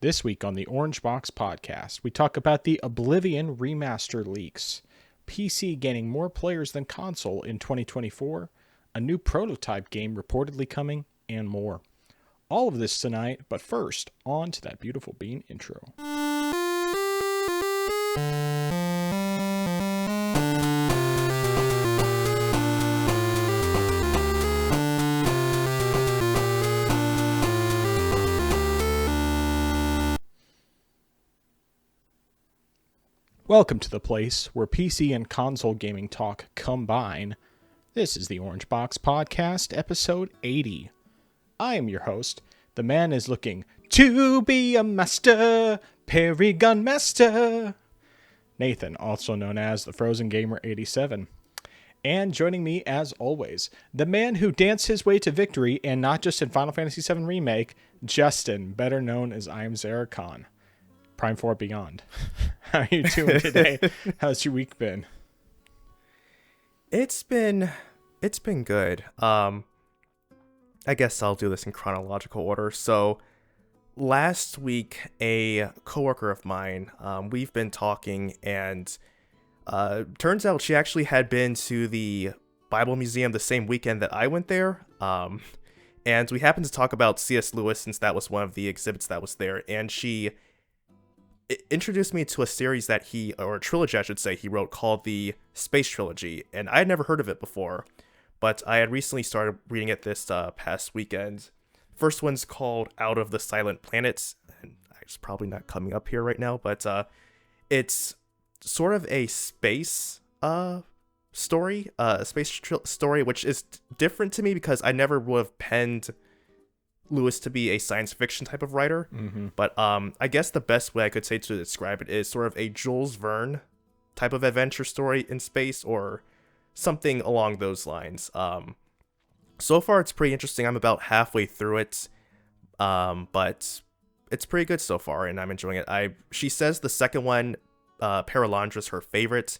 This week on the Orange Box Podcast, we talk about the Oblivion Remaster leaks, PC gaining more players than console in 2024, a new prototype game reportedly coming, and more. All of this tonight, but first, on to that beautiful bean intro. Welcome to the place where PC and console gaming talk combine. This is the Orange Box Podcast, episode 80. I am your host. The man is looking to be a master, Paragon Master, Nathan, also known as the Frozen Gamer 87. And joining me, as always, the man who danced his way to victory, and not just in Final Fantasy VII Remake, Justin, better known as I am Zaracon. Prime 4 Beyond. How are you doing today? How's your week been? It's been good. I guess I'll do this in chronological order. So last week, a coworker of mine, we've been talking, and turns out she actually had been to the Bible Museum the same weekend that I went there. And we happened to talk about C.S. Lewis since that was one of the exhibits that was there, and she introduced me to a series that or a trilogy I should say, he wrote called the Space Trilogy, and I had never heard of it before, but I had recently started reading it this past weekend. First one's called Out of the Silent Planets, and it's probably not coming up here right now, but it's sort of a space story, story, which is different to me because I never would have penned Lewis to be a science fiction type of writer, but I guess the best way I could say to describe it is sort of a Jules Verne type of adventure story in space, or something along those lines. So far it's pretty interesting. I'm about halfway through it, but it's pretty good so far, and I'm enjoying it. She says the second one, Paralandra's her favorite,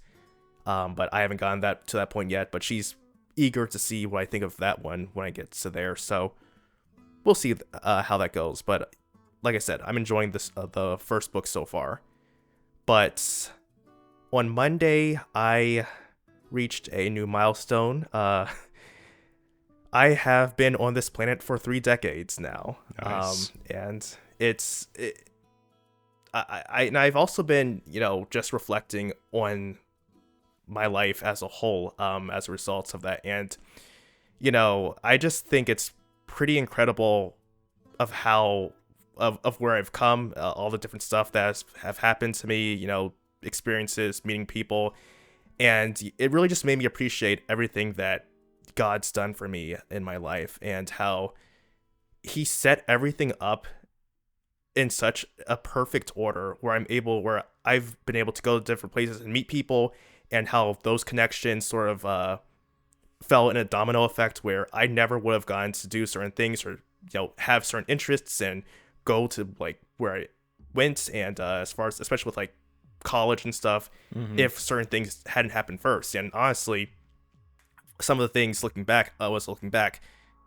but I haven't gotten to that point yet. But she's eager to see what I think of that one when I get to there. So we'll see how that goes, but like I said, I'm enjoying this the first book so far. But on Monday, I reached a new milestone. I have been on this planet for 3 decades now. Nice. And I've also been, just reflecting on my life as a whole, as a result of that. And, I just think it's pretty incredible of how of where I've come, all the different stuff that have happened to me, experiences, meeting people, and it really just made me appreciate everything that God's done for me in my life, and how he set everything up in such a perfect order where I've been able to go to different places and meet people, and how those connections sort of fell in a domino effect where I never would have gone to do certain things, or have certain interests and go to like where I went, and as far as especially with like college and stuff, if certain things hadn't happened first. And honestly, some of the things looking back,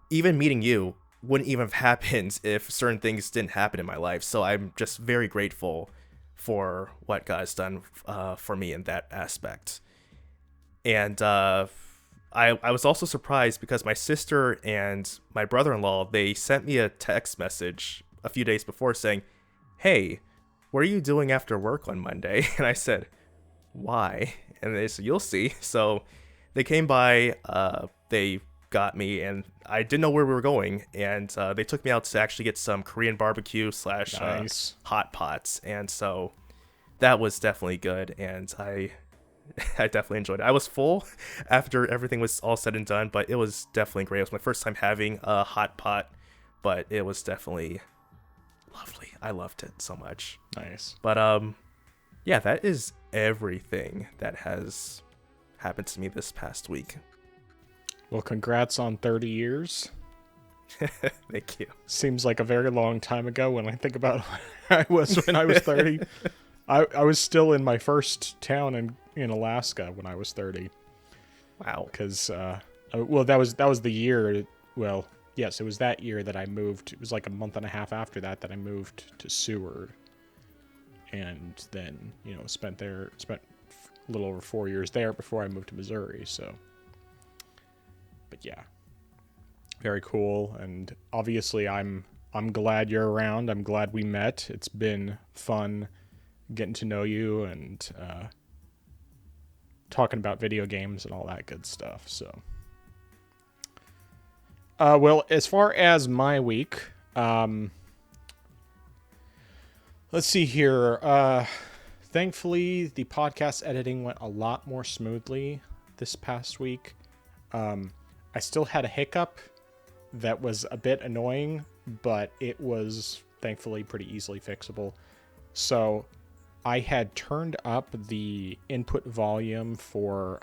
even meeting you wouldn't even have happened if certain things didn't happen in my life. So I'm just very grateful for what God's done for me in that aspect. And I was also surprised because my sister and my brother-in-law, they sent me a text message a few days before saying, "Hey, what are you doing after work on Monday?" And I said, "Why?" And they said, "You'll see." So they came by, they got me, and I didn't know where we were going, and they took me out to actually get some Korean barbecue / Nice. hot pots, and so that was definitely good, and I definitely enjoyed it. I was full after everything was all said and done, but it was definitely great. It was my first time having a hot pot, but it was definitely lovely. I loved it so much. Nice. But yeah, that is everything that has happened to me this past week. Well, congrats on 30 years. Thank you. Seems like a very long time ago when I think about where I was when I was 30. I was still in my first town in Alaska when I was 30. Wow. Because, well, that was the year. Well, yes, it was that year that I moved. It was like a month and a half after that I moved to Seward, and then spent a little over 4 years there before I moved to Missouri. So, but yeah, very cool. And obviously, I'm glad you're around. I'm glad we met. It's been fun getting to know you and talking about video games and all that good stuff. So, well, as far as my week, let's see here. Thankfully, the podcast editing went a lot more smoothly this past week. I still had a hiccup that was a bit annoying, but it was thankfully pretty easily fixable. So I had turned up the input volume for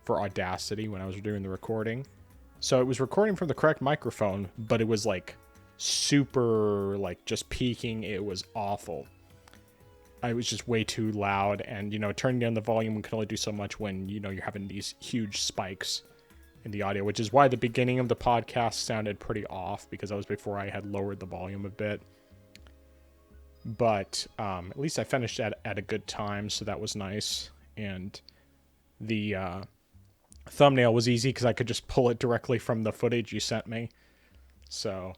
Audacity when I was doing the recording. So it was recording from the correct microphone, but it was like super, like just peaking. It was awful. I was just way too loud, and turning down the volume can only do so much when you're having these huge spikes in the audio, which is why the beginning of the podcast sounded pretty off, because that was before I had lowered the volume a bit. But at least I finished at a good time, so that was nice. And the thumbnail was easy because I could just pull it directly from the footage you sent me. So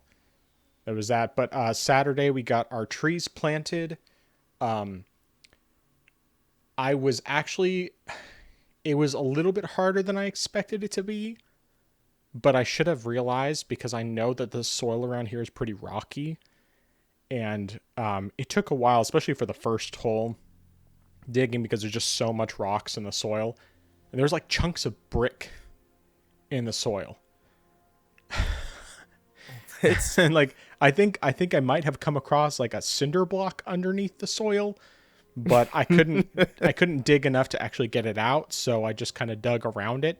there was that. But Saturday we got our trees planted. I was actually, it was a little bit harder than I expected it to be, but I should have realized, because I know that the soil around here is pretty rocky, and it took a while, especially for the first hole, digging, because there's just so much rocks in the soil, and there's like chunks of brick in the soil. And like I think I might have come across like a cinder block underneath the soil, but I couldn't dig enough to actually get it out, so I just kind of dug around it.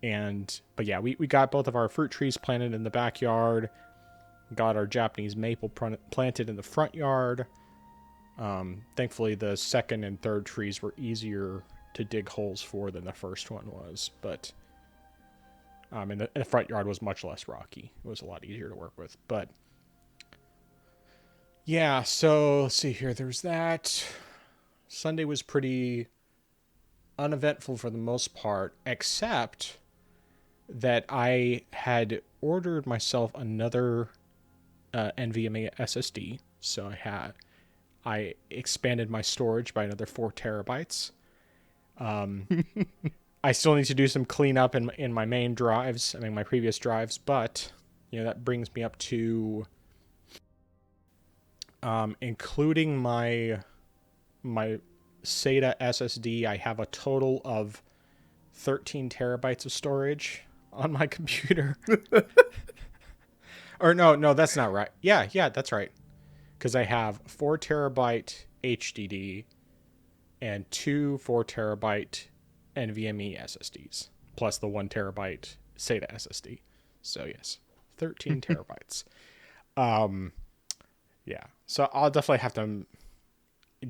But yeah, we got both of our fruit trees planted in the backyard, got our Japanese maple planted in the front yard. Thankfully the second and third trees were easier to dig holes for than the first one was, but and the front yard was much less rocky. It was a lot easier to work with. But yeah, so let's see here. There's that. Sunday was pretty uneventful for the most part, except that I had ordered myself another NVMe SSD. So I expanded my storage by another 4 terabytes. I still need to do some cleanup in my main drives, my previous drives, but that brings me up to including my SATA SSD, I have a total of 13 terabytes of storage on my computer. Or no, that's not right. Yeah, that's right. Because I have 4 terabyte HDD and 2 4 terabyte NVMe SSDs, plus the 1 terabyte SATA SSD. So yes, 13 terabytes. Yeah. So I'll definitely have to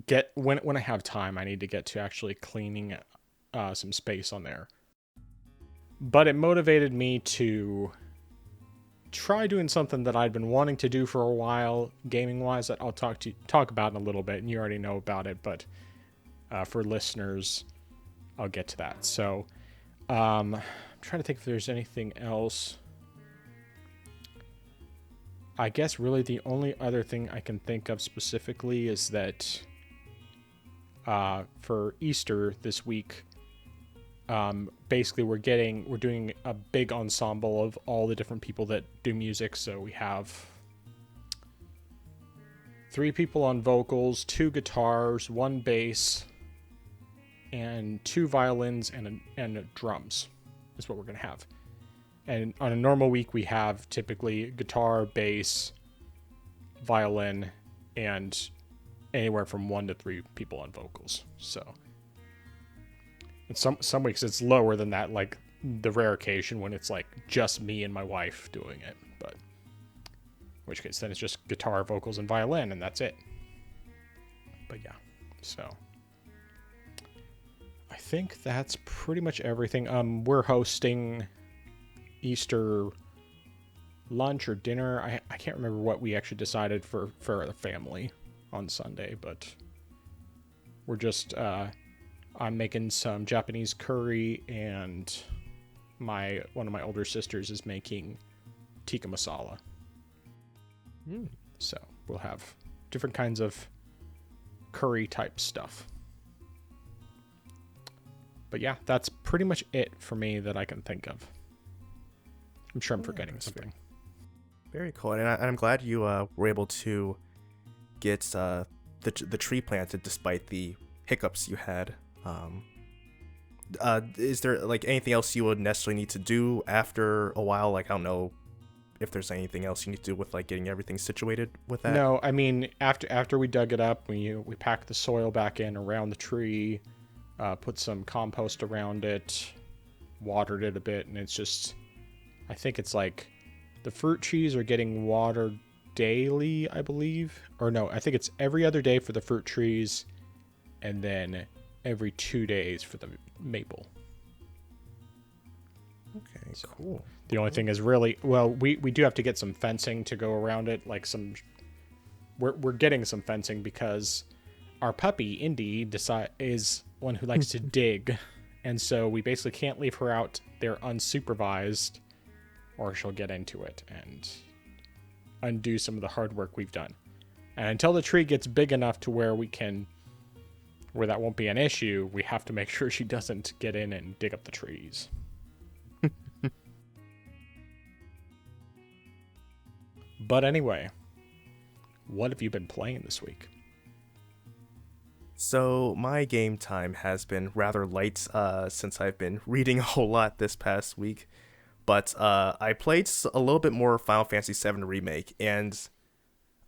get, when I have time, I need to get to actually cleaning some space on there. But it motivated me to try doing something that I'd been wanting to do for a while, gaming-wise, that I'll talk about in a little bit, and you already know about it, but for listeners, I'll get to that. So, I'm trying to think if there's anything else. I guess really the only other thing I can think of specifically is that for Easter this week, basically we're doing a big ensemble of all the different people that do music. So we have 3 people on vocals, 2 guitars, 1 bass, and 2 violins and drums is what we're going to have. And on a normal week, we have typically guitar, bass, violin, and anywhere from 1 to 3 people on vocals. So, and some weeks it's lower than that, like the rare occasion when it's like just me and my wife doing it. But in which case, then it's just guitar, vocals, and violin, and that's it. But yeah, so I think that's pretty much everything. We're hosting Easter lunch or dinner. I can't remember what we actually decided for the family on Sunday, but we're just I'm making some Japanese curry, and one of my older sisters is making tikka masala. So we'll have different kinds of curry type stuff. But yeah, that's pretty much it for me that I can think of. I'm sure I'm forgetting something. Very cool, and I'm glad you were able to get the tree planted despite the hiccups you had. Is there like anything else you would necessarily need to do after a while? Like, I don't know if there's anything else you need to do with like getting everything situated with that. No, I mean after we dug it up, we packed the soil back in around the tree, put some compost around it, watered it a bit, and it's just, I think it's like the fruit trees are getting watered daily, I believe. Or no, I think it's every other day for the fruit trees, and then every 2 days for the maple. Okay, so cool. The only thing is really, well, we do have to get some fencing to go around it, like we're getting some fencing because our puppy Indy is one who likes to dig, and so we basically can't leave her out there unsupervised, or she'll get into it and undo some of the hard work we've done. And until the tree gets big enough to where that won't be an issue, we have to make sure she doesn't get in and dig up the trees. But anyway, what have you been playing this week? So my game time has been rather light since I've been reading a whole lot this past week. But I played a little bit more Final Fantasy VII Remake, and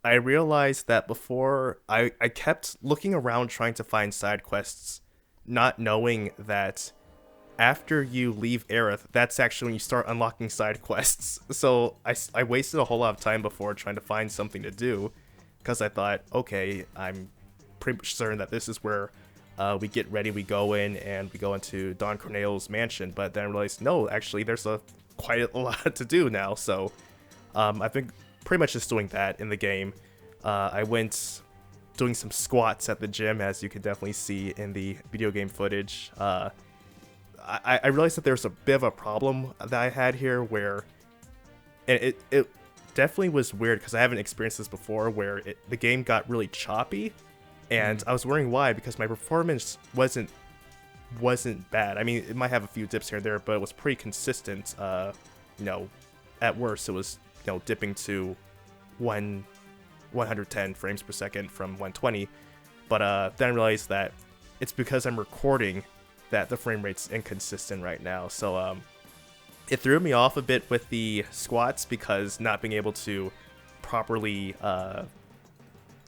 I realized that before I kept looking around trying to find side quests, not knowing that after you leave Aerith, that's actually when you start unlocking side quests. So I wasted a whole lot of time before trying to find something to do, because I thought, okay, I'm pretty much certain that this is where we get ready, we go in, and we go into Don Corneo's mansion. But then I realized, no, actually, there's quite a lot to do now. So I've been pretty much just doing that in the game. I went doing some squats at the gym, as you can definitely see in the video game footage. I realized that there's a bit of a problem that I had here where, and it definitely was weird because I haven't experienced this before, where the game got really choppy, and I was wondering why, because my performance wasn't bad. I mean, it might have a few dips here and there, but it was pretty consistent. At worst, it was dipping to 110 frames per second from 120, but then I realized that it's because I'm recording that the frame rate's inconsistent right now. So it threw me off a bit with the squats, because not being able to properly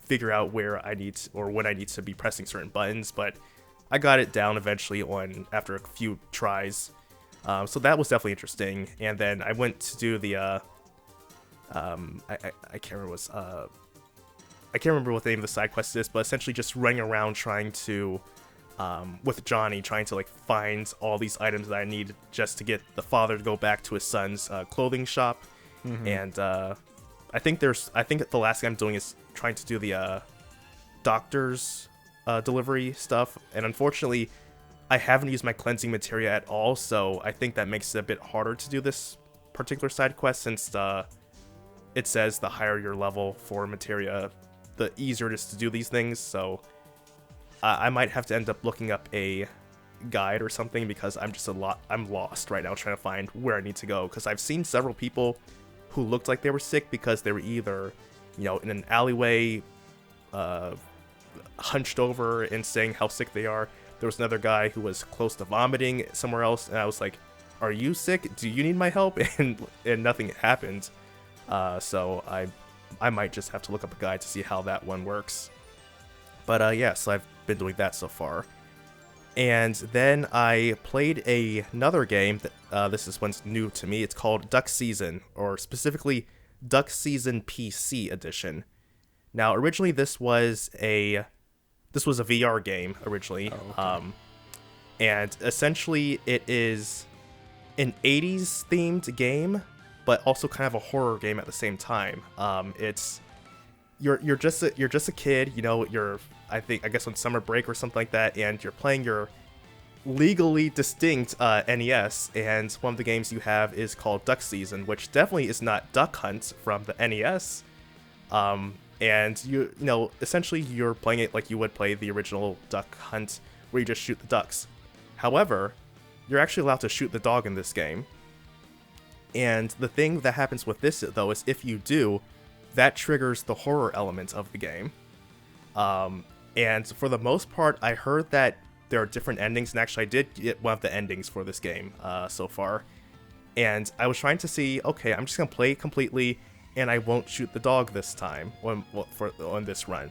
figure out where I need or when I need to be pressing certain buttons, but I got it down eventually after a few tries. So that was definitely interesting. And then I went to do the I can't remember what the name of the side quest is, but essentially just running around trying to with Johnny, trying to like find all these items that I need just to get the father to go back to his son's clothing shop. And I think the last thing I'm doing is trying to do the doctor's delivery stuff, and unfortunately I haven't used my cleansing materia at all, so I think that makes it a bit harder to do this particular side quest, since it says the higher your level for materia, the easier it is to do these things. So I might have to end up looking up a guide or something, because I'm lost right now trying to find where I need to go, because I've seen several people who looked like they were sick because they were either in an alleyway hunched over and saying how sick they are. There was another guy who was close to vomiting somewhere else, and I was like, are you sick? Do you need my help? And nothing happened. So I might just have to look up a guide to see how that one works. But yeah, so I've been doing that so far. And then I played another game that this one's new to me. It's called Duck Season, or specifically Duck Season PC Edition. Now, originally this was a VR game originally. Oh, okay. And essentially it is an 80s themed game, but also kind of a horror game at the same time. It's you're just a kid, you know, I guess on summer break or something like that, and you're playing your legally distinct NES, and one of the games you have is called Duck Season, which definitely is not Duck Hunt from the NES. And you know, essentially you're playing it like you would play the original Duck Hunt, where you just shoot the ducks. However, you're actually allowed to shoot the dog in this game. And the thing that happens with this, though, is if you do, that triggers the horror element of the game. And for the most part, I heard that there are different endings, and actually I did get one of the endings for this game so far. And I was trying to see, okay, I'm just going to play it completely, and I won't shoot the dog this time on this run.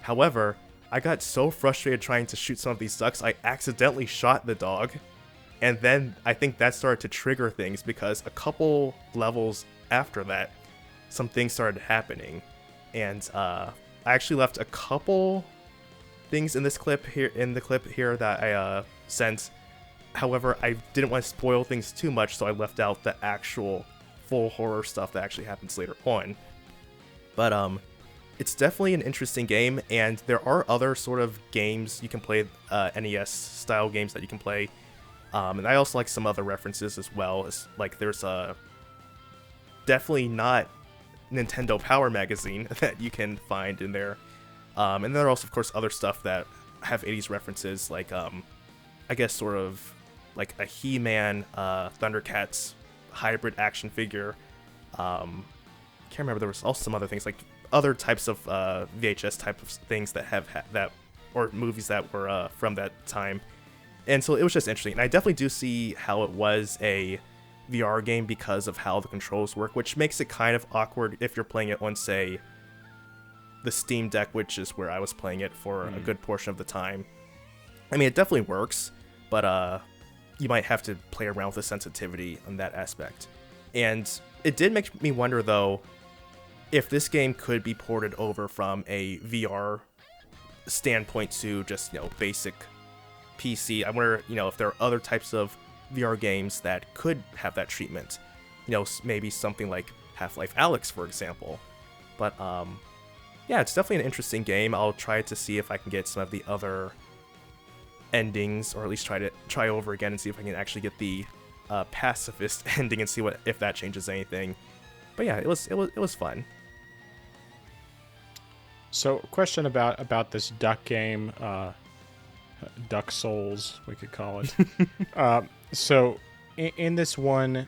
However, I got so frustrated trying to shoot some of these ducks, I accidentally shot the dog. And then I think that started to trigger things, because a couple levels after that, some things started happening. And I actually left a couple things in the clip here that I sent. However, I didn't want to spoil things too much, so I left out the actual full horror stuff that actually happens later on. But it's definitely an interesting game, and there are other sort of games you can play, NES style games that you can play. And I also like some other references as well. It's like there's definitely not Nintendo Power Magazine that you can find in there. And there are also, of course, other stuff that have 80s references, like I guess sort of like a He-Man, Thundercats hybrid action figure. Can't remember, there was also some other things, like other types of VHS type of things that have that, or movies that were from that time. And so it was just interesting. And I definitely do see how it was a VR game because of how the controls work, which makes it kind of awkward if you're playing it on, say, the Steam Deck, which is where I was playing it for a good portion of the time. I mean, it definitely works, but you might have to play around with the sensitivity on that aspect. And it did make me wonder, though, if this game could be ported over from a VR standpoint to just, you know, basic PC. I wonder, you know, if there are other types of VR games that could have that treatment. You know, maybe something like Half-Life Alyx, for example. But yeah, it's definitely an interesting game. I'll try to see if I can get some of the other endings, or at least try over again and see if I can actually get the pacifist ending and see if that changes anything. But yeah, it was fun. So, question about this duck game, Duck Souls, we could call it. So, in this one,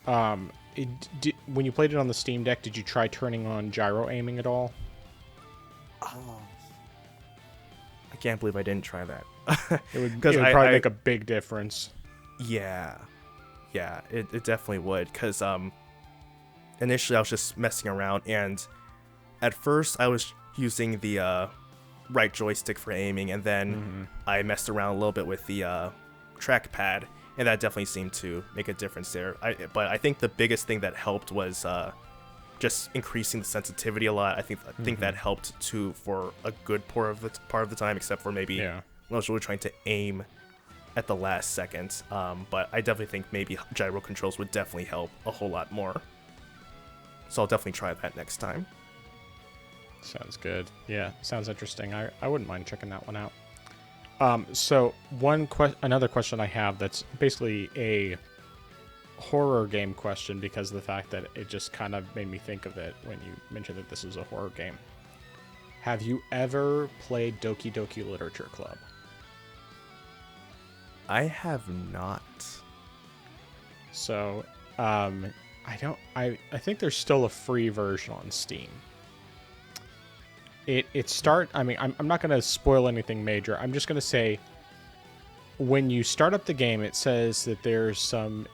when you played it on the Steam Deck, did you try turning on gyro aiming at all? Oh, I can't believe I didn't try that. It would probably make a big difference. Yeah, it definitely would, because initially I was just messing around, and at first I was using the right joystick for aiming, and then I messed around a little bit with the trackpad, and that definitely seemed to make a difference there. But I think the biggest thing that helped was just increasing the sensitivity a lot. I think that helped too for a good part of the time, except for maybe when I was really trying to aim at the last second. But I definitely think maybe gyro controls would definitely help a whole lot more. So I'll definitely try that next time. Sounds good. Yeah, sounds interesting. I wouldn't mind checking that one out. So another question I have that's basically a horror game question, because of the fact that it just kind of made me think of it when you mentioned that this was a horror game. Have you ever played Doki Doki Literature Club? I have not. So, I think there's still a free version on Steam. I'm not going to spoil anything major. I'm just going to say, when you start up the game, it says that there's some,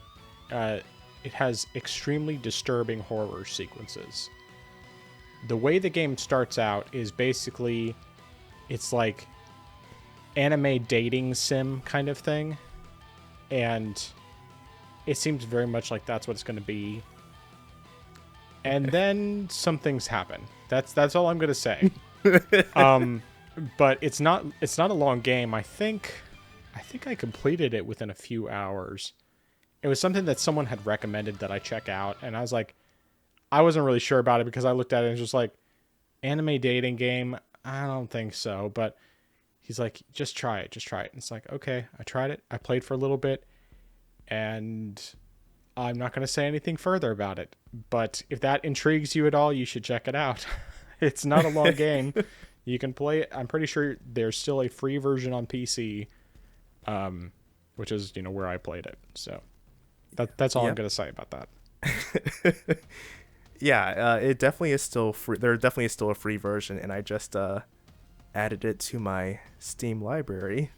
it has extremely disturbing horror sequences. The way the game starts out is basically, it's like anime dating sim kind of thing. And it seems very much like that's what it's going to be. And then some things happen. That's all I'm going to say. But it's not a long game. I think I completed it within a few hours. It was something that someone had recommended that I check out, and I was like, I wasn't really sure about it because I looked at it and was just like, anime dating game? I don't think so. But he's like, just try it. Just try it. And it's like, okay, I tried it. I played for a little bit, and I'm not going to say anything further about it. But if that intrigues you at all, you should check it out. It's not a long game. You can play it. I'm pretty sure there's still a free version on PC, which is, where I played it. So that's all I'm going to say about that. Yeah, it definitely is still free. There definitely is still a free version, and I just added it to my Steam library.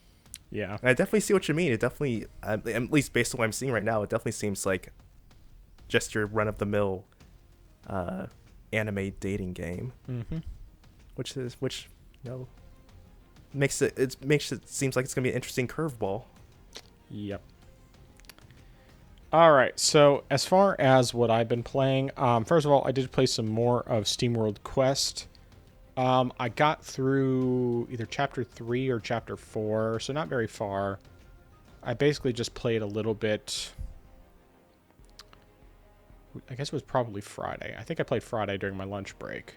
Yeah. And I definitely see what you mean. It definitely, at least based on what I'm seeing right now, it definitely seems like just your run-of-the-mill anime dating game. Mm-hmm. Which makes it seems like it's gonna be an interesting curveball. Yep. All right. So as far as what I've been playing, first of all, I did play some more of SteamWorld Quest. I got through either chapter 3 or chapter 4, so not very far. I basically just played a little bit. I guess it was probably Friday. I think I played Friday during my lunch break.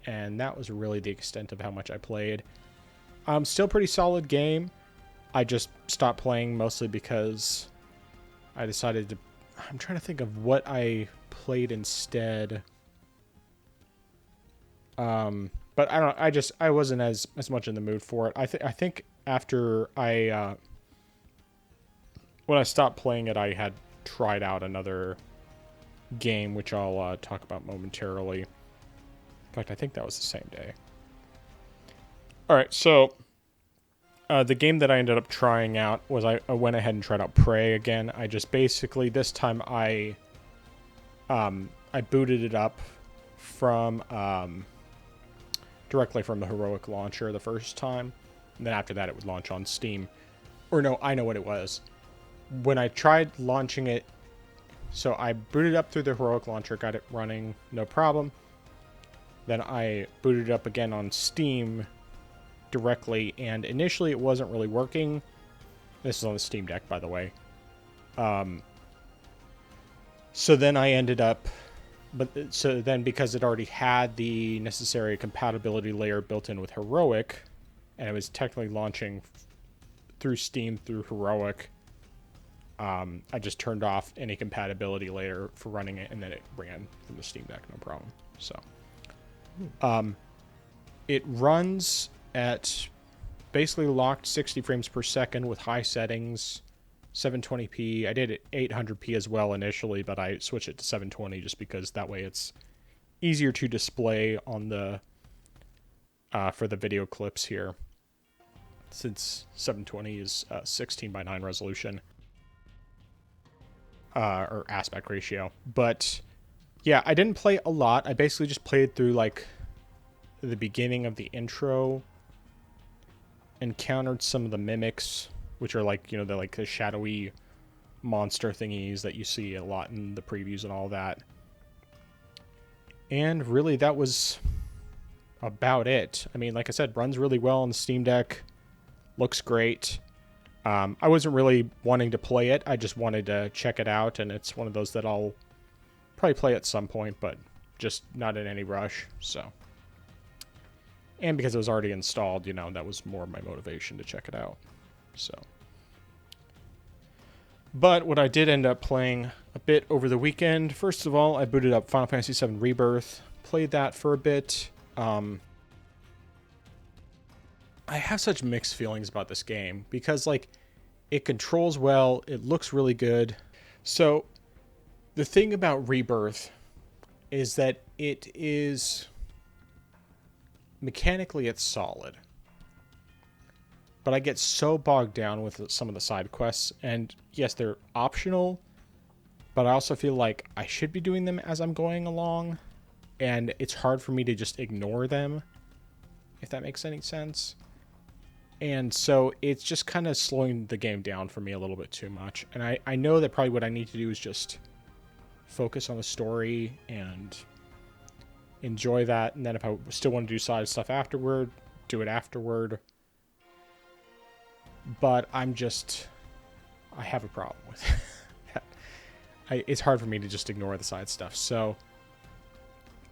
And that was really the extent of how much I played. Still pretty solid game. I just stopped playing mostly because I decided to... I'm trying to think of what I played instead. But I don't know, I wasn't as much in the mood for it. I think after when I stopped playing it, I had tried out another game, which I'll talk about momentarily. In fact, I think that was the same day. All right, so the game that I ended up trying out was I went ahead and tried out Prey again. I just basically this time I booted it up from directly from the Heroic launcher the first time, and then after that it would launch on Steam. Or no, I know what it was. When I tried launching it, so I booted up through the Heroic launcher, got it running, no problem. Then I booted it up again on Steam directly, and initially it wasn't really working. This is on the Steam Deck, by the way. So then I ended up... So then because it already had the necessary compatibility layer built in with Heroic, and it was technically launching through Steam through Heroic, I just turned off any compatibility layer for running it, and then it ran from the Steam Deck, no problem. So, it runs at basically locked 60 frames per second with high settings, 720p. I did it 800p as well initially, but I switched it to 720 just because that way it's easier to display on the for the video clips here, since 720 is 16 by 9 resolution or aspect ratio. But yeah, I didn't play a lot. I basically just played through like the beginning of the intro, encountered some of the mimics, which are like, they're like the shadowy monster thingies that you see a lot in the previews and all that. And really, that was about it. I mean, like I said, runs really well on the Steam Deck. Looks great. I wasn't really wanting to play it. I just wanted to check it out, and it's one of those that I'll probably play at some point, but just not in any rush, so... And because it was already installed, that was more of my motivation to check it out. So. But what I did end up playing a bit over the weekend, first of all, I booted up Final Fantasy VII Rebirth, played that for a bit. I have such mixed feelings about this game because, like, it controls well, it looks really good. So, the thing about Rebirth is that it is... Mechanically, it's solid. But I get so bogged down with some of the side quests, and yes, they're optional, but I also feel like I should be doing them as I'm going along, and it's hard for me to just ignore them, if that makes any sense. And so it's just kind of slowing the game down for me a little bit too much. And I know that probably what I need to do is just focus on the story and enjoy that, and then if I still want to do side stuff afterward, do it afterward. But I have a problem with that. it's hard for me to just ignore the side stuff. So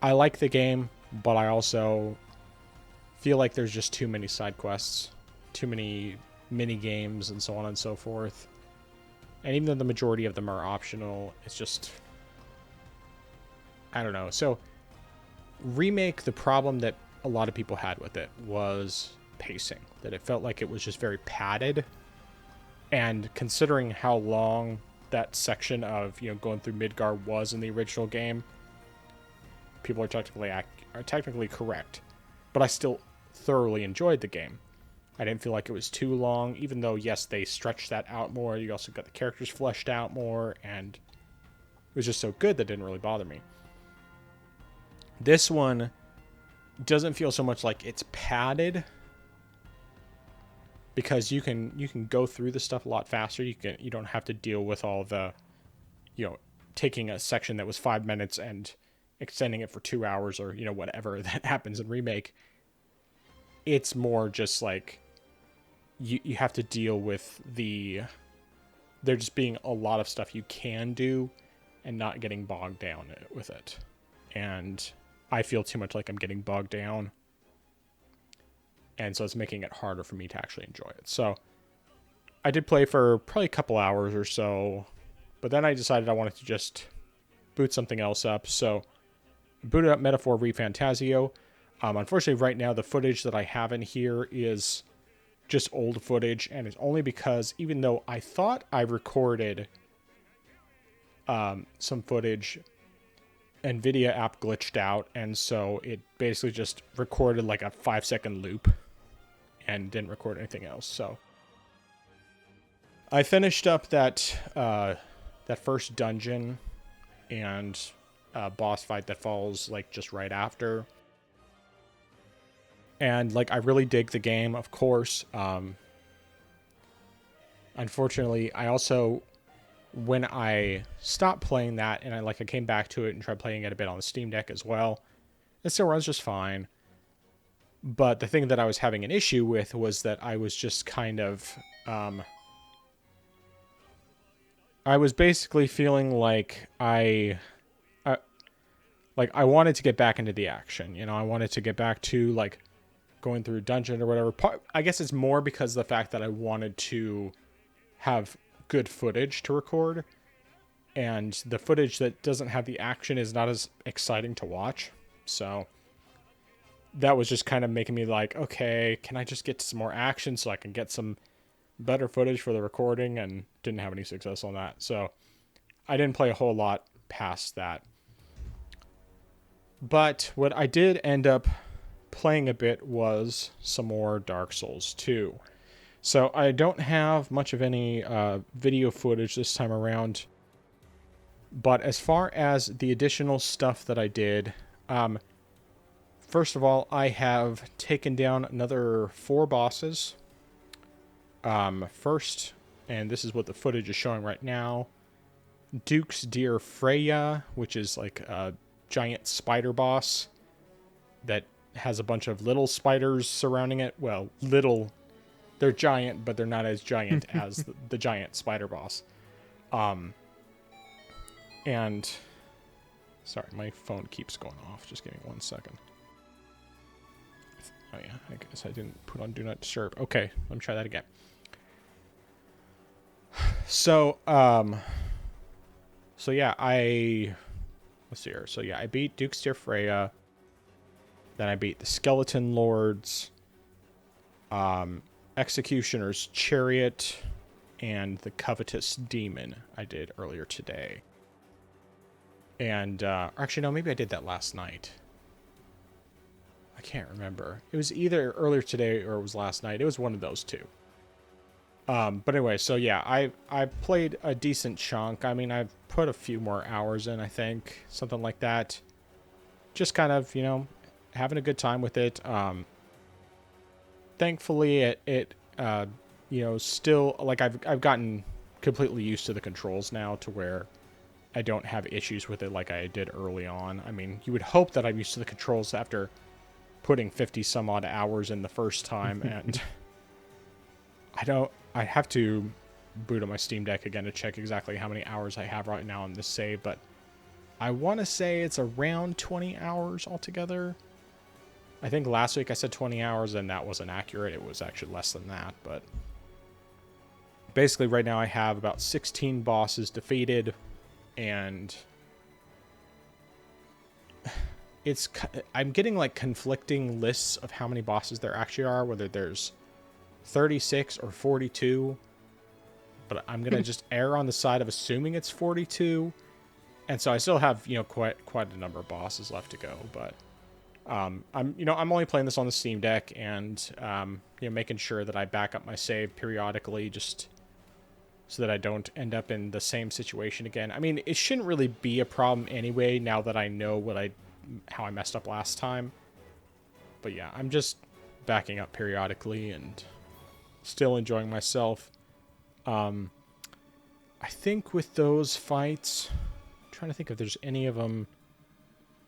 I like the game, but I also feel like there's just too many side quests, too many mini games, and so on and so forth. And even though the majority of them are optional, it's just, I don't know. So Remake, the problem that a lot of people had with it was pacing, that it felt like it was just very padded. And considering how long that section of, going through Midgar was in the original game, people are technically correct. But I still thoroughly enjoyed the game. I didn't feel like it was too long, even though, yes, they stretched that out more. You also got the characters fleshed out more, and it was just so good that didn't really bother me. This one doesn't feel so much like it's padded, because you can go through the stuff a lot faster. You don't have to deal with all the, taking a section that was 5 minutes and extending it for 2 hours, or whatever that happens in Remake. It's more just like you have to deal with there just being a lot of stuff you can do and not getting bogged down with it. And I feel too much like I'm getting bogged down. And so it's making it harder for me to actually enjoy it. So I did play for probably a couple hours or so, but then I decided I wanted to just boot something else up. So I booted up Metaphor ReFantazio. Unfortunately, right now, the footage that I have in here is just old footage, and it's only because even though I thought I recorded some footage, NVIDIA app glitched out, and so it basically just recorded like a 5-second loop and didn't record anything else. So I finished up that first dungeon and boss fight that falls like just right after. And like, I really dig the game, of course. Unfortunately, I also, when I stopped playing that and I came back to it and tried playing it a bit on the Steam Deck as well, it still runs just fine. But the thing that I was having an issue with was that I was just kind of, I was basically feeling like I wanted to get back into the action. I wanted to get back to like going through a dungeon or whatever. I guess it's more because of the fact that I wanted to have good footage to record, and the footage that doesn't have the action is not as exciting to watch. So that was just kind of making me like, okay, can I just get to some more action so I can get some better footage for the recording? And didn't have any success on that. So I didn't play a whole lot past that. But what I did end up playing a bit was some more Dark Souls 2. So I don't have much of any video footage this time around. But as far as the additional stuff that I did, first of all, I have taken down another 4 bosses. First, and this is what the footage is showing right now, Duke's Dear Freya, which is like a giant spider boss that has a bunch of little spiders surrounding it. Well, little, they're giant, but they're not as giant as the giant spider boss. And sorry, my phone keeps going off. Just give me 1 second. Oh yeah, I guess I didn't put on Do Not Disturb. Okay, let me try that again. So, yeah, let's see here. So yeah, I beat Duke's Dear Freya. Then I beat the Skeleton Lords, Executioner's Chariot, and the Covetous Demon I did earlier today. And, actually, no, maybe I did that last night. I can't remember. It was either earlier today or it was last night. It was one of those two. But anyway, so yeah, I played a decent chunk. I mean, I've put a few more hours in, I think. Something like that. Just kind of, having a good time with it. Thankfully, it still, like, I've gotten completely used to the controls now to where I don't have issues with it like I did early on. I mean, you would hope that I'm used to the controls after putting 50 some odd hours in the first time, and I have to boot up my Steam Deck again to check exactly how many hours I have right now on this save, but I want to say it's around 20 hours altogether. I think last week I said 20 hours, and that wasn't accurate. It was actually less than that, but basically right now I have about 16 bosses defeated, and I'm getting like conflicting lists of how many bosses there actually are, whether there's 36 or 42, but I'm going to just err on the side of assuming it's 42. And so I still have, quite a number of bosses left to go, but I'm only playing this on the Steam Deck, and making sure that I back up my save periodically, just so that I don't end up in the same situation again. I mean, it shouldn't really be a problem anyway, now that I know how I messed up last time. But yeah, I'm just backing up periodically and still enjoying myself. I think with those fights, I'm trying to think if there's any of them.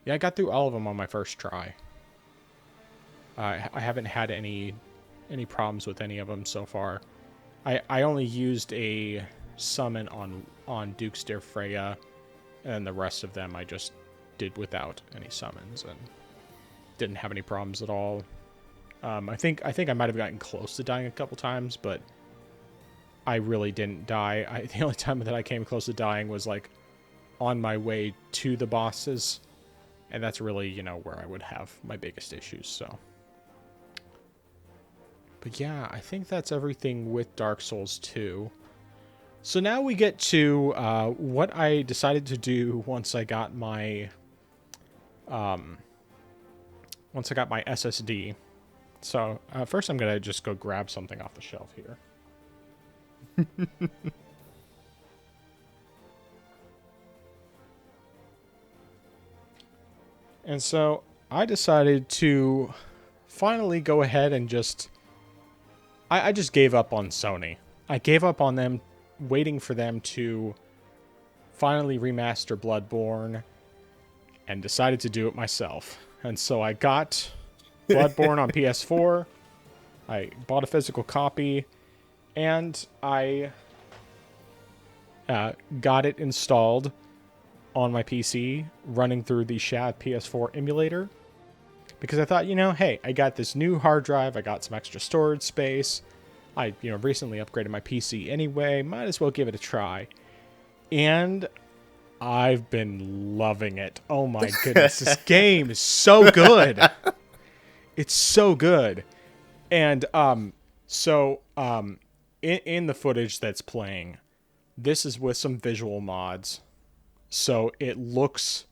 Yeah, I got through all of them on my first try. I haven't had any problems with any of them so far. I only used a summon on Duke's Dear Freya, and the rest of them I just did without any summons and didn't have any problems at all. I think I might have gotten close to dying a couple times, but I really didn't die. The only time that I came close to dying was like on my way to the bosses, and that's really, where I would have my biggest issues, so. But yeah, I think that's everything with Dark Souls 2. So now we get to what I decided to do once I got my SSD. So first I'm gonna just go grab something off the shelf here. And so I decided to finally go ahead and I just gave up on Sony. I gave up on them, waiting for them to finally remaster Bloodborne, and decided to do it myself. And so I got Bloodborne on PS4. I bought a physical copy, and I got it installed on my PC, running through the Shad PS4 emulator. Because I thought, hey, I got this new hard drive, I got some extra storage space. I, recently upgraded my PC anyway, might as well give it a try. And I've been loving it. Oh my goodness, this game is so good. It's so good. And in the footage that's playing, this is with some visual mods. So it looks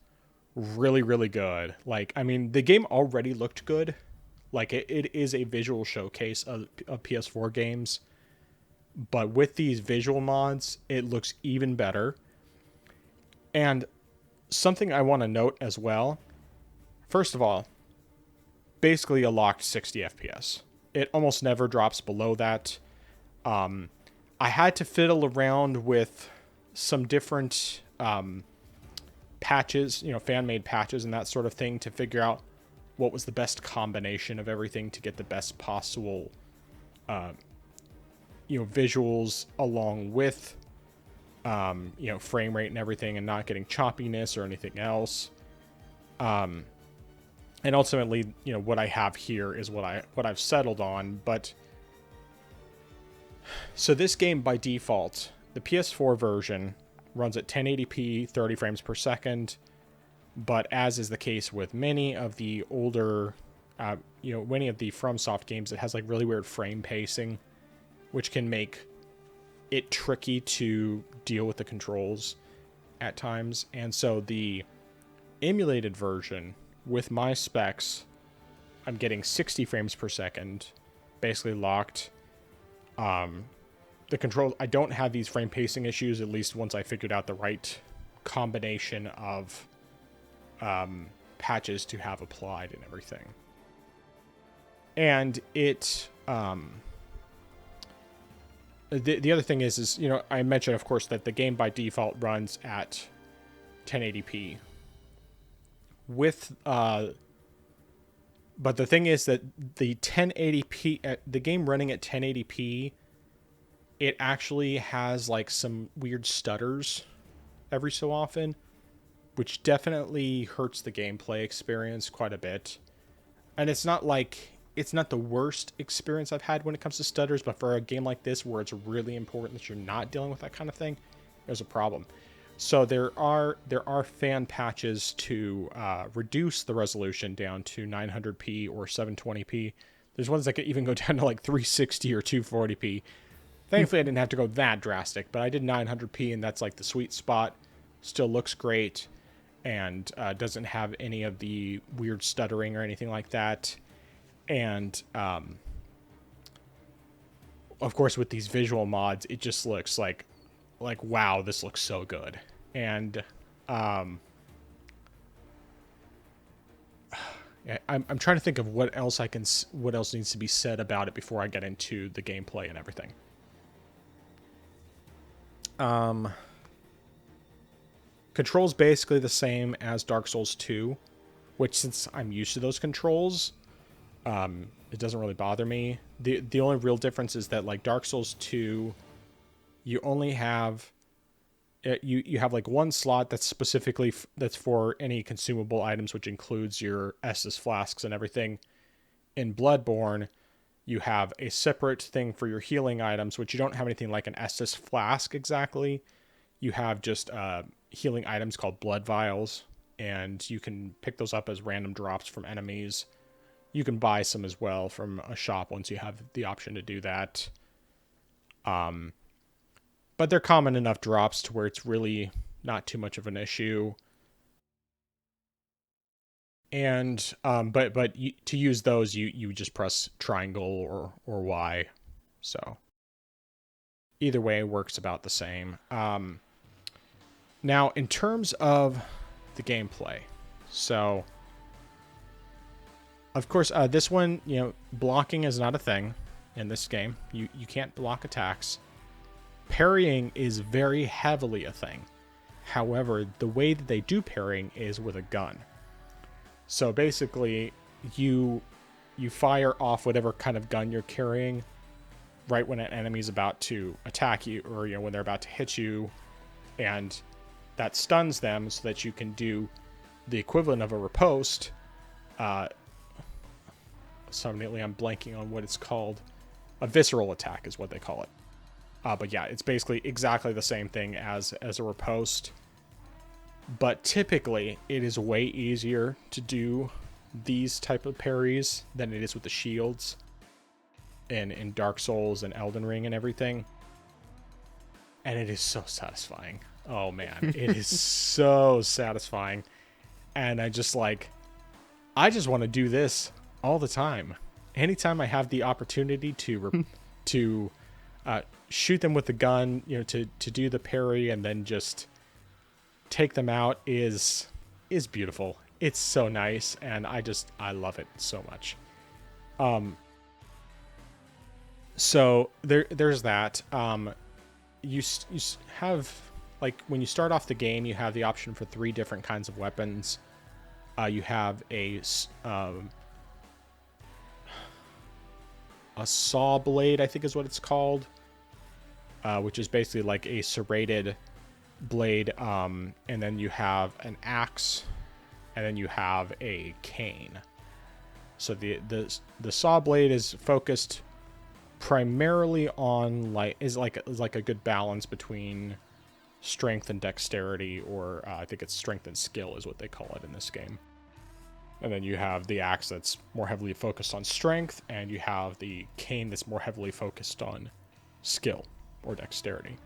really, really good. Like, I mean, the game already looked good. Like, it is a visual showcase of PS4 games. But with these visual mods, it looks even better. And something I want to note as well. First of all, basically a locked 60 FPS. It almost never drops below that. I had to fiddle around with some different patches, fan-made patches and that sort of thing to figure out what was the best combination of everything to get the best possible, visuals along with, frame rate and everything, and not getting choppiness or anything else. And ultimately, what I have here is what I've settled on. But so this game by default, the PS4 version runs at 1080p, 30 frames per second. But as is the case with many of the older, many of the FromSoft games, it has like really weird frame pacing, which can make it tricky to deal with the controls at times. And so the emulated version with my specs, I'm getting 60 frames per second, basically locked. The controls, I don't have these frame pacing issues, at least once I figured out the right combination of patches to have applied and everything. And it, the other thing is, I mentioned, of course, that the game by default runs at 1080p. But the thing is that the 1080p, the game running at 1080p it actually has like some weird stutters every so often, which definitely hurts the gameplay experience quite a bit. And it's not the worst experience I've had when it comes to stutters, but for a game like this where it's really important that you're not dealing with that kind of thing, there's a problem. So there are fan patches to reduce the resolution down to 900p or 720p. There's ones that could even go down to like 360 or 240p. Thankfully, I didn't have to go that drastic, but I did 900p, and that's like the sweet spot. Still looks great, and doesn't have any of the weird stuttering or anything like that. And of course, with these visual mods, it just looks like wow, this looks so good. And I'm trying to think of what else needs to be said about it before I get into the gameplay and everything. Controls basically the same as Dark Souls 2, which, since I'm used to those controls, it doesn't really bother me. The only real difference is that, like, Dark Souls 2, you only have you have like one slot that's specifically that's for any consumable items, which includes your Estus flasks and everything. In Bloodborne, you have a separate thing for your healing items, which you don't have anything like an Estus flask exactly. You have just healing items called blood vials, and you can pick those up as random drops from enemies. You can buy some as well from a shop once you have the option to do that. But they're common enough drops to where it's really not too much of an issue. And but to use those, you just press triangle or Y. So either way works about the same. Now, in terms of the gameplay, so of course this one, blocking is not a thing in this game. You can't block attacks. Parrying is very heavily a thing. However, the way that they do parrying is with a gun. So basically, you fire off whatever kind of gun you're carrying right when an enemy's about to attack you, or when they're about to hit you, and that stuns them so that you can do the equivalent of a riposte. Suddenly I'm blanking on what it's called. A visceral attack is what they call it. But yeah, it's basically exactly the same thing as a riposte. But typically, it is way easier to do these type of parries than it is with the shields in Dark Souls and Elden Ring and everything. And it is so satisfying. Oh man, it is so satisfying. And I just want to do this all the time. Anytime I have the opportunity to shoot them with the gun, to do the parry and then just take them out is beautiful. It's so nice, and I love it so much. So there's that. You have, like, when you start off the game, you have the option for 3 different kinds of weapons. You have a saw blade, I think is what it's called, which is basically like a serrated blade, and then you have an axe, and then you have a cane. So the saw blade is focused primarily on is like a good balance between strength and dexterity, or I think it's strength and skill is what they call it in this game. And then you have the axe that's more heavily focused on strength, and you have the cane that's more heavily focused on skill or dexterity.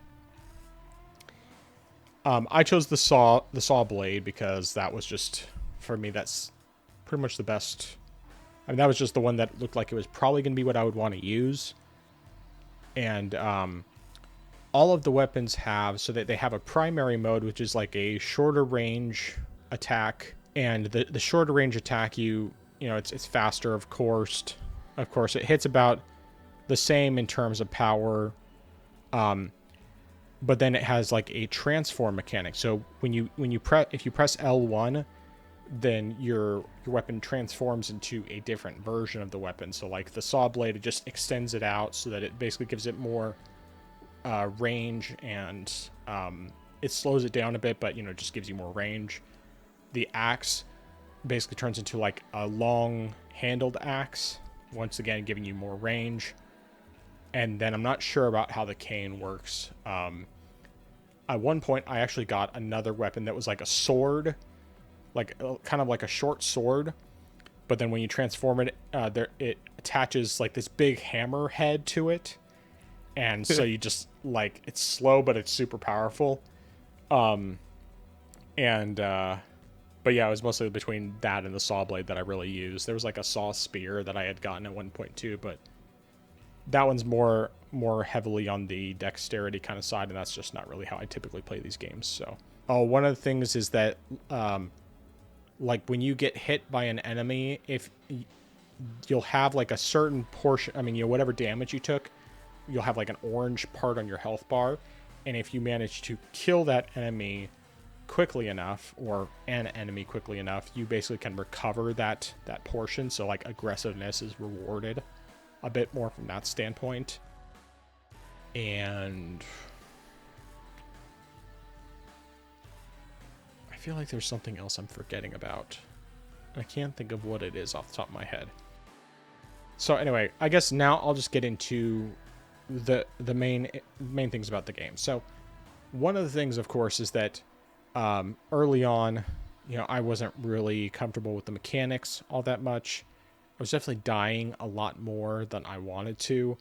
I chose the saw blade because that was just, for me, that's pretty much the best. I mean, that was just the one that looked like it was probably going to be what I would want to use. And all of the weapons have, so that they have a primary mode, which is like a shorter range attack. And the shorter range attack, it's faster, of course. Of course, it hits about the same in terms of power. But then it has like a transform mechanic. So if you press L1, then your weapon transforms into a different version of the weapon. So like the saw blade, it just extends it out so that it basically gives it more range, and it slows it down a bit, but just gives you more range. The axe basically turns into like a long handled axe, once again giving you more range. And then I'm not sure about how the cane works. At one point I actually got another weapon that was like a sword, like kind of like a short sword, but then when you transform it, it attaches like this big hammer head to it, and so you just like, it's slow but it's super powerful. And But yeah, it was mostly between that and the saw blade that I really used. There was like a saw spear that I had gotten at one point too, but that one's more heavily on the dexterity kind of side, and that's just not really how I typically play these games. So, one of the things is that like when you get hit by an enemy, if you'll have like a certain portion, I mean, whatever damage you took, you'll have like an orange part on your health bar, and if you manage to kill that enemy quickly enough, or an enemy quickly enough, you basically can recover that portion. So like aggressiveness is rewarded a bit more from that standpoint. And I feel like there's something else I'm forgetting about. I can't think of what it is off the top of my head. So anyway, I guess now I'll just get into the main things about the game. So one of the things, of course, is that early on, I wasn't really comfortable with the mechanics all that much. I was definitely dying a lot more than I wanted to,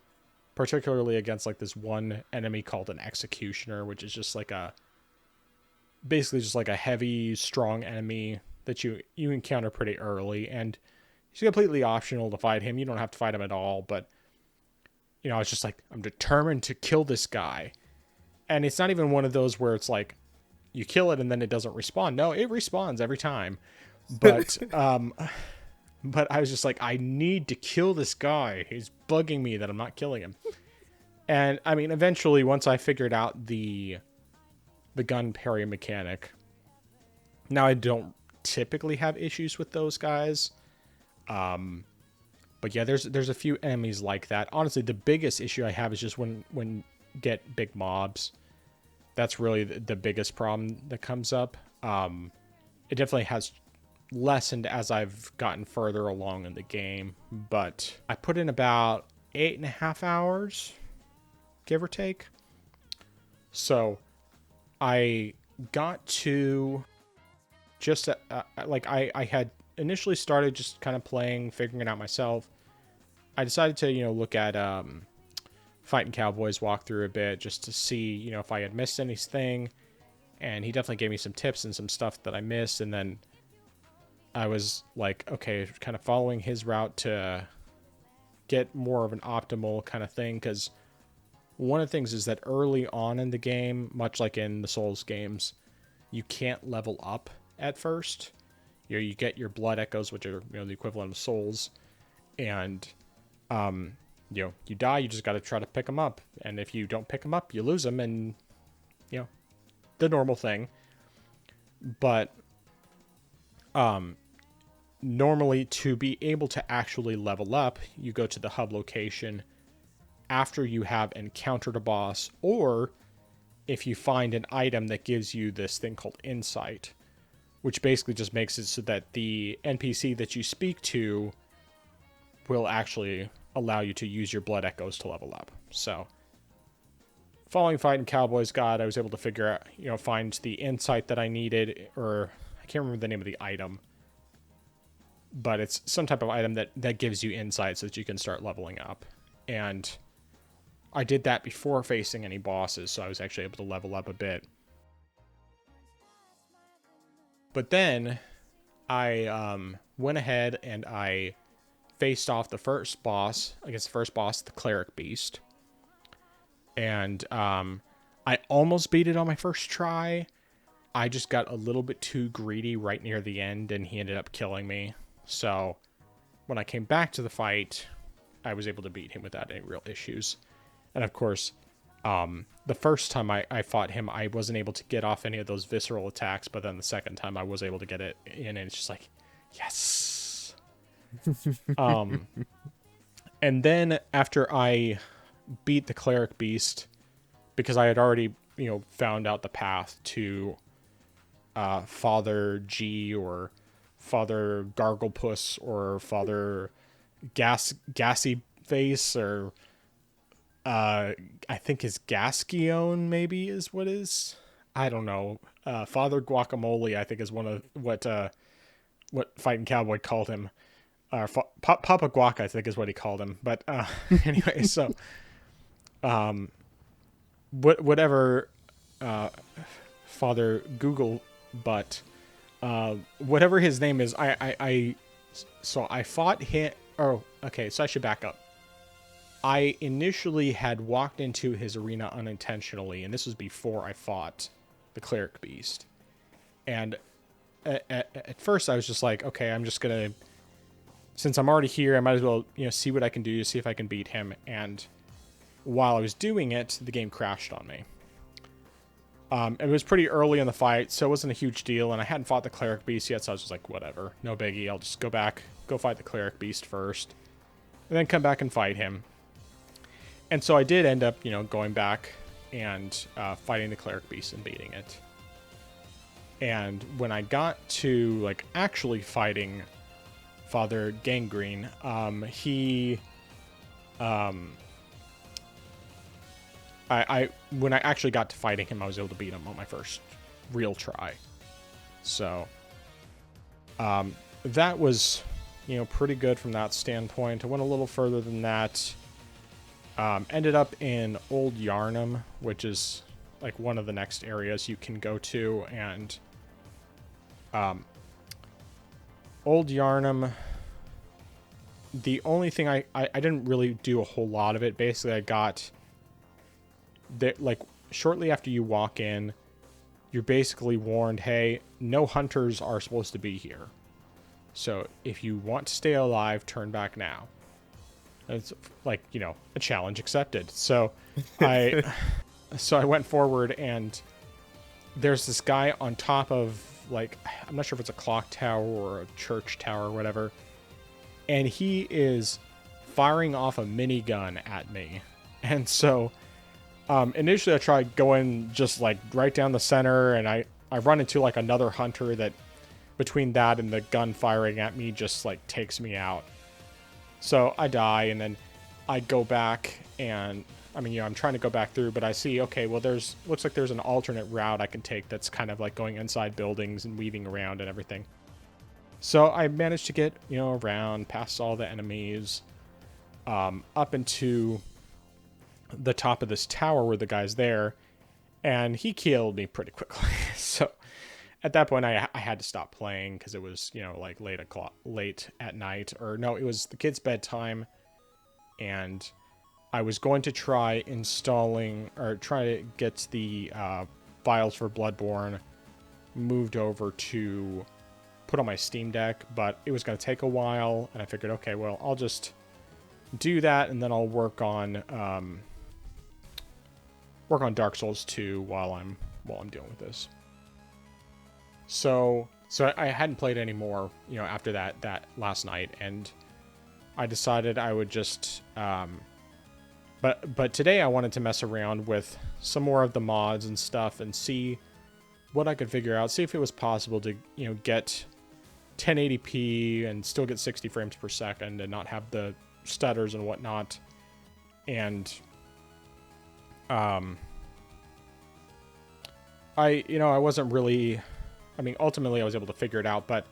particularly against like this one enemy called an executioner, which is just like basically just like a heavy, strong enemy that you encounter pretty early, and it's completely optional to fight him. You don't have to fight him at all, but it's just like, I'm determined to kill this guy. And it's not even one of those where it's like you kill it and then it doesn't respawn. No, it respawns every time. But but I was just like, I need to kill this guy. He's bugging me that I'm not killing him. And I mean, eventually, once I figured out the gun parry mechanic, now I don't typically have issues with those guys. But yeah, there's a few enemies like that. Honestly, the biggest issue I have is just when you get big mobs. That's really the biggest problem that comes up. It definitely has lessened as I've gotten further along in the game, but I put in about 8.5 hours, give or take. So I got to just like I had initially started just kind of playing, figuring it out myself. I decided to look at Fighting Cowboys walkthrough a bit just to see if I had missed anything, and he definitely gave me some tips and some stuff that I missed. And then I was like, okay, kind of following his route to get more of an optimal kind of thing, because one of the things is that early on in the game, much like in the Souls games, you can't level up at first. You get your blood echoes, which are the equivalent of souls, and you die. You just got to try to pick them up, and if you don't pick them up, you lose them, and the normal thing. But normally, to be able to actually level up, you go to the hub location after you have encountered a boss, or if you find an item that gives you this thing called insight, which basically just makes it so that the NPC that you speak to will actually allow you to use your blood echoes to level up. So following Fighting Cowboys Guide, I was able to figure out, find the insight that I needed, or I can't remember the name of the item, but it's some type of item that gives you insight so that you can start leveling up. And I did that before facing any bosses, so I was actually able to level up a bit. But then I went ahead and I faced off the first boss, the Cleric Beast. And I almost beat it on my first try. I just got a little bit too greedy right near the end, and he ended up killing me. So when I came back to the fight, I was able to beat him without any real issues. And of course, the first time I fought him, I wasn't able to get off any of those visceral attacks, but then the second time I was able to get it in, and it's just like, yes. And then after I beat the Cleric Beast, because I had already, found out the path to Father G or Father Garglepuss or Father Gassy Face or I think his Gascione maybe is what is. I don't know. Father Guacamole, I think, is one of what Fighting Cowboy called him. Papa Guac, I think, is what he called him. But anyway, so whatever Father Google, but whatever his name is, I fought him. Oh, okay. So I should back up. I initially had walked into his arena unintentionally, and this was before I fought the Cleric Beast. And at first I was just like, okay, I'm just going to, since I'm already here, I might as well, see what I can do to see if I can beat him. And while I was doing it, the game crashed on me. It was pretty early in the fight, so it wasn't a huge deal, and I hadn't fought the Cleric Beast yet, so I was just like, whatever, no biggie, I'll just go fight the Cleric Beast first, and then come back and fight him. And so I did end up, going back and fighting the Cleric Beast and beating it. And when I got to, actually fighting Father Gangrene, when I actually got to fighting him, I was able to beat him on my first real try. So, that was, pretty good from that standpoint. I went a little further than that. Ended up in Old Yarnum, which is one of the next areas you can go to, and Old Yarnum, the only thing I didn't really do a whole lot of it. Basically, I got that, shortly after you walk in, you're basically warned, hey, no hunters are supposed to be here. So if you want to stay alive, turn back now. It's a challenge accepted. So I went forward, and there's this guy on top of, I'm not sure if it's a clock tower or a church tower or whatever. And he is firing off a minigun at me. And so initially I tried going just right down the center, and I run into another hunter that between that and the gun firing at me just takes me out. So I die, and then I go back, and I'm trying to go back through, but I see, okay, well, looks like there's an alternate route I can take that's kind of going inside buildings and weaving around and everything. So I managed to get, around past all the enemies, up into the top of this tower where the guy's there, and he killed me pretty quickly. So at that point I had to stop playing because it was, late at night, or no, it was the kids' bedtime, and I was going to try to get the files for Bloodborne moved over to put on my Steam Deck, but it was going to take a while, and I figured, okay, well, I'll just do that, and then I'll work on Dark Souls 2 while I'm dealing with this. So I hadn't played any more, after that last night, and I decided I would just but today I wanted to mess around with some more of the mods and stuff and see what I could figure out, see if it was possible to, get 1080p and still get 60 frames per second and not have the stutters and whatnot. And I wasn't really, ultimately I was able to figure it out, but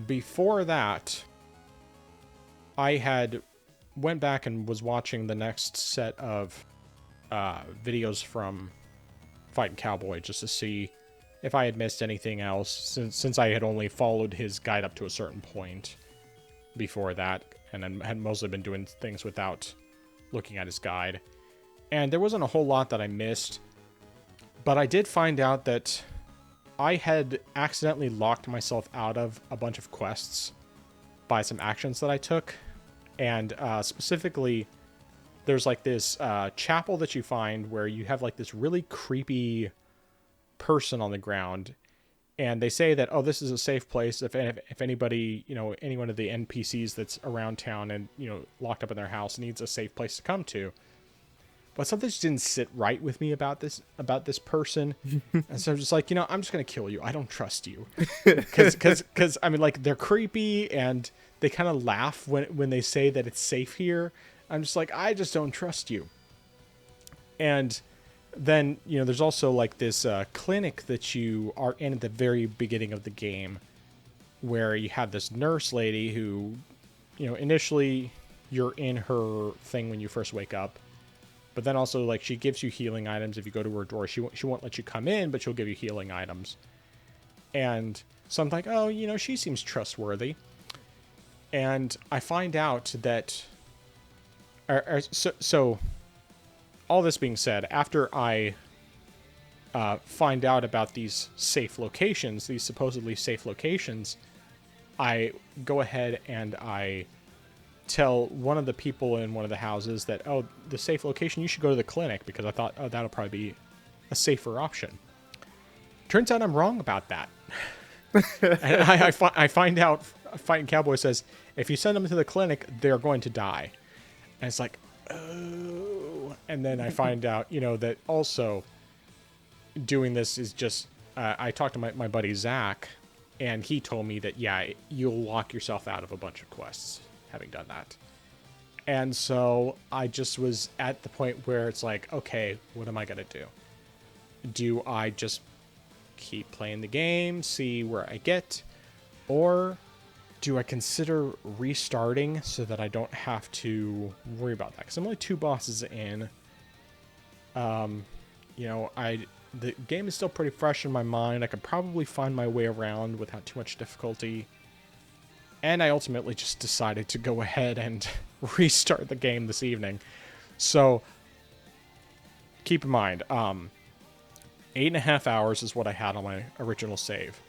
before that, I had went back and was watching the next set of videos from Fighting Cowboy just to see if I had missed anything else, since I had only followed his guide up to a certain point before that, and then had mostly been doing things without looking at his guide. And there wasn't a whole lot that I missed, but I did find out that I had accidentally locked myself out of a bunch of quests by some actions that I took. And specifically, there's this chapel that you find where you have this really creepy person on the ground, and they say that, oh, this is a safe place if anybody, any one of the NPCs that's around town and locked up in their house needs a safe place to come to. but something just didn't sit right with me about this person. And so I'm just like, I'm just going to kill you. I don't trust you. Because I mean, like, they're creepy and they kind of laugh when they say that it's safe here. I'm just like, I just don't trust you. And then, there's also like this clinic that you are in at the very beginning of the game where you have this nurse lady who, initially you're in her thing when you first wake up. But then also, like, she gives you healing items if you go to her door. She won't let you come in, but she'll give you healing items. And so I'm like, oh, she seems trustworthy. And I find out that... So all this being said, after I find out about these safe locations, these supposedly safe locations, I go ahead and I tell one of the people in one of the houses that, the safe location, you should go to the clinic, because I thought, that'll probably be a safer option. Turns out I'm wrong about that. And I find out, Fighting Cowboy says, if you send them to the clinic, they're going to die. And it's like, oh. And then I find out, that also doing this is just, I talked to my buddy Zach, and he told me that, yeah, you'll lock yourself out of a bunch of quests having done that. And so I just was at the point where it's like, okay, what am I going to do? Do I just keep playing the game, see where I get, or do I consider restarting so that I don't have to worry about that? Because I'm only 2 bosses in. The game is still pretty fresh in my mind. I could probably find my way around without too much difficulty. And I ultimately just decided to go ahead and restart the game this evening. So keep in mind, 8.5 hours is what I had on my original save.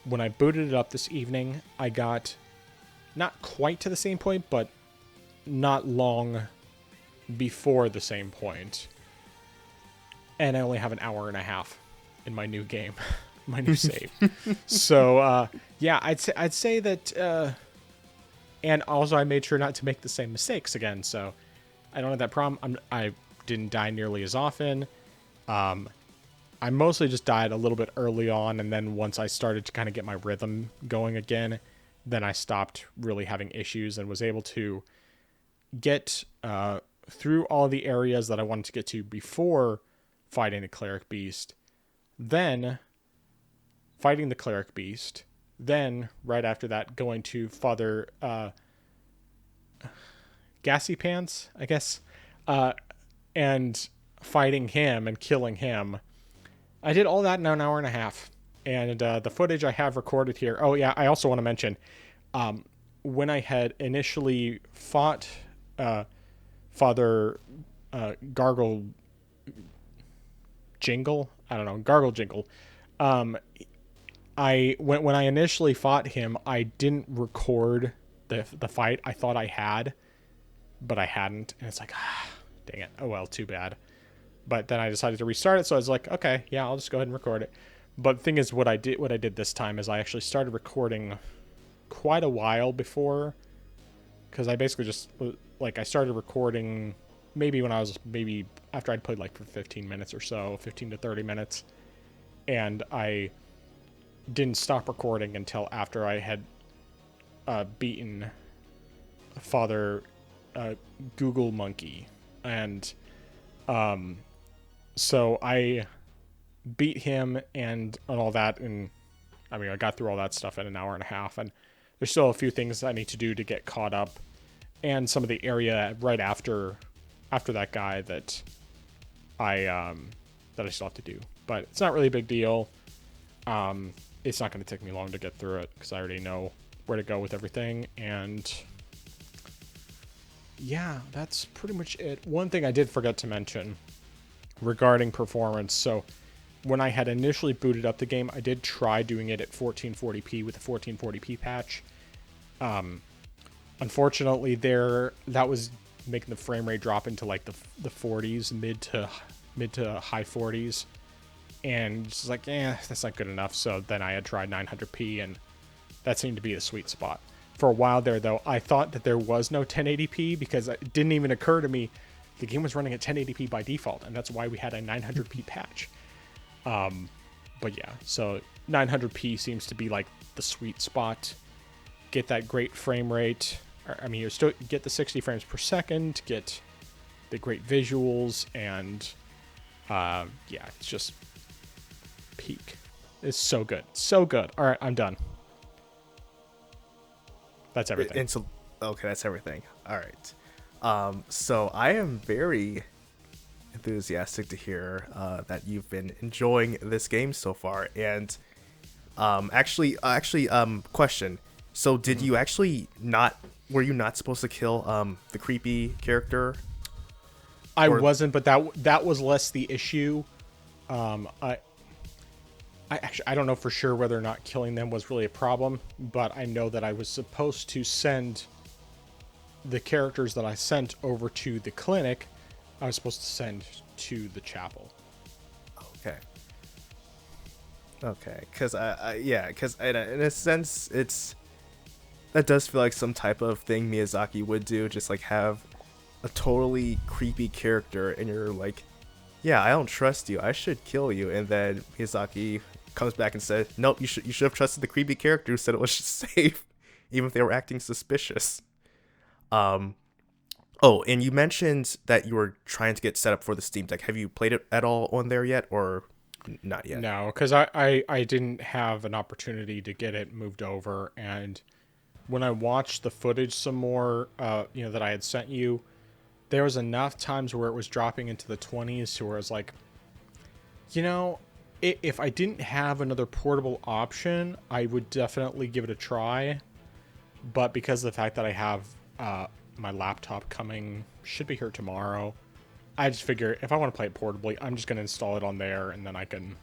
When I booted it up this evening, I got not quite to the same point, but not long before the same point. And I only have an hour and a half in my new game, my new save. So, yeah, I'd say that, and also I made sure not to make the same mistakes again. So I don't have that problem. I didn't die nearly as often. I mostly just died a little bit early on, and then once I started to kind of get my rhythm going again, then I stopped really having issues and was able to get through all the areas that I wanted to get to before fighting the Cleric Beast, then fighting the Cleric Beast, then right after that going to Father Gassy Pants, I guess, and fighting him and killing him. I did all that in an hour and a half, and the footage I have recorded here. Oh yeah, I also want to mention, when I had initially fought Father Gargle Jingle, Gargle Jingle. When I initially fought him, I didn't record the fight. I thought I had, but I hadn't, and it's like, dang it. Oh well, too bad. But then I decided to restart it, so I was like, okay, yeah, I'll just go ahead and record it. But the thing is, what I did this time is I actually started recording quite a while before, because I basically just, like, I started recording maybe after I'd played like for 15 minutes or so, 15 to 30 minutes, and I didn't stop recording until after I had beaten Father Google Monkey, and so I beat him and all that, and I mean, I got through all that stuff in an hour and a half, and there's still a few things I need to do to get caught up, and some of the area right after that guy that I still have to do. But it's not really a big deal. It's not going to take me long to get through it, because I already know where to go with everything, and yeah, that's pretty much it. One thing I did forget to mention regarding performance. So when I had initially booted up the game, I did try doing it at 1440p with a 1440p patch. Unfortunately, that was making the frame rate drop into like the 40s, mid to high 40s, and it's like, that's not good enough. So then I had tried 900p, and that seemed to be the sweet spot. For a while there, though, I thought that there was no 1080p, because it didn't even occur to me the game was running at 1080p by default, and that's why we had a 900p patch. But yeah, so 900p seems to be like the sweet spot. Get that great frame rate. I mean, you still get the 60 frames per second, get the great visuals, and yeah, it's just peak. It's so good. So good. All right, I'm done. That's everything. And so, okay, that's everything. All right. So I am very enthusiastic to hear that you've been enjoying this game so far. And question. So did you actually not? Were you not supposed to kill the creepy character? I wasn't, but that was less the issue. I don't know for sure whether or not killing them was really a problem, but I know that I was supposed to send the characters that I sent over to the clinic. I was supposed to send to the chapel. Okay, because in a sense, that does feel like some type of thing Miyazaki would do, just like have a totally creepy character, and you're like, yeah, I don't trust you, I should kill you, and then Miyazaki comes back and says, nope, you should have trusted the creepy character who said it was safe, even if they were acting suspicious. Oh, and you mentioned that you were trying to get set up for the Steam Deck. Have you played it at all on there yet, or not yet? No, because I didn't have an opportunity to get it moved over, and when I watched the footage some more, that I had sent you, there was enough times where it was dropping into the 20s to where I was like, if I didn't have another portable option, I would definitely give it a try. But because of the fact that I have my laptop should be here tomorrow, I just figure if I want to play it portably, I'm just going to install it on there, and then I can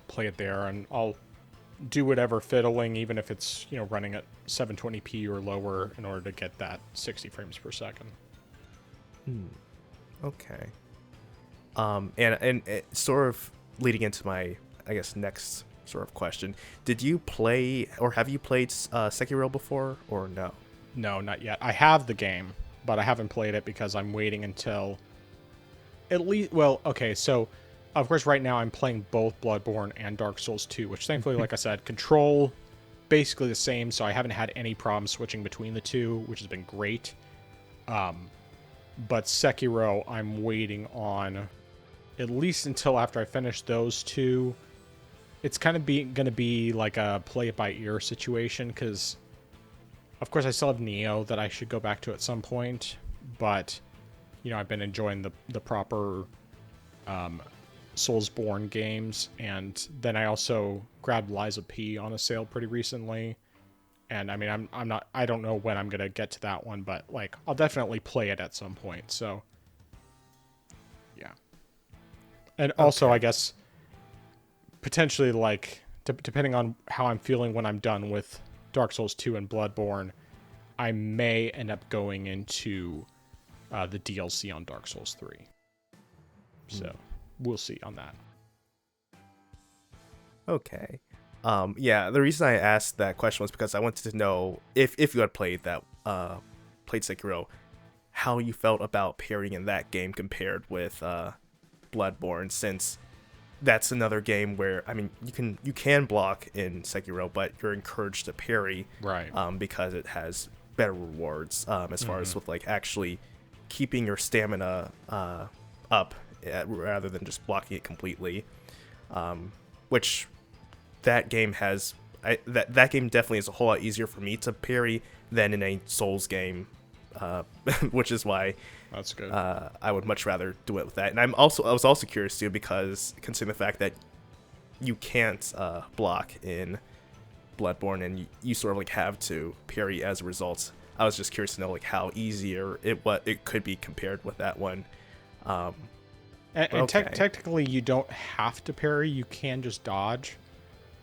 play it there, and I'll do whatever fiddling, even if it's running at 720p or lower, in order to get that 60 frames per second. Okay. And sort of leading into my, I guess, next sort of question, did you play, or have you played Sekiro before, or no? No, not yet. I have the game, but I haven't played it because I'm waiting until at least, well, okay, so of course right now I'm playing both Bloodborne and Dark Souls 2, which thankfully, like I said, control basically the same, so I haven't had any problem switching between the two, which has been great. But Sekiro, I'm waiting on at least until after I finish those two. It's kind of going to be like a play it by ear situation, because of course I still have Neo that I should go back to at some point, but I've been enjoying the proper Soulsborne games, and then I also grabbed Lies of P on a sale pretty recently. And I mean, I don't know when I'm going to get to that one, but like, I'll definitely play it at some point. So yeah. And also, I guess potentially, like, depending on how I'm feeling when I'm done with Dark Souls 2 and Bloodborne, I may end up going into the DLC on Dark Souls 3. So we'll see on that. Okay. Yeah, the reason I asked that question was because I wanted to know if you had played Sekiro, how you felt about parrying in that game compared with Bloodborne, since that's another game where, I mean, you can block in Sekiro, but you're encouraged to parry, right? Because it has better rewards as far as with like actually keeping your stamina up rather than just blocking it completely, which that game has. That game definitely is a whole lot easier for me to parry than in a Souls game, which is why that's good. I would much rather do it with that. And I was also curious too, because considering the fact that you can't block in Bloodborne and you sort of like have to parry as a result, I was just curious to know like how easier it could be compared with that one. Technically, you don't have to parry; you can just dodge.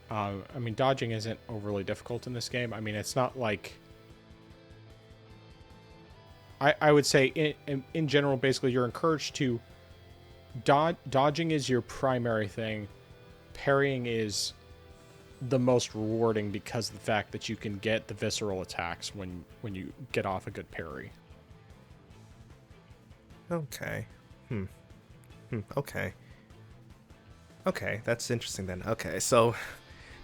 I mean, dodging isn't overly difficult in this game. I mean, it's not like... I would say, in general, basically, you're encouraged to... Dodging is your primary thing. Parrying is the most rewarding because of the fact that you can get the visceral attacks when you get off a good parry. Okay. Hmm. Okay. Okay, that's interesting then. Okay, so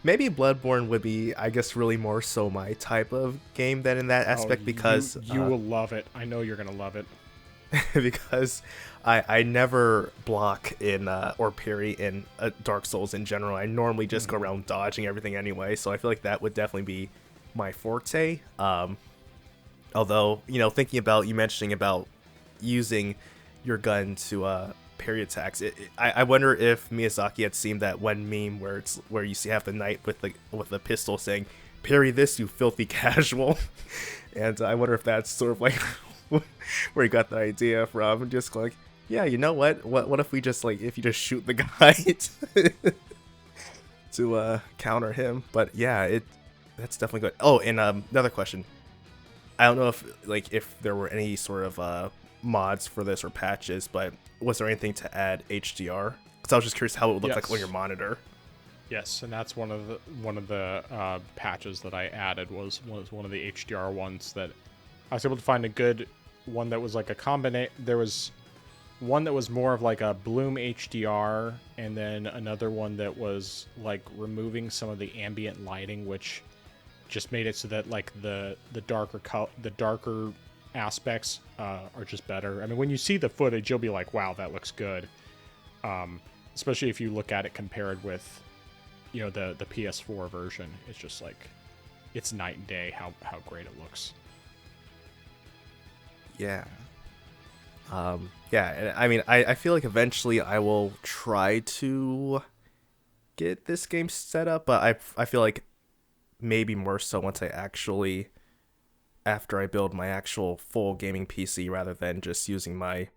maybe Bloodborne would be, I guess, really more so my type of game than in that Oh, aspect you will love it. I know you're gonna love it. because I never block in or parry in Dark Souls in general. I normally just go around dodging everything anyway, so I feel like that would definitely be my forte. Although, thinking about you mentioning about using your gun to parry attacks, I wonder if Miyazaki had seen that one meme where you see half the knight with the pistol saying, "Parry this, you filthy casual," and I wonder if that's sort of like where he got the idea from. Just like, yeah, you know what if we just if you just shoot the guy to counter him? But yeah, that's definitely good. Oh, and another question. I don't know if there were any sort of mods for this or patches, but was there anything to add HDR? Because I was just curious how it would look like on your monitor. Yes, and that's one of the patches that I added was one of the HDR ones that I was able to find a good one that was like a combination. There was one that was more of like a Bloom HDR, and then another one that was like removing some of the ambient lighting, which just made it so that like the darker aspects are just better. I mean, when you see the footage, you'll be like, "Wow, that looks good." Especially if you look at it compared with, the PS4 version. It's just like it's night and day how great it looks. Yeah. Yeah, I mean, I feel like eventually I will try to get this game set up, but I feel like maybe more so once after I build my actual full gaming PC rather than just using my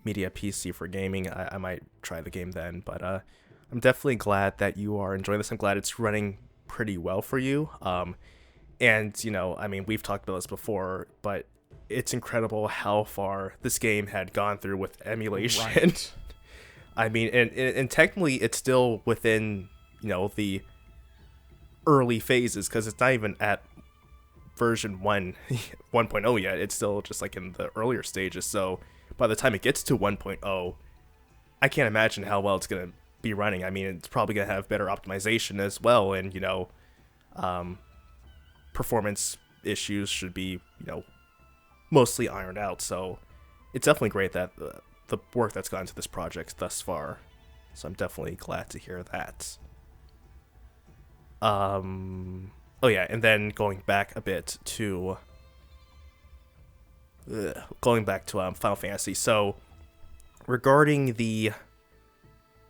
media PC for gaming. I might try the game then, but I'm definitely glad that you are enjoying this. I'm glad it's running pretty well for you. And, I mean, we've talked about this before, but it's incredible how far this game had gone through with emulation. Right. I mean, and technically it's still within, the early phases, because it's not even at version 1.0 yet. It's still just like in the earlier stages. So by the time it gets to 1.0, I can't imagine how well it's going to be running. I mean, it's probably going to have better optimization as well. And, performance issues should be, mostly ironed out. So it's definitely great that the work that's gone into this project thus far. So I'm definitely glad to hear that. Oh yeah, and then going back a bit to Final Fantasy. So regarding the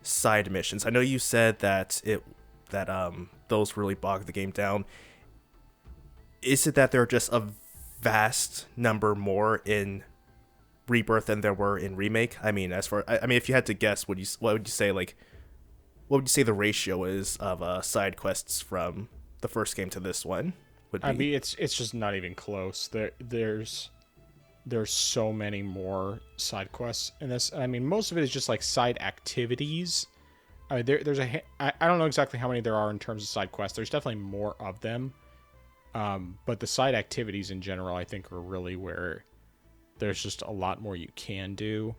side missions, I know you said that those really bogged the game down. Is it that there are just a vast number more in Rebirth than there were in Remake? I mean, if you had to guess, what would you say what would you say the ratio is of side quests from the first game to this one? I mean, it's just not even close. There's so many more side quests in this. I mean, most of it is just like side activities. I mean, I don't know exactly how many there are in terms of side quests. There's definitely more of them. But the side activities in general, I think, are really where there's just a lot more you can do.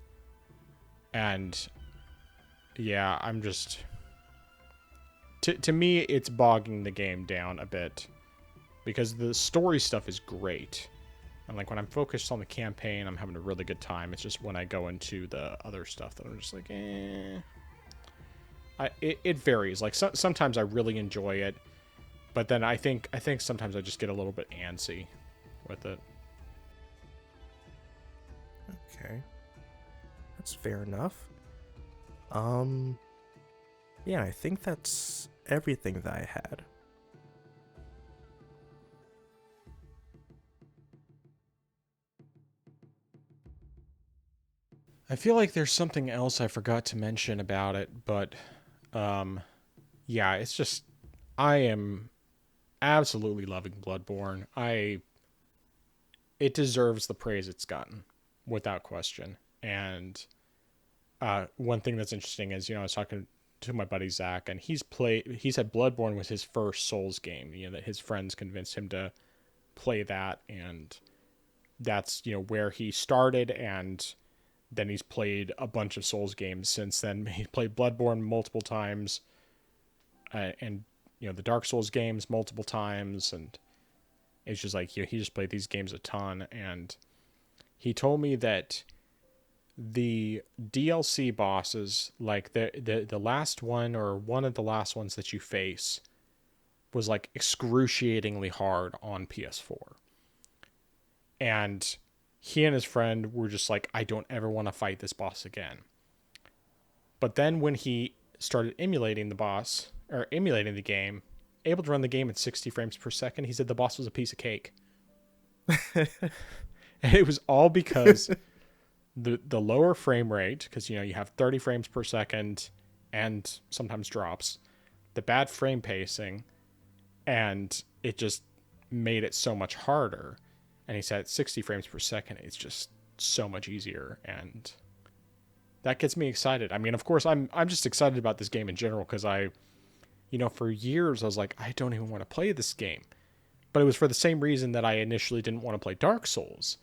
And yeah, I'm just... To me, it's bogging the game down a bit. Because the story stuff is great. And like when I'm focused on the campaign, I'm having a really good time. It's just when I go into the other stuff that I'm just like, It varies. Like sometimes I really enjoy it. But then I think sometimes I just get a little bit antsy with it. Okay. That's fair enough. Yeah, I think that's everything that I had. I feel like there's something else I forgot to mention about it, but yeah, it's just I am absolutely loving Bloodborne. It deserves the praise it's gotten, without question. And one thing that's interesting is, I was talking to my buddy Zach, and he said Bloodborne was his first Souls game. That his friends convinced him to play that, and that's, where he started, and then he's played a bunch of Souls games since then. He played Bloodborne multiple times, and the Dark Souls games multiple times, and it's just like he just played these games a ton. And he told me that the DLC bosses, like the last one, or one of the last ones that you face, was like excruciatingly hard on PS4. And he and his friend were just like, I don't ever want to fight this boss again. But then when he started emulating the game, able to run the game at 60 frames per second, he said the boss was a piece of cake. And it was all because the lower frame rate, because you have 30 frames per second and sometimes drops, the bad frame pacing, and it just made it so much harder. And he said at 60 frames per second, it's just so much easier, and that gets me excited. I mean, of course, I'm just excited about this game in general, because for years I was like, I don't even want to play this game. But it was for the same reason that I initially didn't want to play Dark Souls.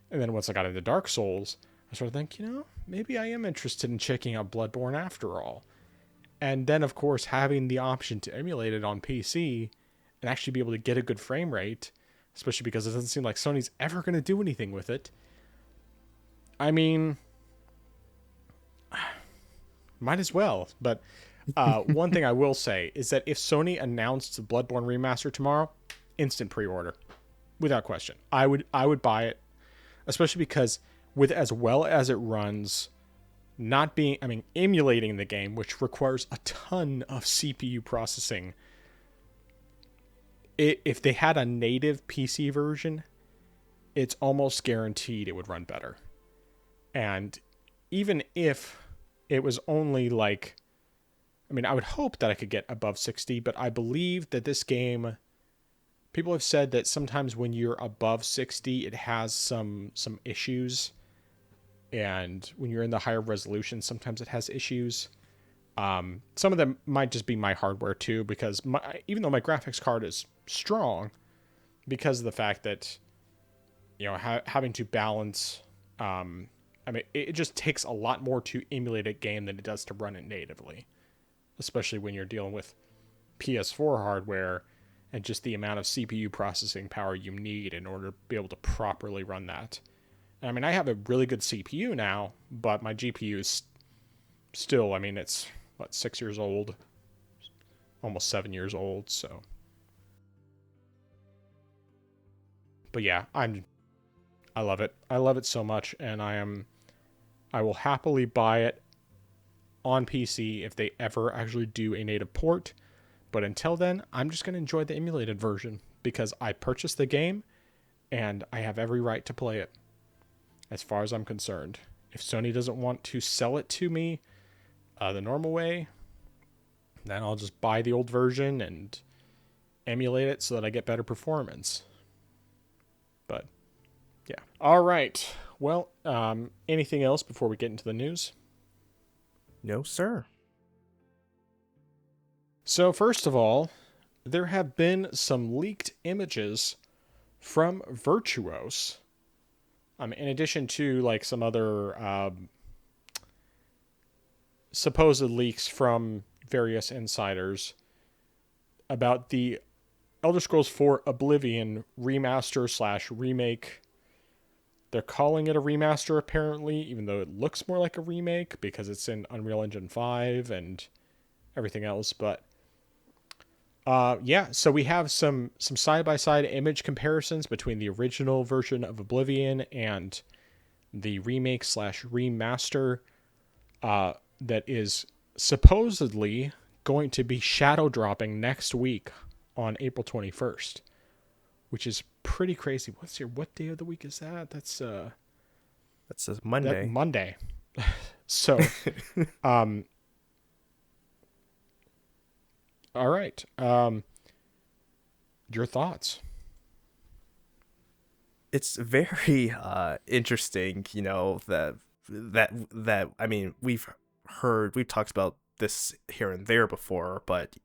And then once I got into Dark Souls, I started thinking, maybe I am interested in checking out Bloodborne after all. And then, of course, having the option to emulate it on PC and actually be able to get a good frame rate, especially because it doesn't seem like Sony's ever going to do anything with it. I mean, might as well. But one thing I will say is that if Sony announced the Bloodborne Remaster tomorrow, instant pre-order, without question. I would buy it, especially because with as well as it runs, emulating the game, which requires a ton of CPU processing. If they had a native PC version, it's almost guaranteed it would run better. And even if it was only like, I would hope that I could get above 60, but I believe that this game, people have said that sometimes when you're above 60, it has some issues. And when you're in the higher resolution, sometimes it has issues. Some of them might just be my hardware too, because even though my graphics card is strong, because of the fact that, having to balance, it just takes a lot more to emulate a game than it does to run it natively, especially when you're dealing with PS4 hardware and just the amount of CPU processing power you need in order to be able to properly run that. I have a really good CPU now, but my GPU is still, it's, 6 years old? Almost 7 years old, so. But yeah, I love it. I love it so much, and I will happily buy it on PC if they ever actually do a native port. But until then, I'm just going to enjoy the emulated version, because I purchased the game, and I have every right to play it. As far as I'm concerned. If Sony doesn't want to sell it to me the normal way, then I'll just buy the old version and emulate it so that I get better performance. But, yeah. All right. Well, anything else before we get into the news? No, sir. So, first of all, there have been some leaked images from Virtuos. In addition to some other supposed leaks from various insiders about the Elder Scrolls 4 Oblivion Remaster / remake. They're calling it a remaster apparently, even though it looks more like a remake because it's in Unreal Engine 5 and everything else. But so we have some side-by-side image comparisons between the original version of Oblivion and the remake / remaster that is supposedly going to be shadow dropping next week on April 21st, which is pretty crazy. What day of the week is that? That's a Monday. Monday. So, all right. Your thoughts? It's very interesting, we've talked about this here and there before, but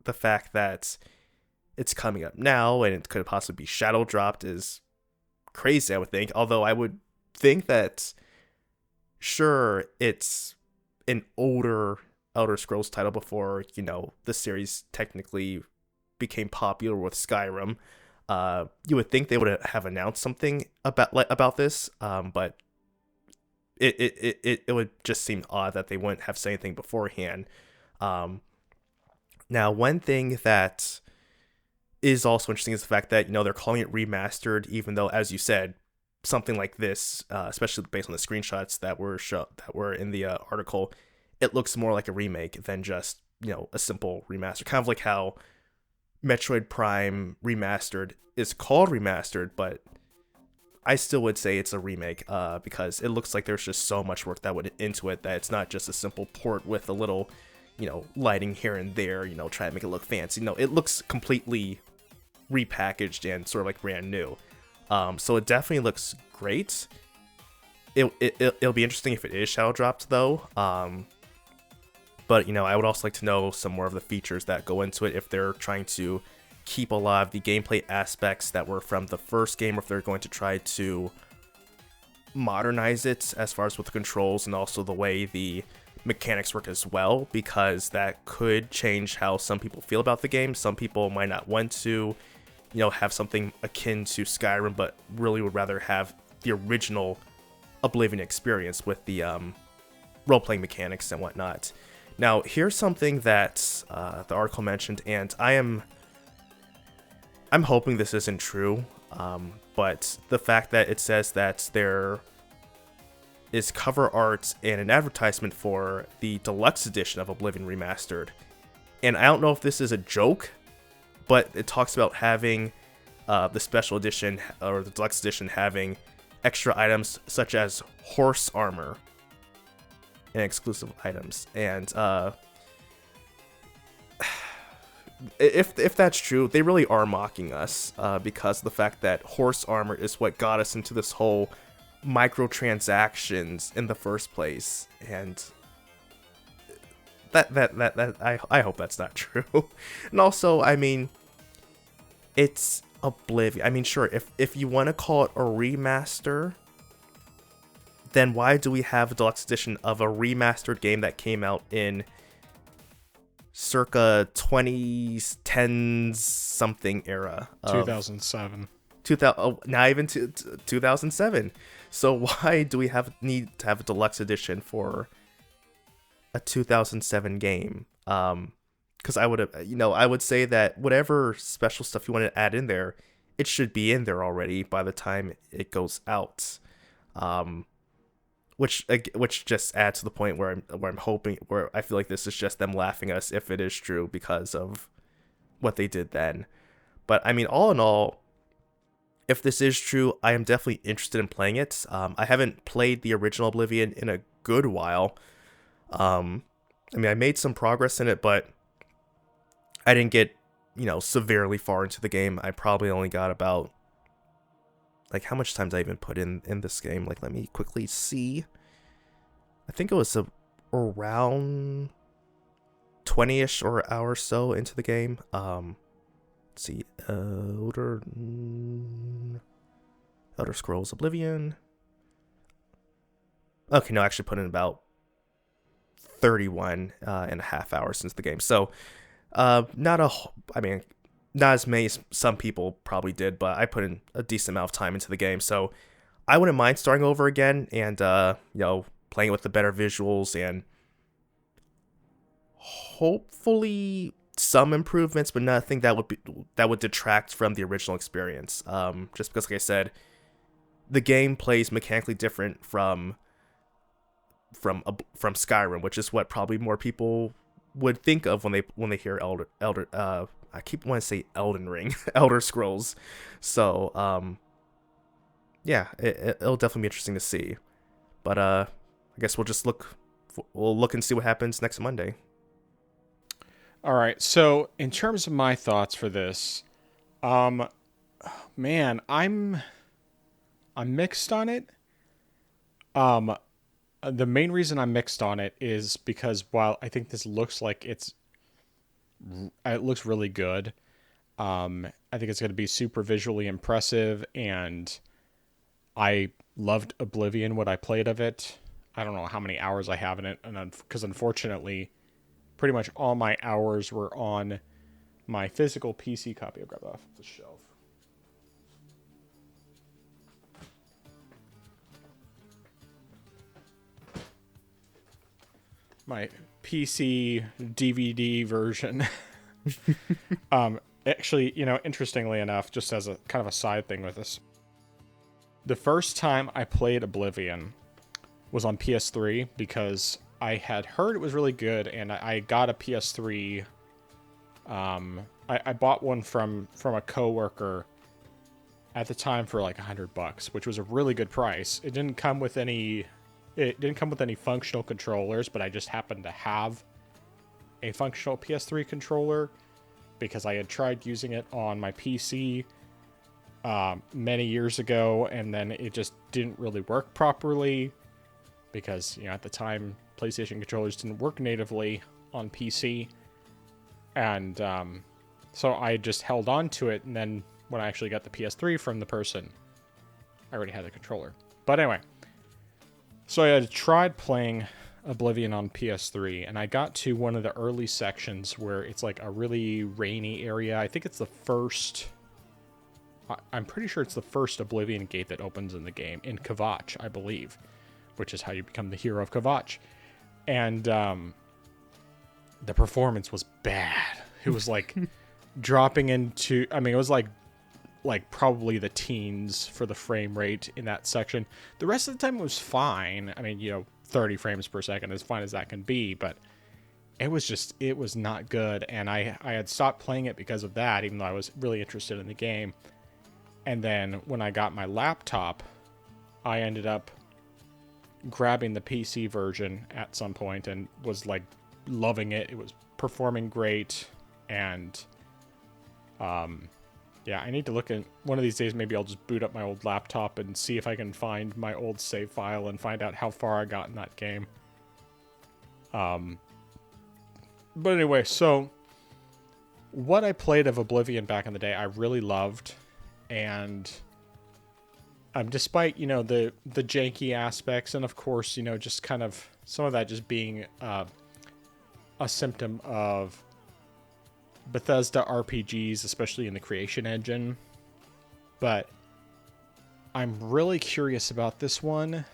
the fact that it's coming up now and it could possibly be shadow dropped is crazy, I would think. Although I would think that, sure, it's an older Elder Scrolls title before, the series technically became popular with Skyrim. You would think they would have announced something about this, but it would just seem odd that they wouldn't have said anything beforehand. Now, one thing that is also interesting is the fact that they're calling it remastered, even though, as you said, something like this, especially based on the screenshots that were in the article, it looks more like a remake than just a simple remaster. Kind of like how Metroid Prime Remastered is called remastered, but I still would say it's a remake because it looks like there's just so much work that went into it that it's not just a simple port with a little lighting here and there, try to make it look fancy. No, it looks completely repackaged and sort of like brand new. So it definitely looks great. It'll be interesting if it is shadow dropped though. But I would also like to know some more of the features that go into it, if they're trying to keep a lot of the gameplay aspects that were from the first game, or if they're going to try to modernize it as far as with the controls and also the way the mechanics work as well, because that could change how some people feel about the game. Some people might not want to, have something akin to Skyrim, but really would rather have the original Oblivion experience with the role-playing mechanics and whatnot. Now, here's something that the article mentioned, and I'm hoping this isn't true, but the fact that it says that there is cover art and an advertisement for the deluxe edition of Oblivion Remastered. And I don't know if this is a joke, but it talks about having the special edition or the deluxe edition having extra items such as horse armor and exclusive items. And if that's true, they really are mocking us because of the fact that horse armor is what got us into this whole microtransactions in the first place, and I hope that's not true. And also, it's Oblivion. Sure, if you want to call it a remaster, then why do we have a deluxe edition of a remastered game that came out in circa 2010 something era? 2007. 2007. So why do we need to have a deluxe edition for a 2007 game? Because I would say that whatever special stuff you want to add in there, it should be in there already by the time it goes out. Which just adds to the point where I feel like this is just them laughing at us if it is true because of what they did then. But all in all, if this is true, I am definitely interested in playing it. I haven't played the original Oblivion in a good while. I made some progress in it, but I didn't get, severely far into the game. I probably only got about, how much time did I even put in this game? Let me quickly see. I think it was around 20-ish or an hour or so into the game. Let's see, Elder Scrolls Oblivion. Okay, no, I actually put in about 31 and a half hours into the game. So, not as many as some people probably did, but I put in a decent amount of time into the game. So, I wouldn't mind starting over again and, playing it with the better visuals and hopefully some improvements, but nothing that would detract from the original experience. Just because, like I said, the game plays mechanically different from Skyrim, which is what probably more people would think of when they hear I keep wanting to say Elden Ring, Elder Scrolls. So yeah, it'll definitely be interesting to see. But I guess we'll look and see what happens next Monday. All right. So, in terms of my thoughts for this, man, I'm mixed on it. The main reason I'm mixed on it is because while I think this looks like it looks really good, I think it's going to be super visually impressive, and I loved Oblivion, what I played of it. I don't know how many hours I have in it, and because unfortunately, pretty much all my hours were on my physical PC copy. I'll grab that off the shelf. My PC DVD version. Actually, interestingly enough, just as a kind of a side thing with this, the first time I played Oblivion was on PS3 because I had heard it was really good, and I got a PS3. I bought one from a coworker at the time for like $100, which was a really good price. It didn't come with any functional controllers, but I just happened to have a functional PS3 controller because I had tried using it on my PC many years ago, and then it just didn't really work properly because, at the time, PlayStation controllers didn't work natively on PC. And so I just held on to it, and then when I actually got the PS3 from the person, I already had the controller. But anyway, so I had tried playing Oblivion on PS3, and I got to one of the early sections where it's like a really rainy area. I think it's the first... I'm pretty sure it's the first Oblivion gate that opens in the game, in Kvatch, I believe, which is how you become the hero of Kvatch. And the performance was bad. It was like dropping into... I mean, it was like probably the teens for the frame rate in that section. The rest of the time it was fine. I mean, 30 frames per second, as fine as that can be, but it was not good. And I had stopped playing it because of that, even though I was really interested in the game. And then when I got my laptop, I ended up grabbing the PC version at some point and was like loving it. It was performing great. And, yeah, I need to look at one of these days. Maybe I'll just boot up my old laptop and see if I can find my old save file and find out how far I got in that game. But anyway, so what I played of Oblivion back in the day, I really loved. And despite, the janky aspects, and of course, just kind of some of that just being a symptom of Bethesda RPGs, especially in the creation engine. But I'm really curious about this one.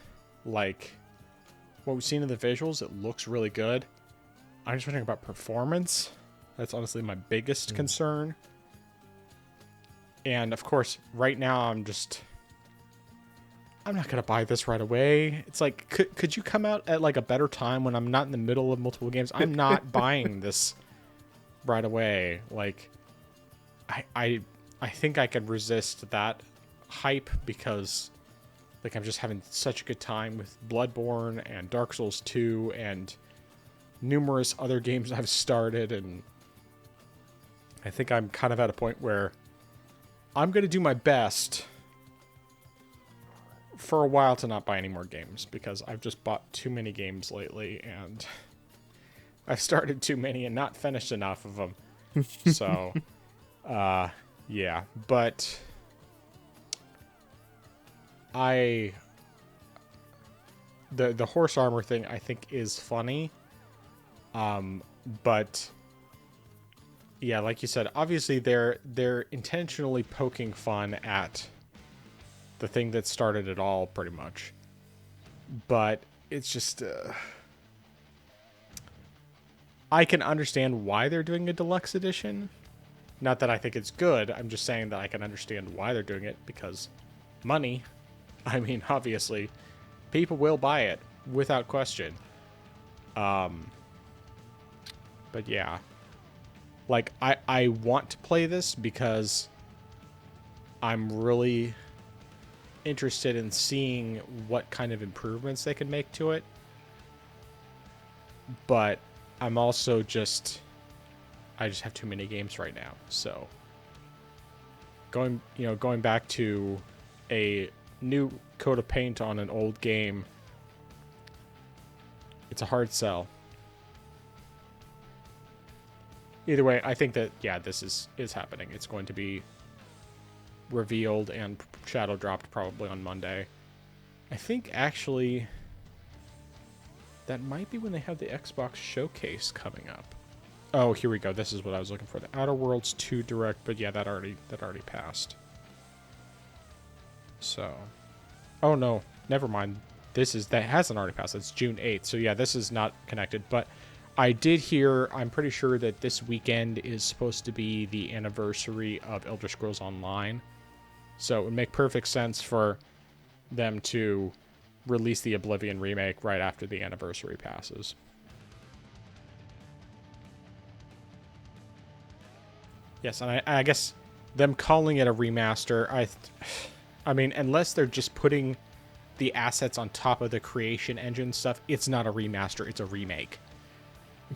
Like, what we've seen in the visuals, it looks really good. I'm just wondering about performance. That's honestly my biggest concern. And of course, right now I'm not going to buy this right away. It's like, could you come out at like a better time when I'm not in the middle of multiple games? I'm not buying this right away. Like, I think I could resist that hype because like I'm just having such a good time with Bloodborne and Dark Souls 2 and numerous other games I've started, and I think I'm kind of at a point where I'm going to do my best for a while to not buy any more games because I've just bought too many games lately, and I've started too many and not finished enough of them. So, yeah, but the horse armor thing I think is funny. But yeah, like you said, obviously they're intentionally poking fun at the thing that started it all, pretty much. But it's just I can understand why they're doing a deluxe edition. Not that I think it's good. I'm just saying that I can understand why they're doing it because money. I mean, obviously, people will buy it without question. But yeah. Like, I want to play this because I'm really interested in seeing what kind of improvements they can make to it. But I'm also I just have too many games right now. So going back to a new coat of paint on an old game, it's a hard sell. Either way, I think that, yeah, this is happening. It's going to be revealed and shadow dropped probably on Monday. I think actually that might be when they have the Xbox Showcase coming up. Oh, here we go. This is what I was looking for. The Outer Worlds 2 Direct, but yeah, that already passed. So, oh no, never mind. That hasn't already passed. It's June 8th. So yeah, this is not connected, but I did hear, I'm pretty sure that this weekend is supposed to be the anniversary of Elder Scrolls Online. So it would make perfect sense for them to release the Oblivion remake right after the anniversary passes. Yes, and I guess them calling it a remaster, I mean, unless they're just putting the assets on top of the creation engine stuff, it's not a remaster, it's a remake.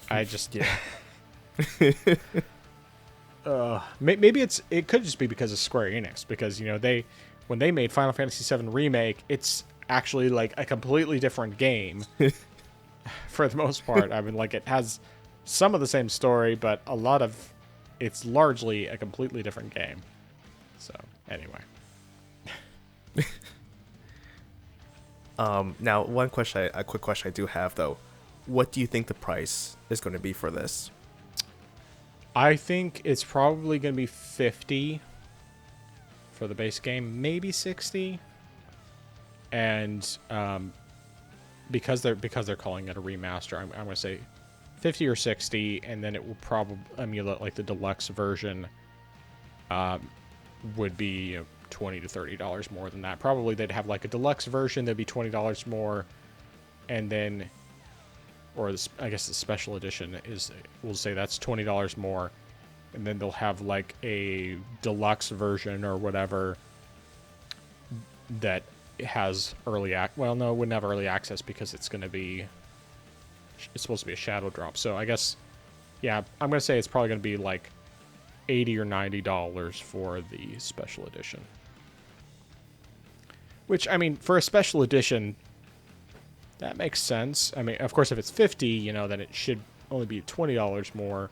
I just maybe it could just be because of Square Enix, because when they made Final Fantasy VII Remake, it's actually like a completely different game for the most part. I mean, like, it has some of the same story, but it's largely a completely different game. So anyway. Now, a quick question I do have though. What do you think the price is going to be for this? I think it's probably going to be $50 for the base game, maybe $60. And because they're calling it a remaster, I'm going to say $50 or $60, and then it will probably emulate like the deluxe version. Would be $20 to $30 more than that. Probably they'd have like a deluxe version that'd be $20 more, and then, or I guess the special edition we'll say that's $20 more, and then they'll have like a deluxe version or whatever that has early wouldn't have early access because it's supposed to be a shadow drop. So I guess, yeah, I'm gonna say it's probably gonna be like $80 or $90 for the special edition. Which, I mean, for a special edition, that makes sense. I mean, of course, if it's $50, then it should only be $20 more,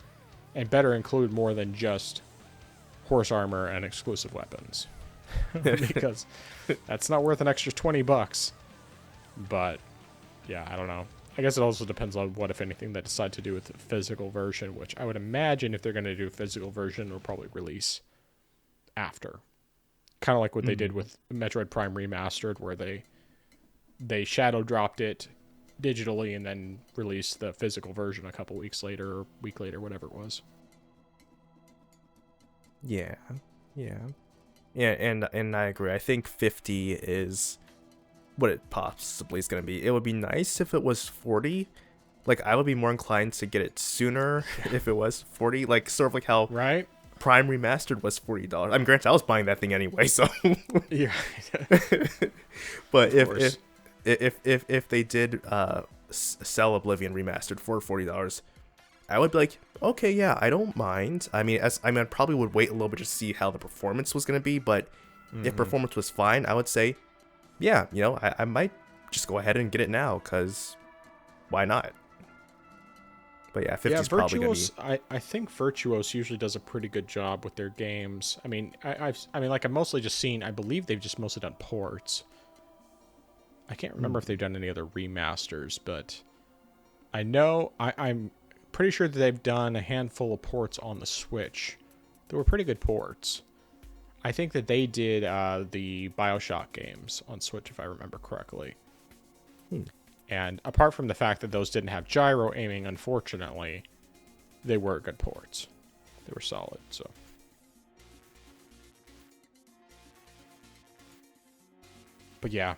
and better include more than just horse armor and exclusive weapons, because that's not worth an extra $20. But yeah, I don't know. I guess it also depends on what, if anything, they decide to do with the physical version, which I would imagine if they're going to do a physical version, will probably release after. Kind of like what they did with Metroid Prime Remastered, where they shadow dropped it digitally and then released the physical version a couple weeks later, or week later, whatever it was. Yeah, and I agree. I think 50 is what it possibly is going to be. It would be nice if it was 40. Like, I would be more inclined to get it sooner if it was 40. Like, sort of like how Prime Remastered was $40. I'm granted, I was buying that thing anyway, so. Yeah. But if they did sell Oblivion Remastered for $40, I would be like, okay, yeah, I don't mind. I mean, I probably would wait a little bit to see how the performance was going to be, but if performance was fine, I would say, yeah, I might just go ahead and get it now, because why not? But yeah, 50 is probably going to be... I think Virtuos usually does a pretty good job with their games. I mean, I've mostly just seen, I believe they've just mostly done ports. I can't remember if they've done any other remasters, but I know, I'm pretty sure that they've done a handful of ports on the Switch. They were pretty good ports. I think that they did the BioShock games on Switch, if I remember correctly. And apart from the fact that those didn't have gyro aiming, unfortunately, they were good ports. They were solid, so. But yeah,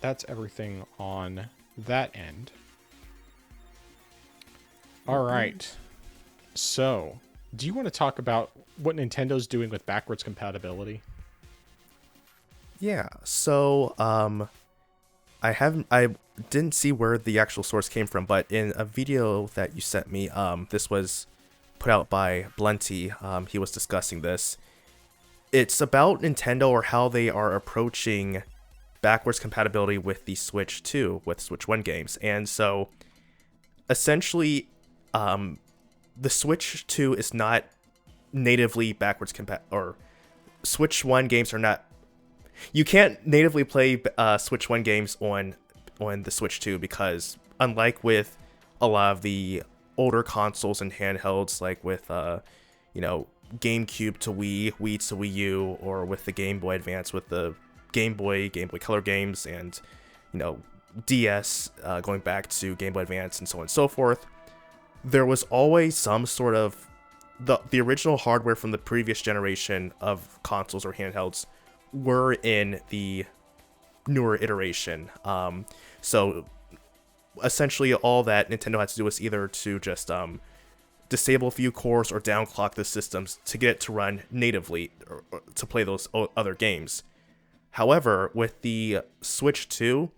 that's everything on that end. All right. So, do you want to talk about what Nintendo's doing with backwards compatibility? Yeah. So, I didn't see where the actual source came from, but in a video that you sent me, this was put out by Blenty. He was discussing this. It's about Nintendo, or how they are approaching backwards compatibility with the Switch 2, with Switch 1 games. And so, essentially, the Switch 2 is not natively backwards Switch 1 games are not. You can't natively play Switch 1 games on the Switch 2 because, unlike with a lot of the older consoles and handhelds, like with GameCube to Wii, Wii to Wii U, or with the Game Boy Advance with the Game Boy Color games, and DS going back to Game Boy Advance and so on and so forth, there was always some sort of the original hardware from the previous generation of consoles or handhelds were in the newer iteration. So essentially all that Nintendo had to do was either to just disable a few cores or downclock the systems to get it to run natively or to play those other games. However, with the Switch 2,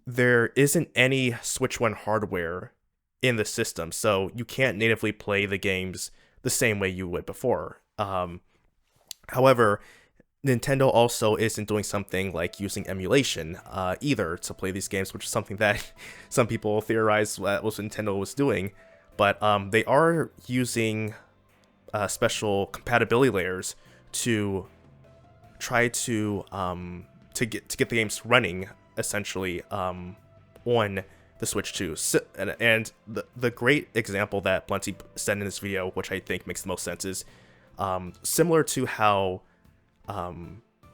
there isn't any Switch 1 hardware in the system, so you can't natively play the games the same way you would before. However, Nintendo also isn't doing something like using emulation either to play these games, which is something that some people theorize that was what Nintendo was doing. But they are using special compatibility layers to try to get the games running essentially on the Switch 2. And the great example that Blunty said in this video, which I think makes the most sense, is similar to how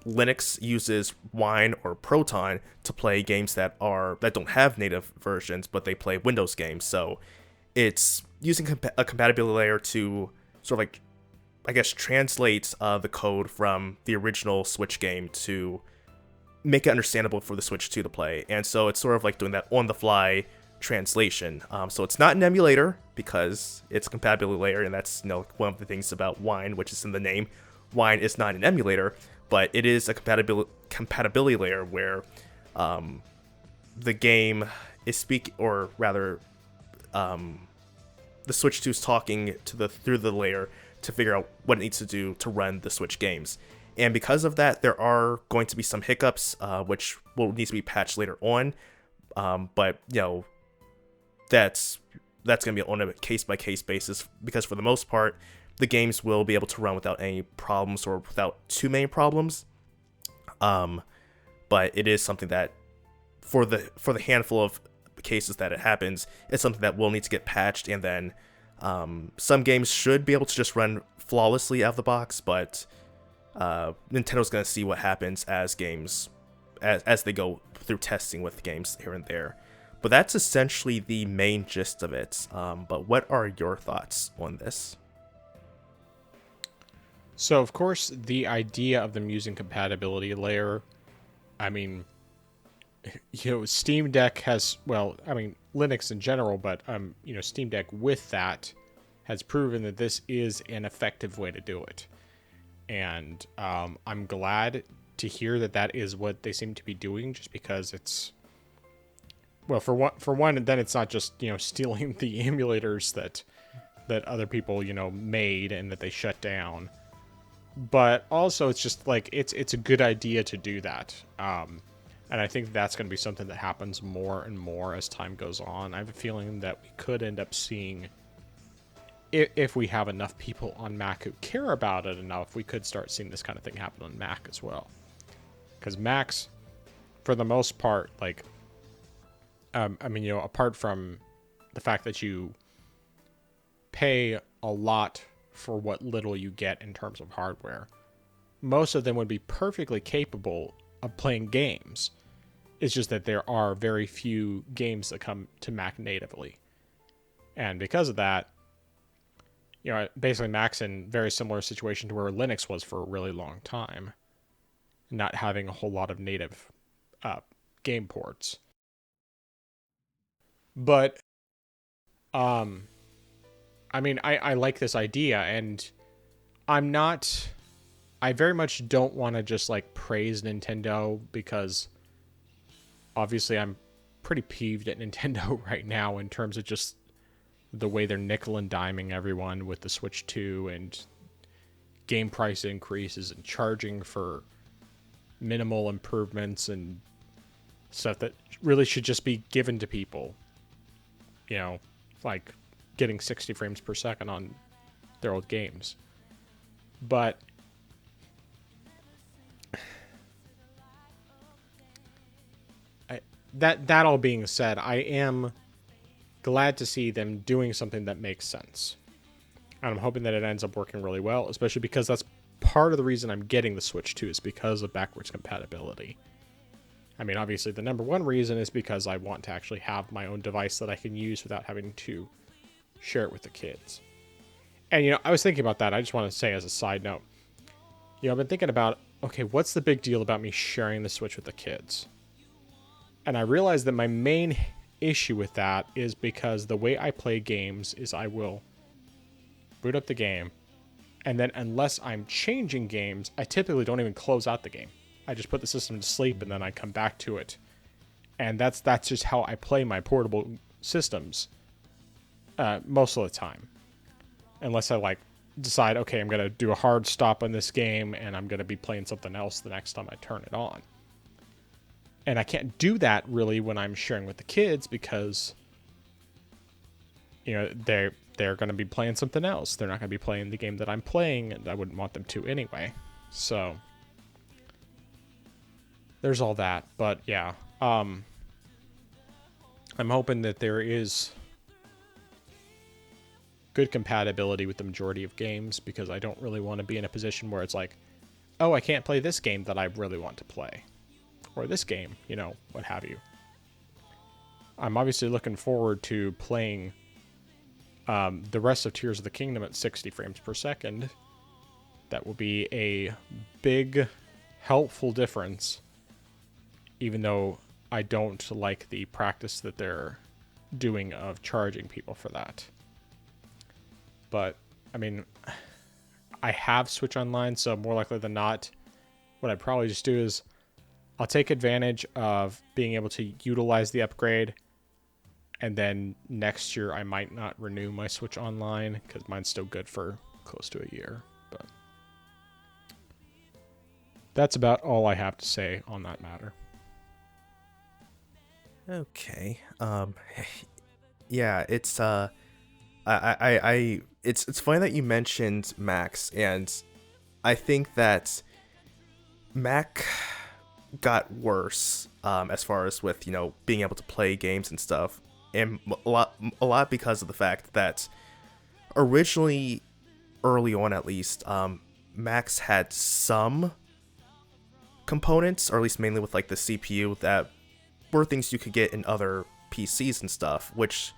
Linux uses Wine or Proton to play games that don't have native versions, but they play Windows games. So it's using a compatibility layer to sort of like, I guess, translate the code from the original Switch game to make it understandable for the Switch 2 to play. And so it's sort of like doing that on-the-fly translation. So it's not an emulator because it's a compatibility layer, and that's one of the things about Wine, which is in the name. Wine is not an emulator, but it is a compatibility layer where the game is the Switch 2 is talking through the layer to figure out what it needs to do to run the Switch games. And because of that, there are going to be some hiccups, which will need to be patched later on. But that's going to be on a case-by-case basis, because for the most part, the games will be able to run without any problems or without too many problems. But it is something that, for the handful of cases that it happens, it's something that will need to get patched. And then some games should be able to just run flawlessly out of the box, but Nintendo's going to see what happens as they go through testing with games here and there. But that's essentially the main gist of it. But what are your thoughts on this? So, of course, the idea of them using compatibility layer, I mean, Steam Deck has, Linux in general, but, Steam Deck with that has proven that this is an effective way to do it. And I'm glad to hear that is what they seem to be doing, just because it's, for one, and then it's not just, stealing the emulators that other people, made and that they shut down. But also, it's just like it's a good idea to do that, and I think that's going to be something that happens more and more as time goes on. I have a feeling that we could end up seeing, if we have enough people on Mac who care about it enough, we could start seeing this kind of thing happen on Mac as well. Because Macs, for the most part, apart from the fact that you pay a lot for what little you get in terms of hardware, most of them would be perfectly capable of playing games. It's just that there are very few games that come to Mac natively. And because of that, basically Mac's in a very similar situation to where Linux was for a really long time, not having a whole lot of native game ports. But I like this idea, and I very much don't want to just praise Nintendo, because obviously I'm pretty peeved at Nintendo right now in terms of just the way they're nickel and diming everyone with the Switch 2 and game price increases and charging for minimal improvements and stuff that really should just be given to people. Like getting 60 frames per second on their old games. But that all being said, I am glad to see them doing something that makes sense. And I'm hoping that it ends up working really well, especially because that's part of the reason I'm getting the Switch 2 is because of backwards compatibility. I mean, obviously, the number one reason is because I want to actually have my own device that I can use without having to share it with the kids. And, I was thinking about that. I just want to say as a side note, I've been thinking about, okay, what's the big deal about me sharing the Switch with the kids? And I realized that my main issue with that is because the way I play games is I will boot up the game, and then unless I'm changing games, I typically don't even close out the game. I just put the system to sleep and then I come back to it. And that's just how I play my portable systems most of the time. Unless I decide, okay, I'm going to do a hard stop on this game and I'm going to be playing something else the next time I turn it on. And I can't do that really when I'm sharing with the kids because, they're going to be playing something else. They're not going to be playing the game that I'm playing, and I wouldn't want them to anyway. So there's all that. But yeah, I'm hoping that there is good compatibility with the majority of games because I don't really want to be in a position where it's like, oh, I can't play this game that I really want to play. Or this game, what have you. I'm obviously looking forward to playing the rest of Tears of the Kingdom at 60 frames per second. That will be a big, helpful difference, even though I don't like the practice that they're doing of charging people for that. But, I mean, I have Switch Online, so more likely than not, what I'd probably just do is I'll take advantage of being able to utilize the upgrade, and then next year I might not renew my Switch Online because mine's still good for close to a year. But that's about all I have to say on that matter. Okay. Yeah, it's it's funny that you mentioned Max, and I think that Mac got worse as far as with being able to play games and stuff, and a lot because of the fact that originally, early on at least, Macs had some components, or at least mainly with the CPU, that were things you could get in other PCs and stuff, which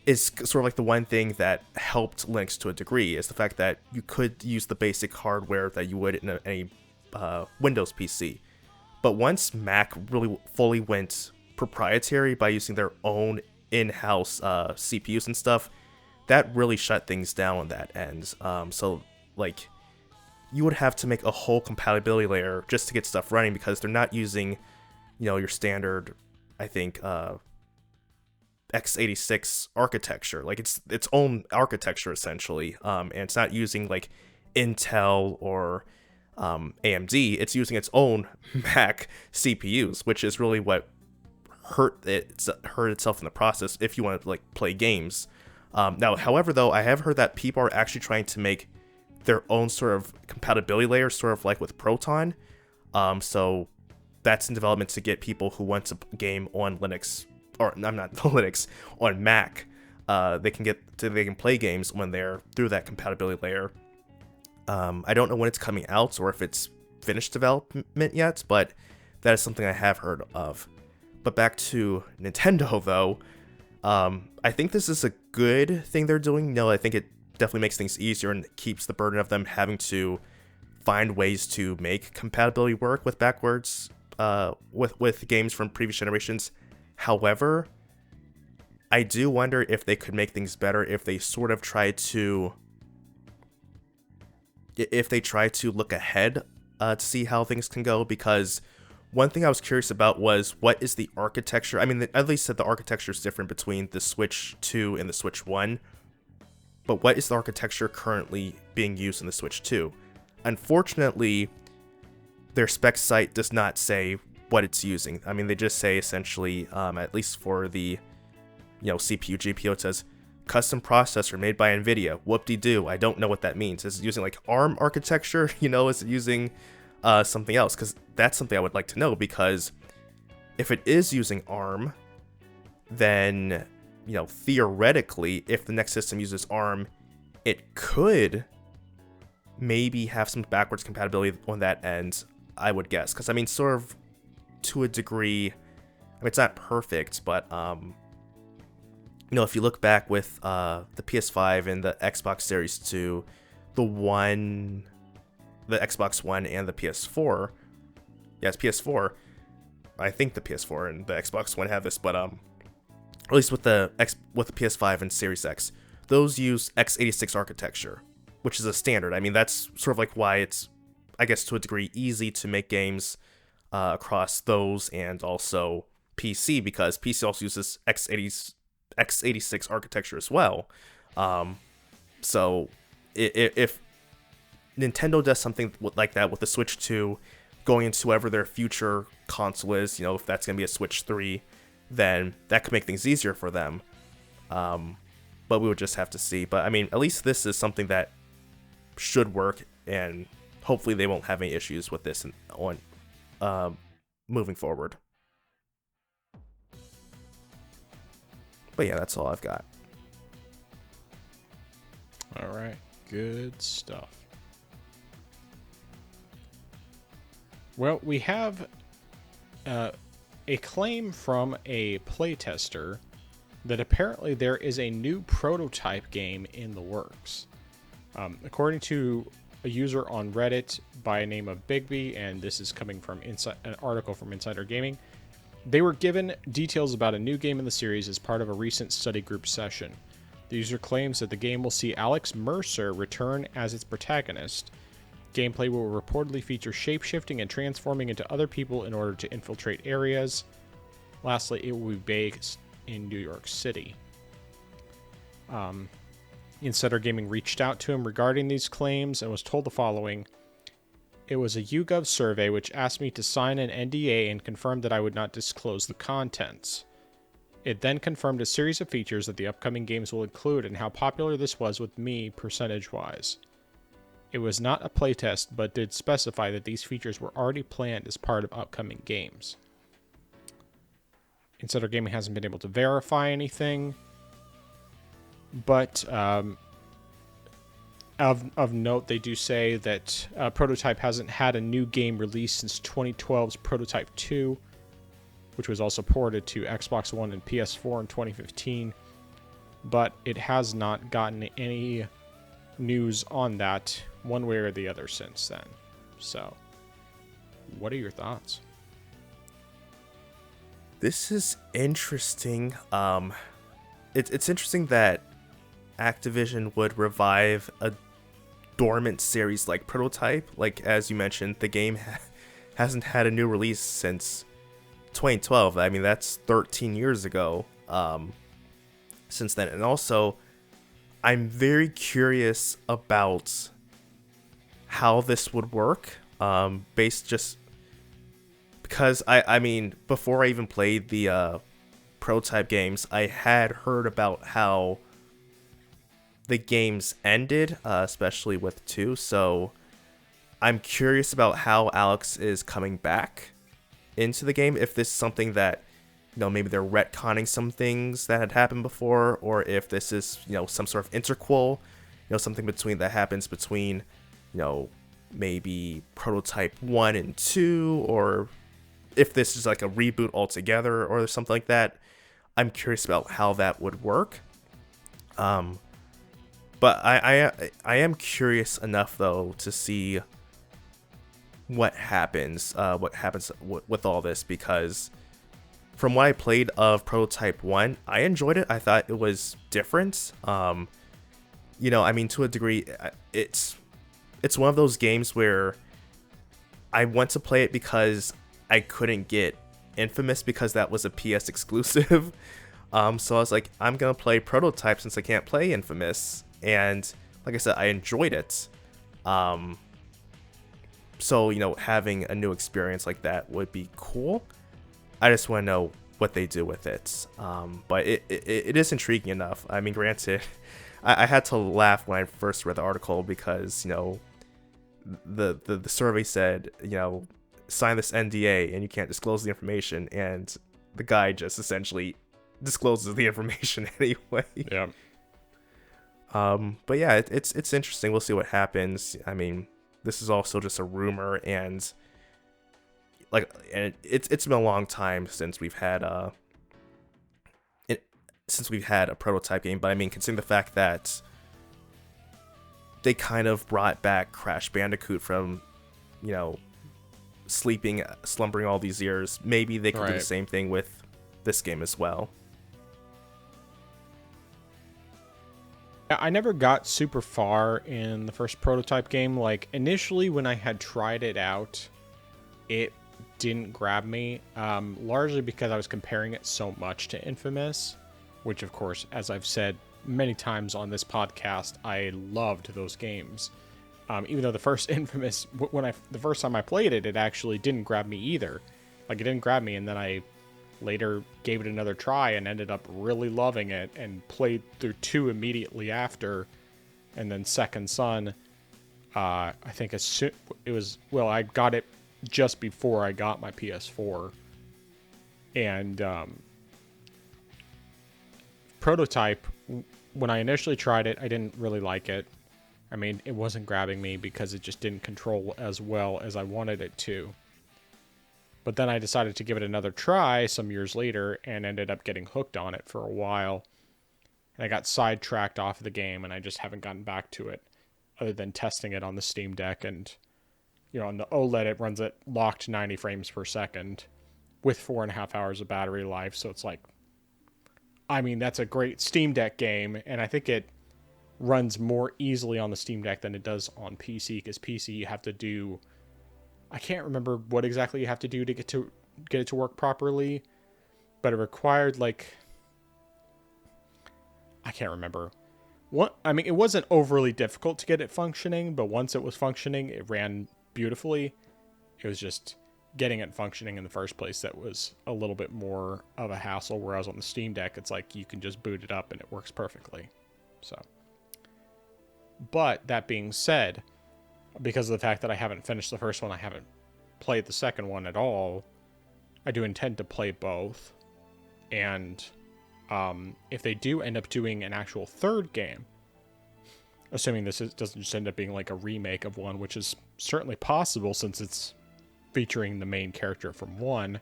is sort of the one thing that helped Linux to a degree, is the fact that you could use the basic hardware that you would in any Windows PC. But once Mac really fully went proprietary by using their own in-house CPUs and stuff, that really shut things down on that end. So you would have to make a whole compatibility layer just to get stuff running, because they're not using, your standard, I think, x86 architecture. It's its own architecture essentially, and it's not using Intel or AMD. It's using its own Mac CPUs, which is really what hurt itself in the process if you want to play games. Now, however, though, I have heard that people are actually trying to make their own sort of compatibility layer, sort of like with Proton. So that's in development to get people who want to game on Linux, or I'm not Linux, on Mac. They can play games when they're through that compatibility layer. I don't know when it's coming out or if it's finished development yet, but that is something I have heard of. But back to Nintendo, though, I think this is a good thing they're doing. I think it definitely makes things easier and keeps the burden of them having to find ways to make compatibility work with backwards, with games from previous generations. However, I do wonder if they could make things better if they sort of try to look ahead to see how things can go, because one thing I was curious about was, what is the architecture? I mean, at least that the architecture is different between the Switch 2 and the Switch 1, but what is the architecture currently being used in the Switch 2? Unfortunately, their spec site does not say what it's using. I mean, they just say essentially, at least for the CPU, GPU, it says custom processor made by NVIDIA. Whoop-de-doo. I don't know what that means. Is it using ARM architecture? Is it using something else? Because that's something I would like to know, because if it is using ARM, then, theoretically, if the next system uses ARM, it could maybe have some backwards compatibility on that end, I would guess. Because, sort of to a degree, it's not perfect, but, if you look back with the PS5 and the Xbox Series 2, the Xbox One and the PS4, it's PS4, I think the PS4 and the Xbox One have this, but at least with the PS5 and Series X, those use x86 architecture, which is a standard. That's sort of like why it's, I guess to a degree, easy to make games across those and also PC, because PC also uses x86 architecture as well. So if Nintendo does something like that with the Switch 2 going into whatever their future console is, if that's going to be a Switch 3, then that could make things easier for them. But we would just have to see. But at least this is something that should work, and hopefully they won't have any issues with this on moving forward. But yeah, that's all I've got. All right, good stuff. Well, we have a claim from a playtester that apparently there is a new prototype game in the works. According to a user on Reddit by the name of Bigby, and this is coming from an article from Insider Gaming, they were given details about a new game in the series as part of a recent study group session. The user claims that the game will see Alex Mercer return as its protagonist. Gameplay will reportedly feature shape-shifting and transforming into other people in order to infiltrate areas. Lastly, it will be based in New York City. Insider Gaming reached out to him regarding these claims and was told the following. It was a YouGov survey which asked me to sign an NDA and confirmed that I would not disclose the contents. It then confirmed a series of features that the upcoming games will include and how popular this was with me percentage-wise. It was not a playtest, but did specify that these features were already planned as part of upcoming games. Insider Gaming hasn't been able to verify anything, but of note, they do say that Prototype hasn't had a new game released since 2012's Prototype 2, which was also ported to Xbox One and PS4 in 2015, but it has not gotten any news on that one way or the other since then. So, what are your thoughts? This is interesting. It's interesting that Activision would revive a dormant series like Prototype. Like, as you mentioned, the game hasn't had a new release since 2012. That's 13 years ago since then. And also, I'm very curious about how this would work, based just because before I even played the Prototype games, I had heard about how the games ended, especially with 2, so I'm curious about how Alex is coming back into the game, if this is something that, maybe they're retconning some things that had happened before, or if this is, some sort of interquel, something that happens between, maybe Prototype 1 and 2, or if this is like a reboot altogether, or something like that. I'm curious about how that would work. But I am curious enough, though, to see what happens with all this, because from what I played of Prototype 1, I enjoyed it. I thought it was different. To a degree, it's one of those games where I want to play it because I couldn't get Infamous because that was a PS exclusive. So I was like, I'm going to play Prototype since I can't play Infamous. And like I said, I enjoyed it. So, having a new experience like that would be cool. I just want to know what they do with it. But it is intriguing enough. Granted, I had to laugh when I first read the article because, the survey said, sign this NDA and you can't disclose the information, and the guy just essentially discloses the information anyway. Yeah. But yeah, it's interesting. We'll see what happens. I mean, this is also just a rumor, and it's been a long time since we've had a prototype game. But I mean, considering the fact that they kind of brought back Crash Bandicoot from, slumbering all these years, maybe they could do the same thing with this game as well. I never got super far in the first prototype game. Like, initially when I had tried it out, it didn't grab me, largely because I was comparing it so much to Infamous, which, of course, as I've said many times on this podcast, I loved those games. Even though the first Infamous, the first time I played it, it actually didn't grab me either. Like, it didn't grab me, and then I later gave it another try and ended up really loving it, and played through 2 immediately after, and then Second Son, I think I got it just before I got my PS4, and Prototype, when I initially tried it, I didn't really like it. I mean, it wasn't grabbing me because it just didn't control as well as I wanted it to. But then I decided to give it another try some years later and ended up getting hooked on it for a while. And I got sidetracked off of the game, and I just haven't gotten back to it other than testing it on the Steam Deck. And, on the OLED, it runs at locked 90 frames per second with 4.5 hours of battery life. So it's like, I mean, that's a great Steam Deck game. And I think it runs more easily on the Steam Deck than it does on PC, because PC you have to do, I can't remember what exactly you have to do to get it to work properly, but it required, like, I can't remember. It wasn't overly difficult to get it functioning, but once it was functioning, it ran beautifully. It was just getting it functioning in the first place that was a little bit more of a hassle, whereas on the Steam Deck, it's like you can just boot it up and it works perfectly. So, but that being said, because of the fact that I haven't finished the first one, I haven't played the second one at all, I do intend to play both. And if they do end up doing an actual third game, assuming doesn't just end up being like a remake of one, which is certainly possible since it's featuring the main character from one,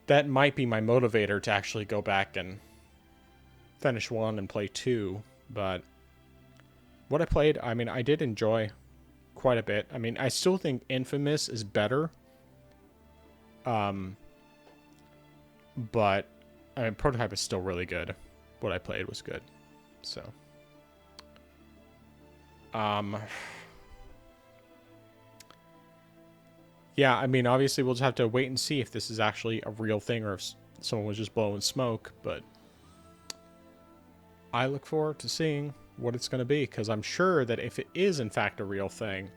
that might be my motivator to actually go back and finish 1 and play 2. But what I played, I mean, I did enjoy quite a bit. I mean, I still think Infamous is better. But I mean, Prototype is still really good. What I played was good. So, yeah, I mean, obviously we'll just have to wait and see if this is actually a real thing or if someone was just blowing smoke, but I look forward to seeing what it's going to be, because I'm sure that if it is in fact a real thing,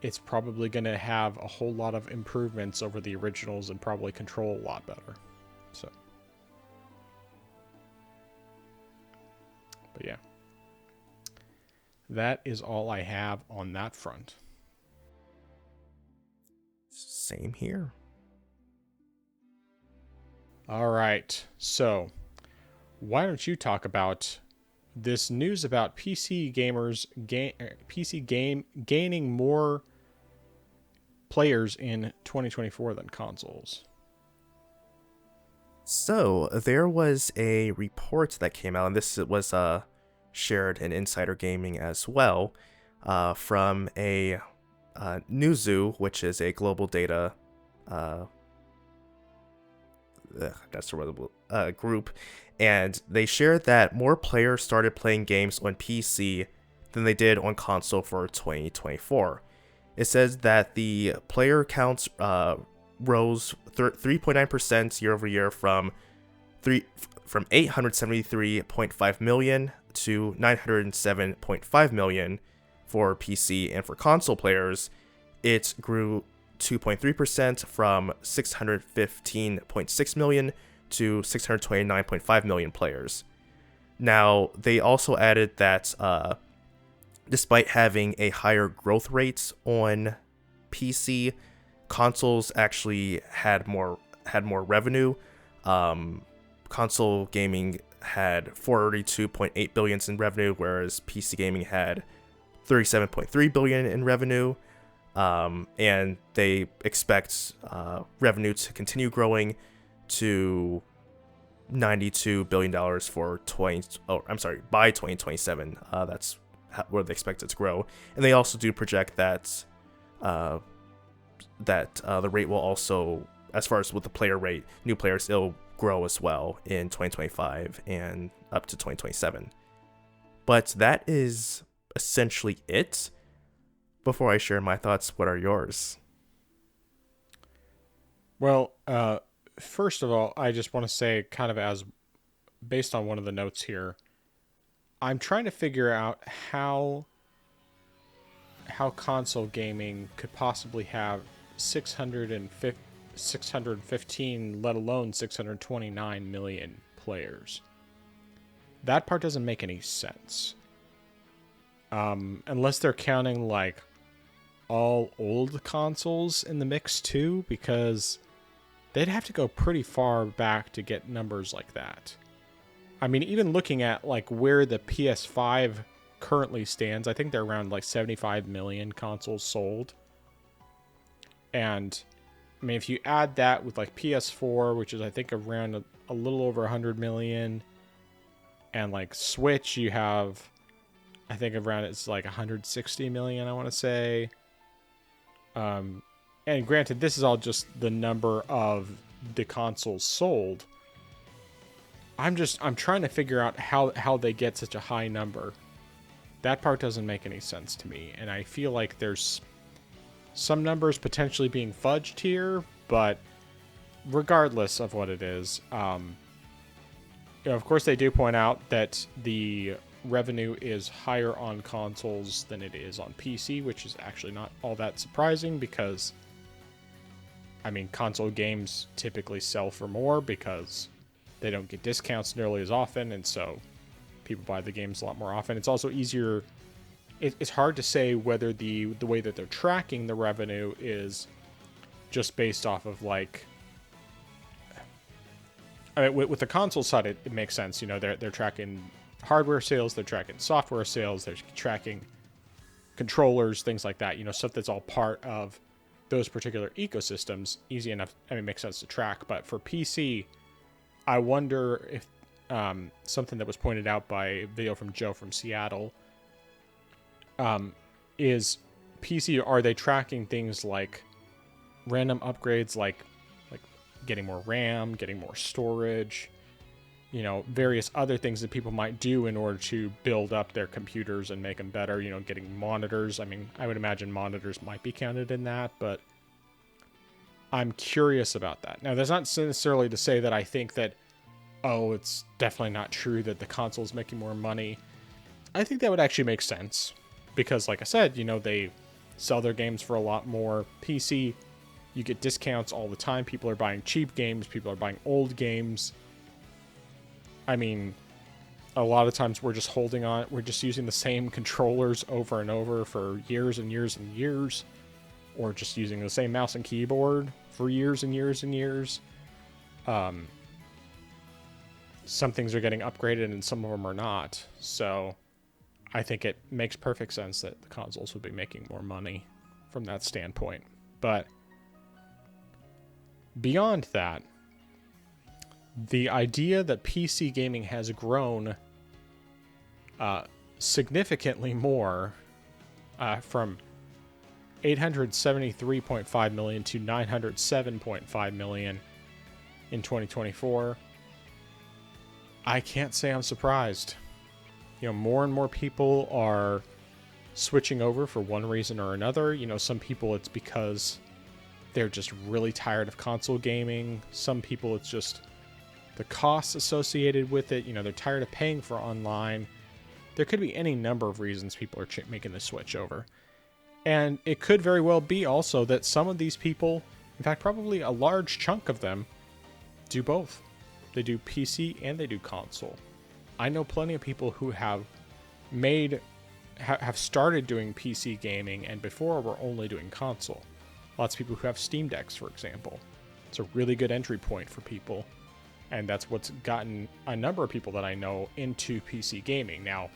it's probably going to have a whole lot of improvements over the originals and probably control a lot better. So, but yeah, that is all I have on that front. Same here. All right, so why don't you talk about this news about PC gamers gaining more players in 2024 than consoles? So there was a report that came out, and this was shared in Insider Gaming as well, from a Newzoo, which is a global data group, and they shared that more players started playing games on PC than they did on console for 2024. It says that the player counts rose 3.9% year over year from 873.5 million to 907.5 million for PC, and for console players, it grew 2.3% from 615.6 million to 629.5 million players. Now, they also added that despite having a higher growth rate on PC, consoles actually had more revenue. Console gaming had 42.8 billion in revenue, whereas PC gaming had 37.3 billion in revenue. And they expect revenue to continue growing to $92 billion by 2027. That's where they expect it to grow. And they also do project that the rate will also, as far as with the player rate, new players, it'll grow as well in 2025 and up to 2027. But that is essentially it. Before I share my thoughts, what are yours? Well, first of all, I just want to say, kind of as based on one of the notes here, I'm trying to figure out how console gaming could possibly have 615, let alone 629 million players. That part doesn't make any sense. Unless they're counting like all old consoles in the mix too, because they'd have to go pretty far back to get numbers like that. I mean, even looking at like where the PS5 currently stands, I think they're around like 75 million consoles sold. And I mean, if you add that with like PS4, which is I think around a little over 100 million, and like Switch, you have, I think around it's like 160 million, I want to say. And granted, this is all just the number of the consoles sold. I'm trying to figure out how they get such a high number. That part doesn't make any sense to me, and I feel like there's some numbers potentially being fudged here, but regardless of what it is, of course they do point out that the revenue is higher on consoles than it is on PC, which is actually not all that surprising because, I mean, console games typically sell for more because they don't get discounts nearly as often, and so people buy the games a lot more often. It's also easier. It's hard to say whether the way that they're tracking the revenue is just based off of like. I mean, with the console side, it makes sense. You know, they're tracking hardware sales, they're tracking software sales, they're tracking controllers, things like that. You know, stuff that's all part of those particular ecosystems. Easy enough. I mean, it makes sense to track. But for PC, I wonder if something that was pointed out by a video from Joe from Seattle is PC, are they tracking things like random upgrades like getting more RAM, getting more storage, you know, various other things that people might do in order to build up their computers and make them better, you know, getting monitors. I mean, I would imagine monitors might be counted in that, but I'm curious about that. Now, that's not necessarily to say that I think that, oh, it's definitely not true that the console's making more money. I think that would actually make sense because, like I said, you know, they sell their games for a lot more. PC, you get discounts all the time. People are buying cheap games. People are buying old games. I mean, a lot of times we're just holding on. We're just using the same controllers over and over for years and years and years, or just using the same mouse and keyboard for years and years and years. Some things are getting upgraded and some of them are not. So I think it makes perfect sense that the consoles would be making more money from that standpoint. But beyond that, the idea that PC gaming has grown significantly more from 873.5 million to 907.5 million in 2024, I can't say I'm surprised. You know, more and more people are switching over for one reason or another. You know, some people it's because they're just really tired of console gaming. Some people it's just the costs associated with it. You know, they're tired of paying for online. There could be any number of reasons people are making the switch over. And it could very well be also that some of these people, in fact, probably a large chunk of them, do both. They do PC and they do console. I know plenty of people who have made have started doing PC gaming, and before were only doing console. Lots of people who have Steam Decks, for example. It's a really good entry point for people, and that's what's gotten a number of people that I know into PC gaming. Now,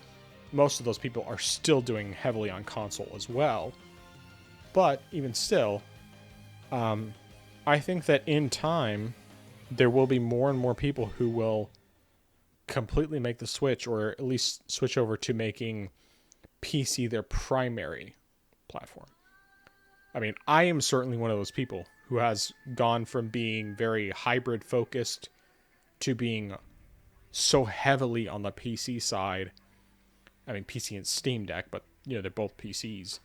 most of those people are still doing heavily on console as well, but even still, I think that in time, there will be more and more people who will completely make the switch, or at least switch over to making PC their primary platform. I mean, I am certainly one of those people who has gone from being very hybrid focused to being so heavily on the PC side. I mean, PC and Steam Deck, but they're both PCs.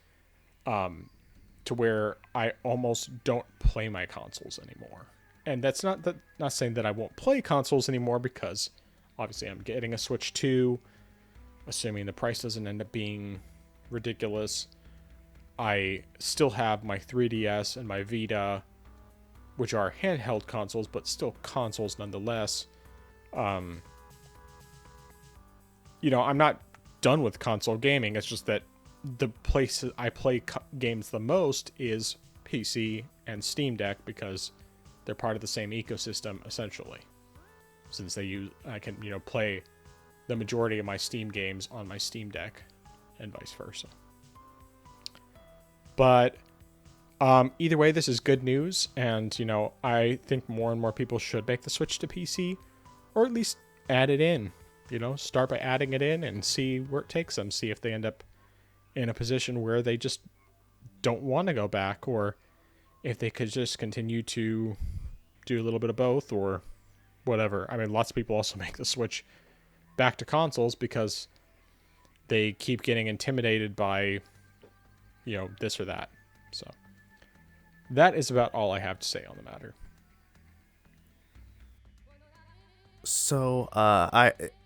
To where I almost don't play my consoles anymore. And that's not saying that I won't play consoles anymore, because obviously I'm getting a Switch 2, assuming the price doesn't end up being ridiculous. I still have my 3DS and my Vita, which are handheld consoles, but still consoles nonetheless. I'm not done with console gaming. It's just that the place I play games the most is PC and Steam Deck, because they're part of the same ecosystem, essentially. Since I can play the majority of my Steam games on my Steam Deck, and vice versa. But either way, this is good news, and I think more and more people should make the switch to PC, or at least add it in. Start by adding it in and see where it takes them. See if they end up in a position where they just don't want to go back, or if they could just continue to do a little bit of both, or whatever. I mean, lots of people also make the switch back to consoles because they keep getting intimidated by, this or that. So that is about all I have to say on the matter. So,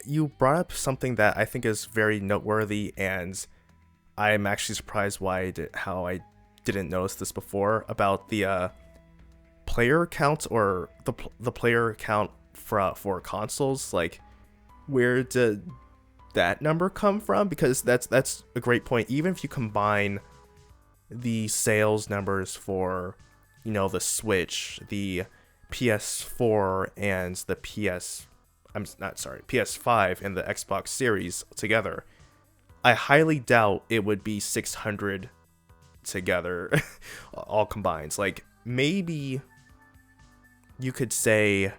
you brought up something that I think is very noteworthy, and I'm actually surprised how I didn't notice this before, about the player count, or the player count for consoles. Like, where did that number come from? Because that's a great point. Even if you combine the sales numbers for the Switch, the PS4, and the PS5 and the Xbox Series together, I highly doubt it would be 600 together, all combined. Like, maybe you could say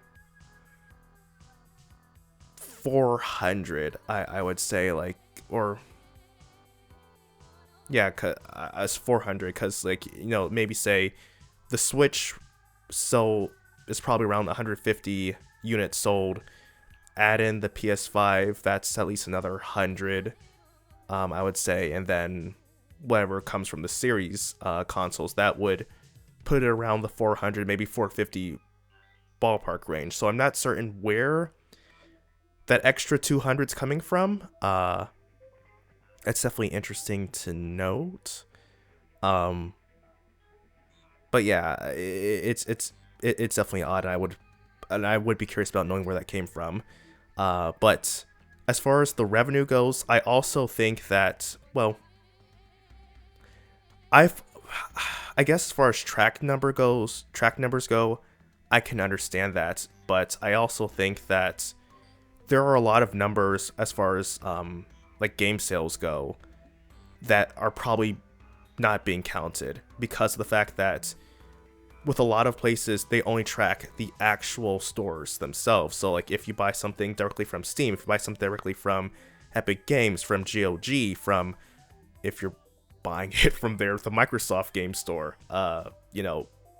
400, I would say, like, or yeah, as 400, because maybe say the Switch is probably around 150 units sold. Add in the PS5, that's at least another 100, I would say, and then whatever comes from the series consoles, that would put it around the 400, maybe 450 ballpark range. So I'm not certain where that extra 200 is coming from. It's definitely interesting to note. But yeah, it's definitely odd. I would be curious about knowing where that came from. But as far as the revenue goes, I also think that, well, I guess as far as track numbers go, I can understand that. But I also think that there are a lot of numbers as far as like game sales go that are probably not being counted, because of the fact that with a lot of places, they only track the actual stores themselves. So, like, if you buy something directly from Steam, if you buy something directly from Epic Games, from GOG, if you're buying it from the Microsoft Game Store,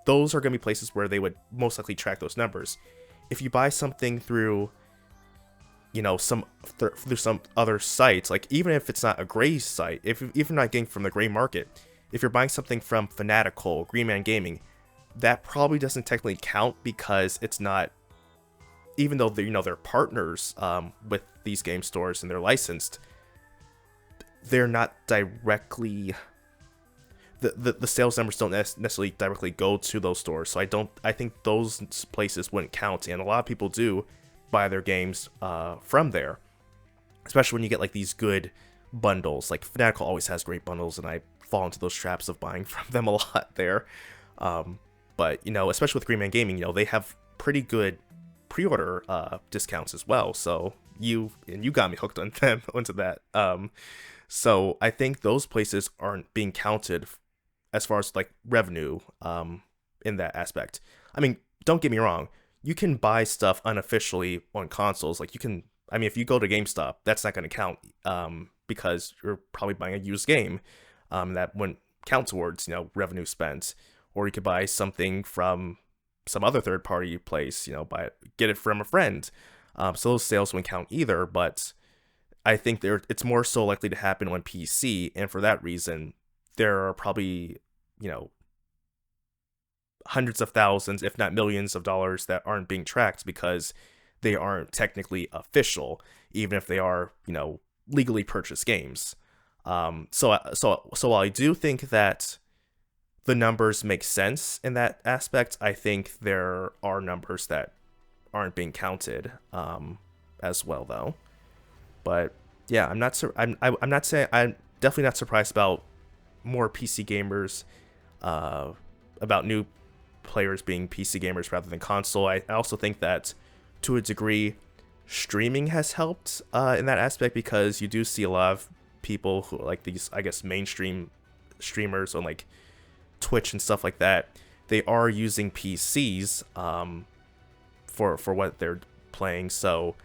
those are going to be places where they would most likely track those numbers. If you buy something through, through some other sites, like, even if it's not a gray site, if you're not getting from the gray market, if you're buying something from Fanatical, Green Man Gaming, that probably doesn't technically count, because it's not, even though they're partners with these game stores and they're licensed, they're not directly, the sales numbers don't necessarily directly go to those stores. So I think those places wouldn't count, and a lot of people do buy their games from there, especially when you get like these good bundles. Like Fanatical always has great bundles, and I fall into those traps of buying from them a lot there. But especially with Green Man Gaming, they have pretty good pre-order discounts as well. So you got me hooked on them onto that. So I think those places aren't being counted as far as like revenue in that aspect. I mean, don't get me wrong, you can buy stuff unofficially on consoles. Like if you go to GameStop, that's not going to count because you're probably buying a used game that wouldn't count towards revenue spent. Or you could buy something from some other third party place, get it from a friend. So those sales wouldn't count either. But I think it's more so likely to happen on PC, and for that reason, there are probably hundreds of thousands, if not millions of dollars that aren't being tracked because they aren't technically official, even if they are legally purchased games. So while I do think that the numbers make sense in that aspect, I think there are numbers that aren't being counted as well, though. But yeah, I'm not saying I'm definitely not surprised about more PC gamers, about new players being PC gamers rather than console. I also think that to a degree, streaming has helped in that aspect, because you do see a lot of people who like these, I guess, mainstream streamers on like Twitch and stuff like that. They are using PCs for what they're playing, so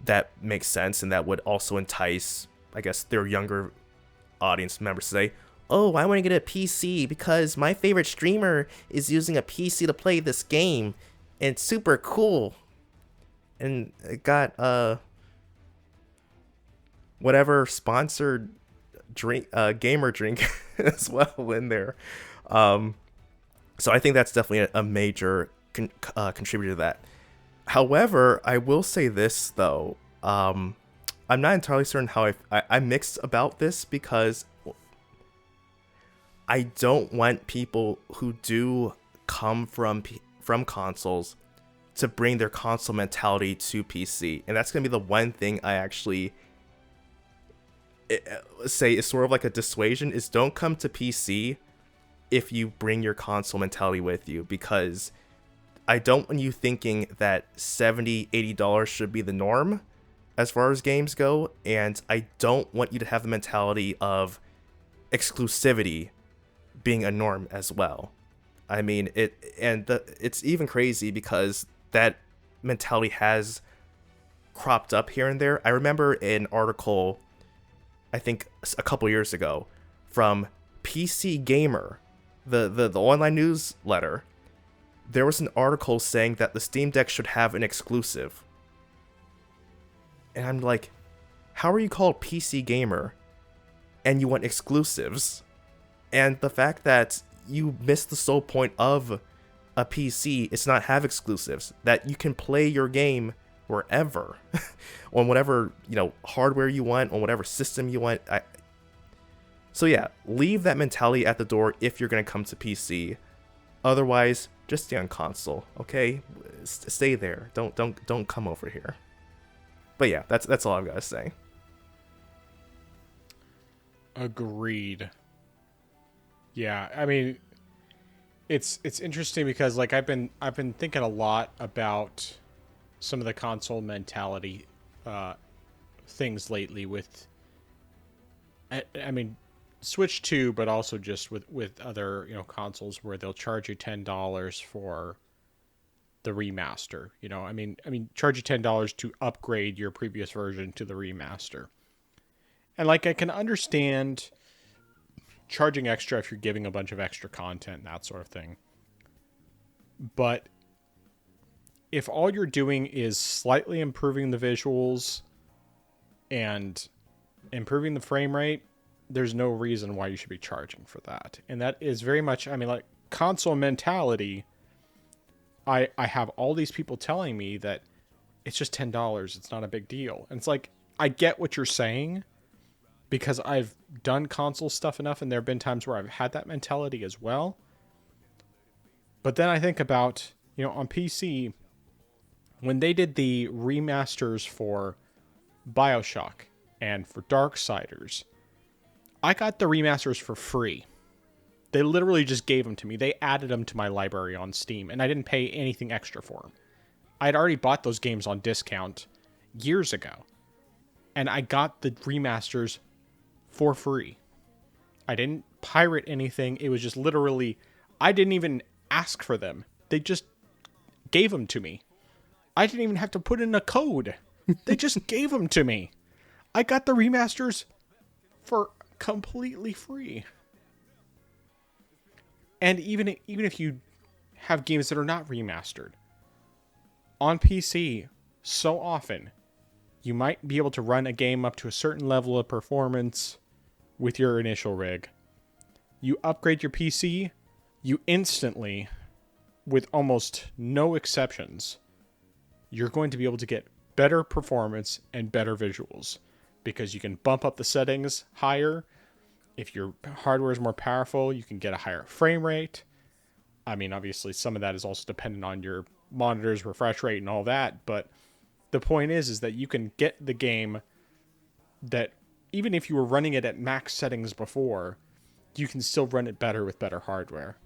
that makes sense, and that would also entice, I guess, their younger audience members to say, oh, I want to get a PC because my favorite streamer is using a PC to play this game, and it's super cool. And it got whatever sponsored drink, gamer drink as well in there. So I think that's definitely a major contributor to that. However, I will say this though, I'm not entirely certain how I'm mixed about this, because I don't want people who do come from consoles to bring their console mentality to PC, and that's gonna be the one thing I actually say is sort of like a dissuasion, is don't come to PC if you bring your console mentality with you, because I don't want you thinking that $70-$80 should be the norm as far as games go, and I don't want you to have the mentality of exclusivity being a norm as well. I mean, it's even crazy because that mentality has cropped up here and there. I remember an article, I think a couple years ago, from PC Gamer, the online newsletter. There was an article saying that the Steam Deck should have an exclusive. And I'm like, how are you called PC Gamer and you want exclusives? And the fact that you missed the sole point of a PC is not have exclusives, that you can play your game wherever, on whatever hardware you want, on whatever system you want. So yeah, leave that mentality at the door if you're gonna come to PC. Otherwise, just stay on console, okay? Stay there. Don't come over here. But yeah, that's all I've got to say. Agreed. Yeah, I mean, it's interesting because like I've been thinking a lot about some of the console mentality things lately with I mean Switch 2, but also just with other consoles where they'll charge you $10 for the remaster. I mean charge you $10 to upgrade your previous version to the remaster. And like I can understand charging extra if you're giving a bunch of extra content and that sort of thing. But if all you're doing is slightly improving the visuals and improving the frame rate, there's no reason why you should be charging for that. And that is very much, I mean, like console mentality. I have all these people telling me that it's just $10. It's not a big deal. And it's like, I get what you're saying because I've done console stuff enough, and there have been times where I've had that mentality as well. But then I think about, on PC, when they did the remasters for BioShock, and for Darksiders, I got the remasters for free. They literally just gave them to me. They added them to my library on Steam, and I didn't pay anything extra for them. I had already bought those games on discount years ago, and I got the remasters for free. I didn't pirate anything. It was just literally, I didn't even ask for them. They just gave them to me. I didn't even have to put in a code. They just gave them to me. I got the remasters for completely free. And even if you have games that are not remastered, on PC, so often, you might be able to run a game up to a certain level of performance with your initial rig. You upgrade your PC, you instantly, with almost no exceptions, you're going to be able to get better performance and better visuals because you can bump up the settings higher. If your hardware is more powerful, you can get a higher frame rate. I mean, obviously, some of that is also dependent on your monitor's refresh rate and all that, but the point is that you can get the game that, even if you were running it at max settings before, you can still run it better with better hardware.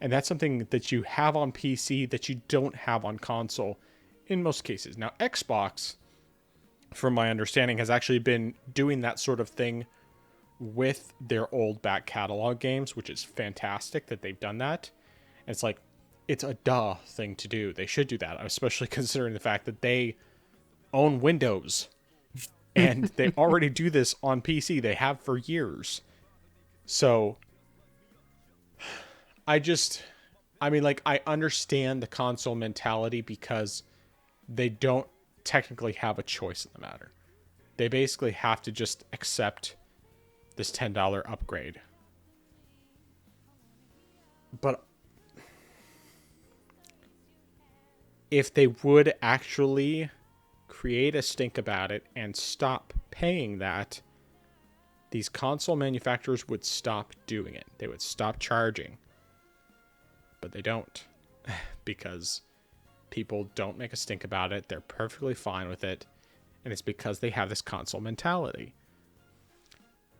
And that's something that you have on PC that you don't have on console in most cases. Now, Xbox, from my understanding, has actually been doing that sort of thing with their old back catalog games, which is fantastic that they've done that. And it's like, it's a duh thing to do. They should do that, especially considering the fact that they own Windows. And they already do this on PC. They have for years. So, I understand the console mentality because they don't technically have a choice in the matter. They basically have to just accept this $10 upgrade. But if they would actually create a stink about it and stop paying that, these console manufacturers would stop doing it. They would stop charging. But they don't. Because people don't make a stink about it. They're perfectly fine with it. And it's because they have this console mentality.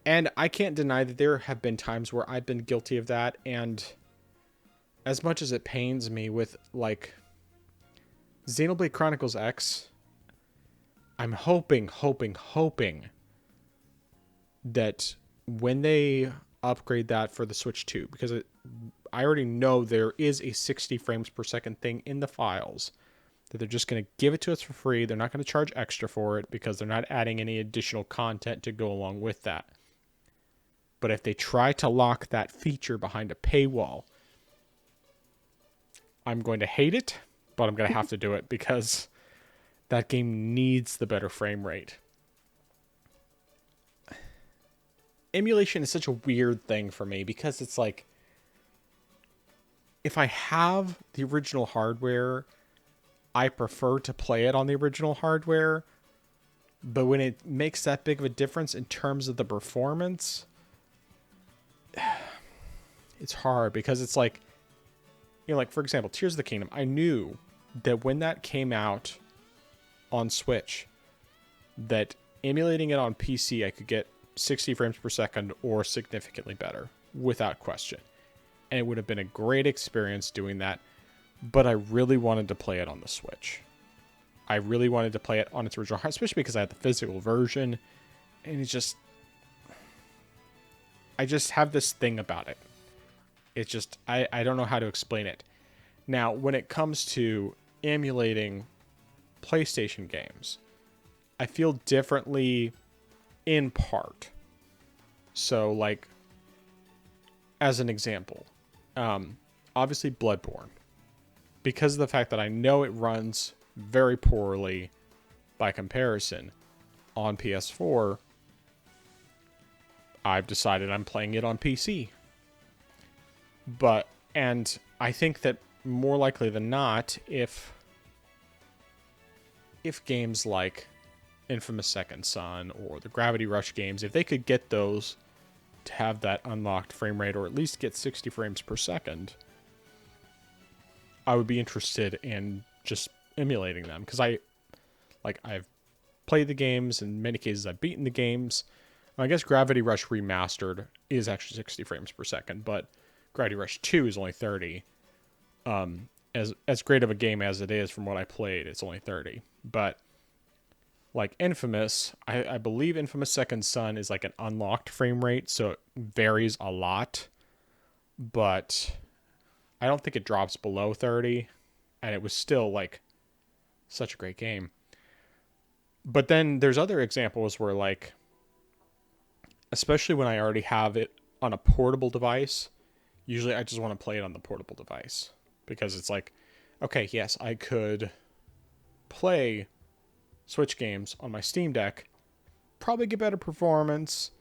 And I can't deny that there have been times where I've been guilty of that. And as much as it pains me with, like, Xenoblade Chronicles X, I'm hoping that when they upgrade that for the Switch 2, because I already know there is a 60 frames per second thing in the files, that they're just going to give it to us for free. They're not going to charge extra for it because they're not adding any additional content to go along with that. But if they try to lock that feature behind a paywall, I'm going to hate it, but I'm going to have to do it because that game needs the better frame rate. Emulation is such a weird thing for me because it's like, if I have the original hardware, I prefer to play it on the original hardware. But when it makes that big of a difference in terms of the performance, it's hard because it's like, you know, like, for example, Tears of the Kingdom. I knew that when that came out on Switch, that emulating it on PC, I could get 60 frames per second or significantly better without question. And it would have been a great experience doing that. But I really wanted to play it on the Switch. I really wanted to play it on its original, especially because I had the physical version. And it's just, I just have this thing about it. It's just, I don't know how to explain it. Now, when it comes to emulating PlayStation games, I feel differently in part. So, like, as an example, obviously Bloodborne. Because of the fact that I know it runs very poorly by comparison on PS4, I've decided I'm playing it on PC. And I think that more likely than not, if games like Infamous Second Son or the Gravity Rush games, if they could get those to have that unlocked frame rate or at least get 60 frames per second, I would be interested in just emulating them. Because I've played the games. In many cases, I've beaten the games. I guess Gravity Rush Remastered is actually 60 frames per second, but Gravity Rush 2 is only 30. As great of a game as it is from what I played, it's only 30. But like Infamous, I believe Infamous Second Son is like an unlocked frame rate, so it varies a lot. But I don't think it drops below 30, and it was still like such a great game. But then there's other examples where, like, especially when I already have it on a portable device, usually I just want to play it on the portable device because it's like, okay, yes, I could play Switch games on my Steam Deck, probably get better performance,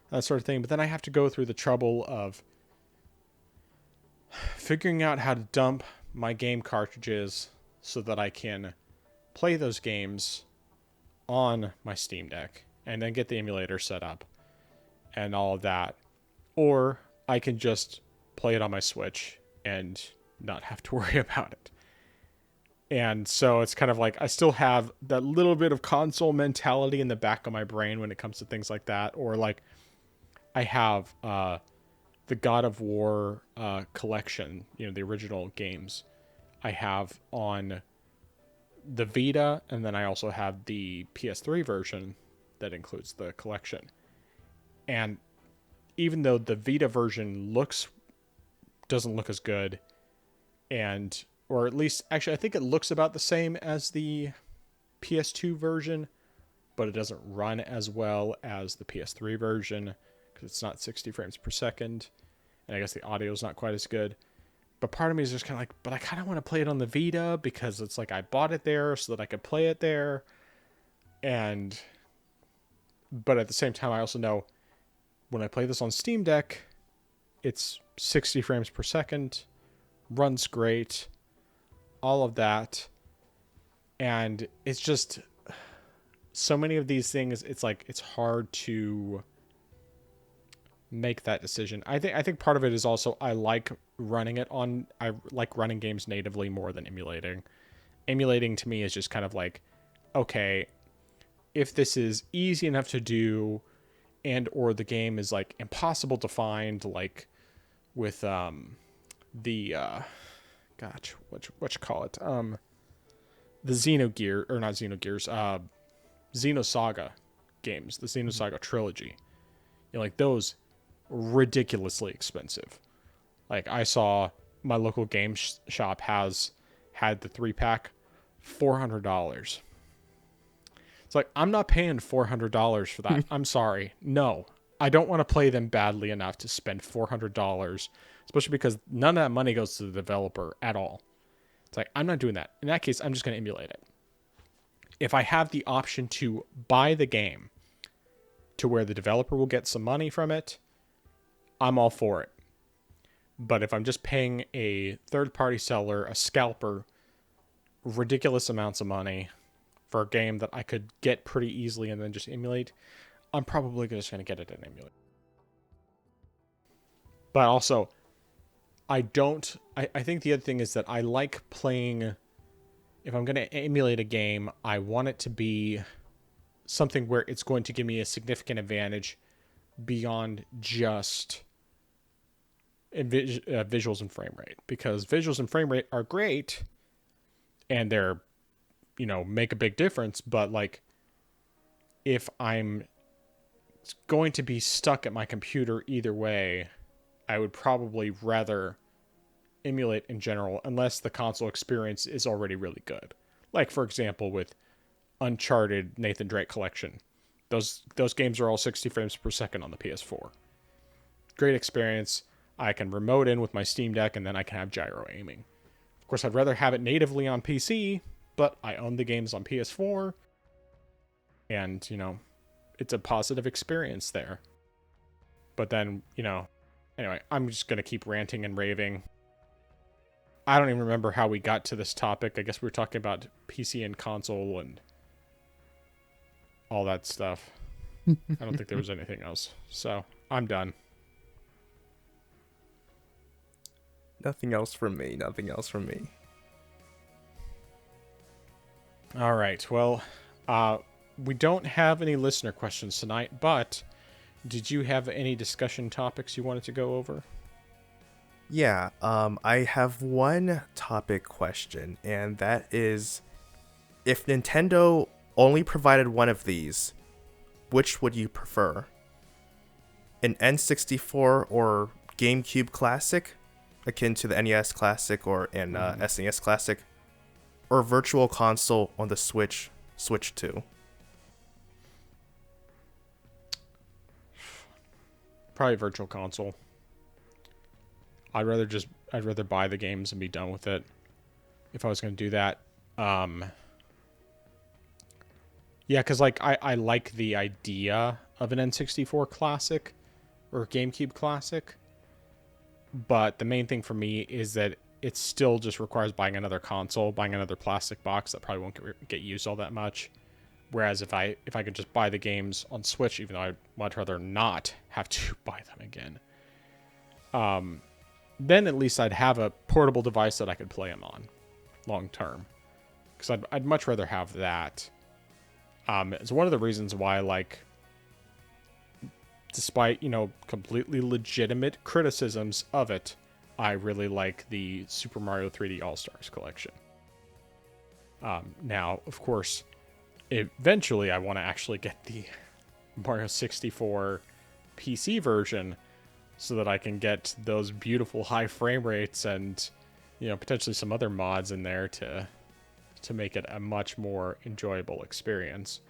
that sort of thing, but then I have to go through the trouble of figuring out how to dump my game cartridges so that I can play those games on my Steam Deck and then get the emulator set up and all of that. Or I can just play it on my Switch and not have to worry about it. And so it's kind of like I still have that little bit of console mentality in the back of my brain when it comes to things like that. Or like I have the God of War collection, the original games I have on the Vita, and then I also have the PS3 version that includes the collection. And even though the Vita version doesn't look as good, or at least, actually, I think it looks about the same as the PS2 version, but it doesn't run as well as the PS3 version because it's not 60 frames per second, and I guess the audio is not quite as good. But part of me is just kind of like, but I kind of want to play it on the Vita because it's like I bought it there so that I could play it there. But at the same time, I also know when I play this on Steam Deck, it's 60 frames per second, runs great, all of that. And it's just so many of these things, it's like it's hard to make that decision. I think part of it is also I like running games natively more than emulating. Emulating to me is just kind of like, okay, if this is easy enough to do and or the game is like impossible to find, like with the what you call it, the Xenogear, or not Xenogears, Xenosaga games, the Xenosaga trilogy, like those ridiculously expensive. Like I saw my local game shop had the 3-pack, $400. It's like, I'm not paying $400 for that. I'm sorry. No, I don't want to play them badly enough to spend $400, especially because none of that money goes to the developer at all. It's like, I'm not doing that. In that case, I'm just going to emulate it. If I have the option to buy the game to where the developer will get some money from it, I'm all for it. But if I'm just paying a third-party seller, a scalper, ridiculous amounts of money for a game that I could get pretty easily and then just emulate, I'm probably just going to get it and emulate. But also, I think the other thing is that I like playing, if I'm going to emulate a game, I want it to be something where it's going to give me a significant advantage beyond just visuals and frame rate, because visuals and frame rate are great and they're, make a big difference. But like, if I'm going to be stuck at my computer either way, I would probably rather emulate in general, unless the console experience is already really good. Like, for example, with Uncharted Nathan Drake Collection, those games are all 60 frames per second on the PS4. Great experience. I can remote in with my Steam Deck, and then I can have gyro aiming. Of course, I'd rather have it natively on PC, but I own the games on PS4, and, it's a positive experience there. But then, anyway, I'm just going to keep ranting and raving. I don't even remember how we got to this topic. I guess we were talking about PC and console and all that stuff. I don't think there was anything else. So, I'm done. Nothing else from me. All right. Well, we don't have any listener questions tonight, but did you have any discussion topics you wanted to go over? Yeah, I have one topic question, and that is, if Nintendo only provided one of these, which would you prefer? An N64 or GameCube Classic, akin to the NES Classic or an SNES Classic, or Virtual Console on the Switch 2? Probably Virtual Console. I'd rather buy the games and be done with it if I was going to do that. Yeah, because like I like the idea of an N64 Classic or GameCube Classic, but the main thing for me is that it still just requires buying another console, buying another plastic box that probably won't get used all that much. Whereas if I could just buy the games on Switch, even though I'd much rather not have to buy them again, then at least I'd have a portable device that I could play them on long term. Because I'd much rather have that. It's one of the reasons why, like, despite, completely legitimate criticisms of it, I really like the Super Mario 3D All-Stars collection. Now, of course, eventually I want to actually get the Mario 64 PC version so that I can get those beautiful high frame rates and, potentially some other mods in there to make it a much more enjoyable experience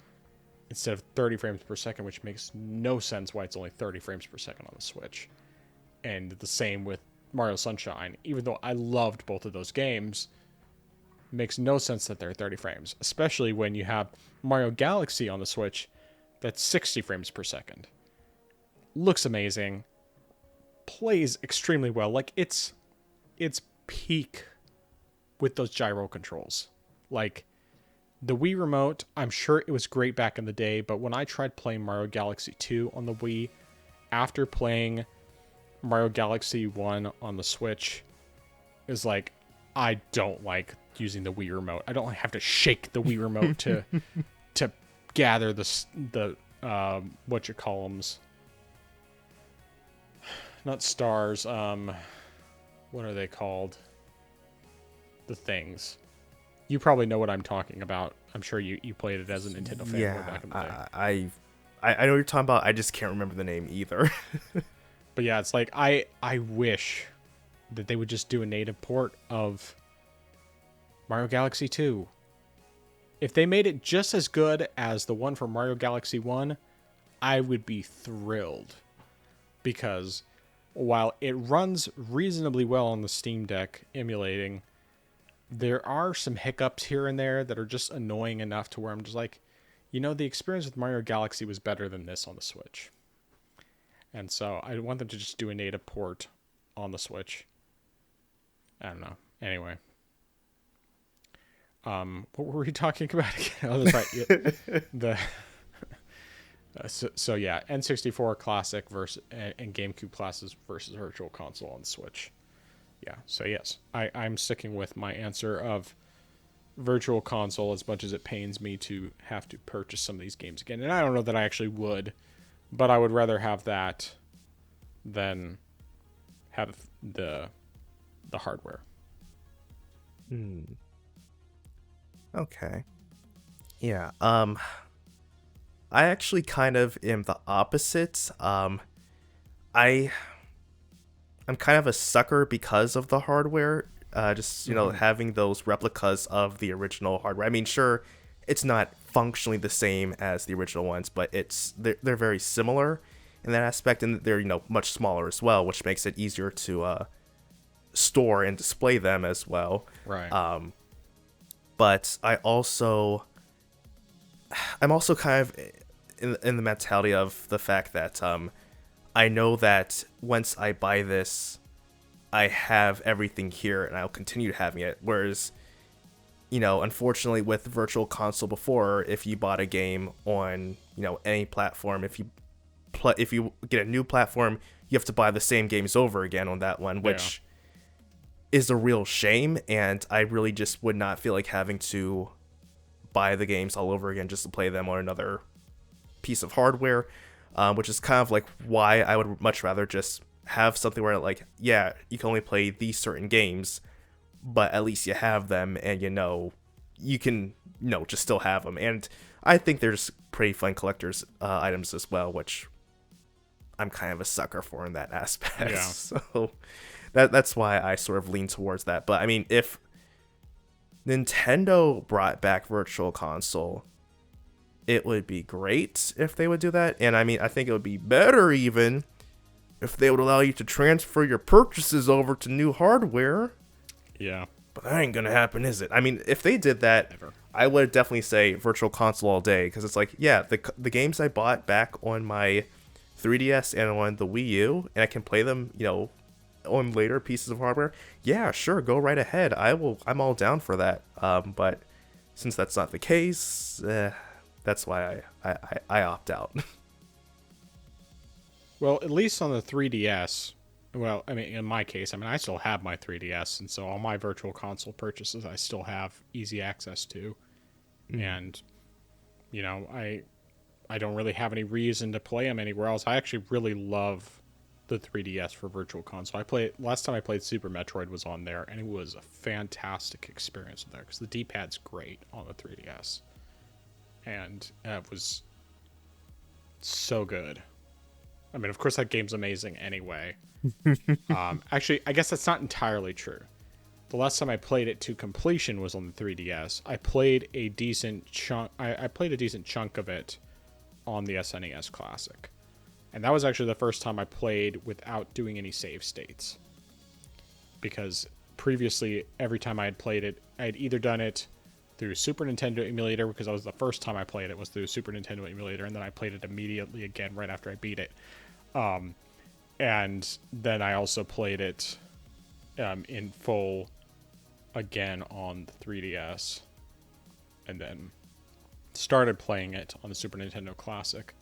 instead of 30 frames per second, which makes no sense why it's only 30 frames per second on the Switch. And the same with Mario Sunshine. Even though I loved both of those games, it makes no sense that they're 30 frames, especially when you have Mario Galaxy on the Switch that's 60 frames per second. Looks amazing. Plays extremely well. Like, it's peak with those gyro controls. Like, the Wii Remote, I'm sure it was great back in the day, but when I tried playing Mario Galaxy 2 on the Wii, after playing Mario Galaxy 1 on the Switch, is like, I don't like using the Wii Remote. I don't have to shake the Wii Remote to gather the whatchamacallums. Not stars, what are they called? The things. You probably know what I'm talking about. I'm sure you played it as a Nintendo fan back in the day. I know what you're talking about. I just can't remember the name either. But yeah, it's like I wish that they would just do a native port of Mario Galaxy 2. If they made it just as good as the one from Mario Galaxy 1, I would be thrilled. Because while it runs reasonably well on the Steam Deck emulating, there are some hiccups here and there that are just annoying enough to where I'm just like, the experience with Mario Galaxy was better than this on the Switch. And so I want them to just do a native port on the Switch. I don't know. Anyway. What were we talking about again? Oh, that's right. So yeah, N64 Classic versus and GameCube classes versus Virtual Console on the Switch. Yeah, so yes, I'm sticking with my answer of Virtual Console, as much as it pains me to have to purchase some of these games again. And I don't know that I actually would, but I would rather have that than have the hardware. Okay. Yeah. I actually kind of am the opposite. I'm kind of a sucker because of the hardware. Having those replicas of the original hardware. I mean, sure, it's not functionally the same as the original ones, but they're very similar in that aspect, and they're much smaller as well, which makes it easier to store and display them as well. Right. But I'm also kind of in the mentality of the fact that I know that once I buy this, I have everything here and I'll continue having it. Whereas, unfortunately with Virtual Console before, if you bought a game on, any platform, if you get a new platform, you have to buy the same games over again on that one, which is a real shame. And I really just would not feel like having to buy the games all over again just to play them on another piece of hardware, which is kind of like why I would much rather just have something where, like, yeah, you can only play these certain games, but at least you have them, and you can just still have them. And I think there's pretty fun collector's items as well, which I'm kind of a sucker for in that aspect. Yeah. So that's why I sort of lean towards that. But I mean, if Nintendo brought back Virtual Console, it would be great if they would do that. And I mean, I think it would be better even if they would allow you to transfer your purchases over to new hardware. Yeah. But that ain't gonna happen, is it? I mean, if they did that, Never. I would definitely say Virtual Console all day, because it's like, yeah, the games I bought back on my 3DS and on the Wii U, and I can play them, on later pieces of hardware. Yeah, sure, go right ahead. I'm all down for that. But since that's not the case, that's why I opt out. Well, at least on the 3DS, well, I mean, in my case, I still have my 3DS, and so all my Virtual Console purchases I still have easy access to. And, I don't really have any reason to play them anywhere else. I actually really love the 3DS for Virtual Console. Last time I played Super Metroid was on there, and it was a fantastic experience there, because the D-pad's great on the 3DS. And it was so good. I mean, of course, that game's amazing anyway. Actually, I guess that's not entirely true. The last time I played it to completion was on the 3DS. I played a decent chunk. I played a decent chunk of it on the SNES Classic, and that was actually the first time I played without doing any save states. Because previously, every time I had played it, I had either done it through Super Nintendo emulator, because that was the first time I played it was through Super Nintendo emulator, and then I played it immediately again right after I beat it. And then I also played it in full again on the 3DS, and then started playing it on the Super Nintendo Classic,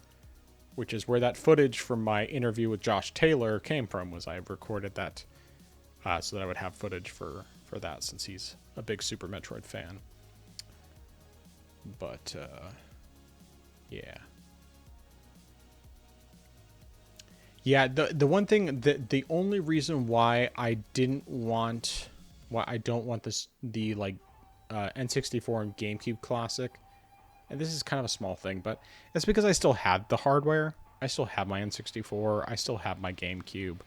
which is where that footage from my interview with Josh Taylor came from. Was I recorded that so that I would have footage for that, since he's a big Super Metroid fan. But yeah. The one thing, the only reason why I don't want the N64 and GameCube Classic, and this is kind of a small thing, but it's because I still had the hardware. I still have my N64. I still have my GameCube,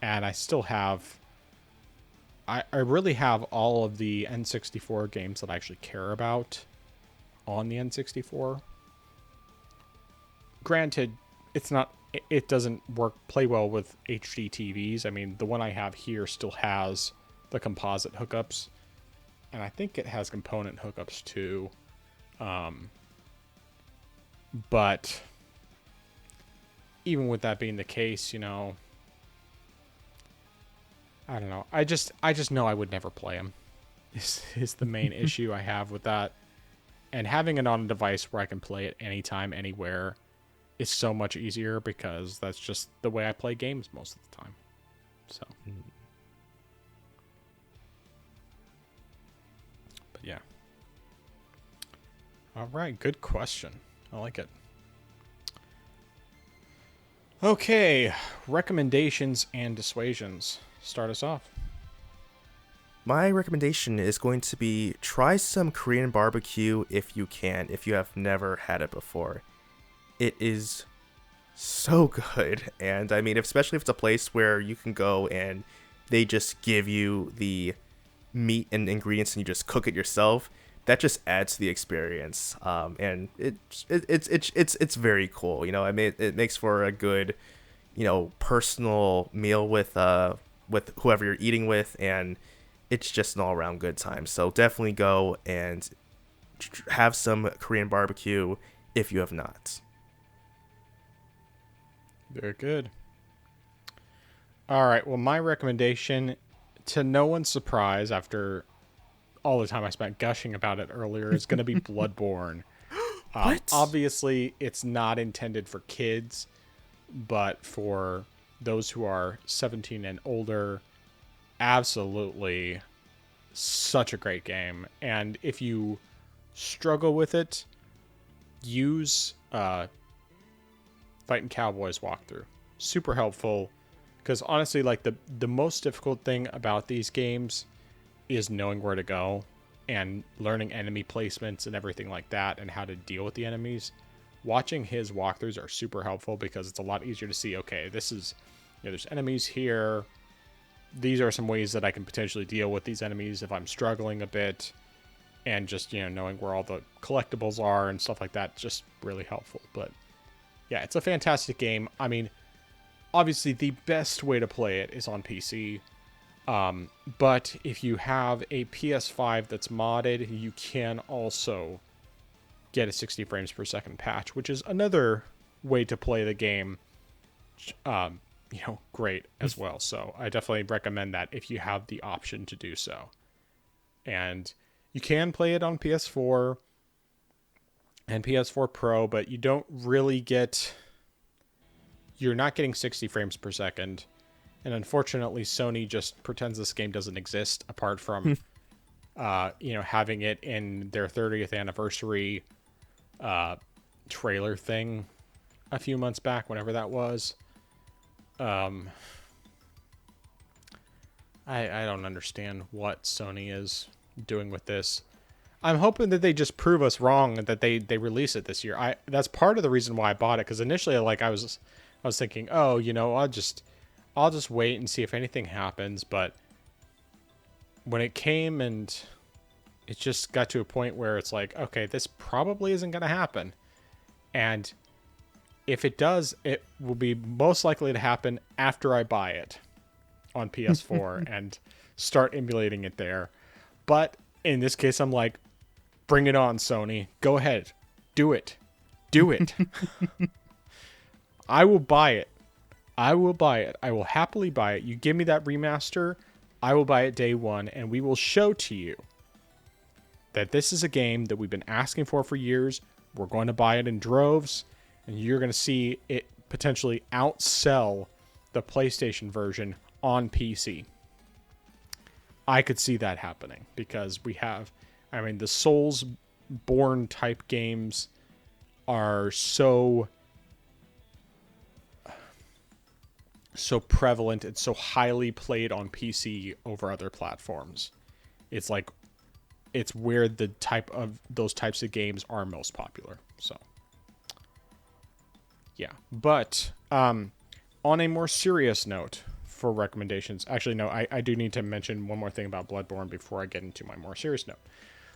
and I still have. I really have all of the N64 games that I actually care about on the N64. Granted, it doesn't play well with HD TVs. I mean, the one I have here still has the composite hookups, and I think it has component hookups too. But even with that being the case, I don't know. I just know I would never play them. Is the main issue I have with that. And having it on a device where I can play it anytime, anywhere, is so much easier, because that's just the way I play games most of the time. So. But yeah. All right, good question. I like it. Okay, recommendations and dissuasions. Start us off. My recommendation is going to be try some Korean barbecue if you can, if you have never had it before. It is so good. And I mean, especially if it's a place where you can go and they just give you the meat and ingredients and you just cook it yourself, that just adds to the experience. And it's very cool. I mean, it makes for a good, personal meal with whoever you're eating with, and it's just an all-around good time. So definitely go and have some Korean barbecue if you have not. Very good. All right, well, my recommendation, to no one's surprise, after all the time I spent gushing about it earlier, is going to be Bloodborne. What? Obviously, it's not intended for kids, but for those who are 17 and older, absolutely such a great game. And if you struggle with it, use Fighting Cowboys walkthrough. Super helpful, because honestly, like the most difficult thing about these games is knowing where to go and learning enemy placements and everything like that and how to deal with the enemies. Watching his walkthroughs are super helpful because it's a lot easier to see, okay, this is, there's enemies here. These are some ways that I can potentially deal with these enemies if I'm struggling a bit. And just, knowing where all the collectibles are and stuff like that, just really helpful. But yeah, it's a fantastic game. I mean, obviously the best way to play it is on PC. But if you have a PS5 that's modded, you can also get a 60 frames per second patch, which is another way to play the game, great as well. So I definitely recommend that if you have the option to do so. And you can play it on PS4 and PS4 Pro, but you don't really you're not getting 60 frames per second. And unfortunately, Sony just pretends this game doesn't exist apart from, having it in their 30th anniversary trailer thing a few months back, whenever that was. I don't understand what Sony is doing with this. I'm hoping that they just prove us wrong and that they release it this year. That's part of the reason why I bought it, because initially, like, I was thinking, oh, I'll just wait and see if anything happens. But when it came and it just got to a point where it's like, okay, this probably isn't going to happen. And if it does, it will be most likely to happen after I buy it on PS4 and start emulating it there. But in this case, I'm like, bring it on, Sony. Go ahead. Do it. Do it. I will buy it. I will buy it. I will happily buy it. You give me that remaster, I will buy it day one, and we will show to you that this is a game that we've been asking for years. We're going to buy it in droves, and you're going to see it potentially outsell the PlayStation version on PC. I could see that happening because the Soulsborne type games are so prevalent and so highly played on PC over other platforms. It's like, it's where those types of games are most popular. So yeah, but on a more serious note for recommendations, actually no, I do need to mention one more thing about Bloodborne before I get into my more serious note.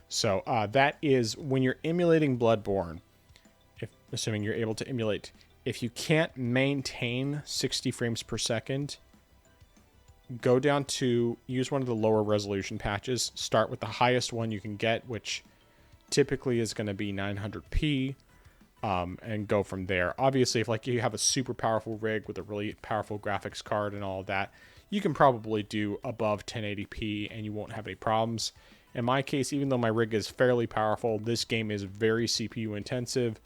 So that is when you're emulating Bloodborne, assuming you're able to emulate, if you can't maintain 60 frames per second, go down to use one of the lower resolution patches. Start with the highest one you can get, which typically is going to be 900p, and go from there. Obviously, if you have a super powerful rig with a really powerful graphics card and all of that, you can probably do above 1080p and you won't have any problems. In my case, even though my rig is fairly powerful, this game is very CPU intensive,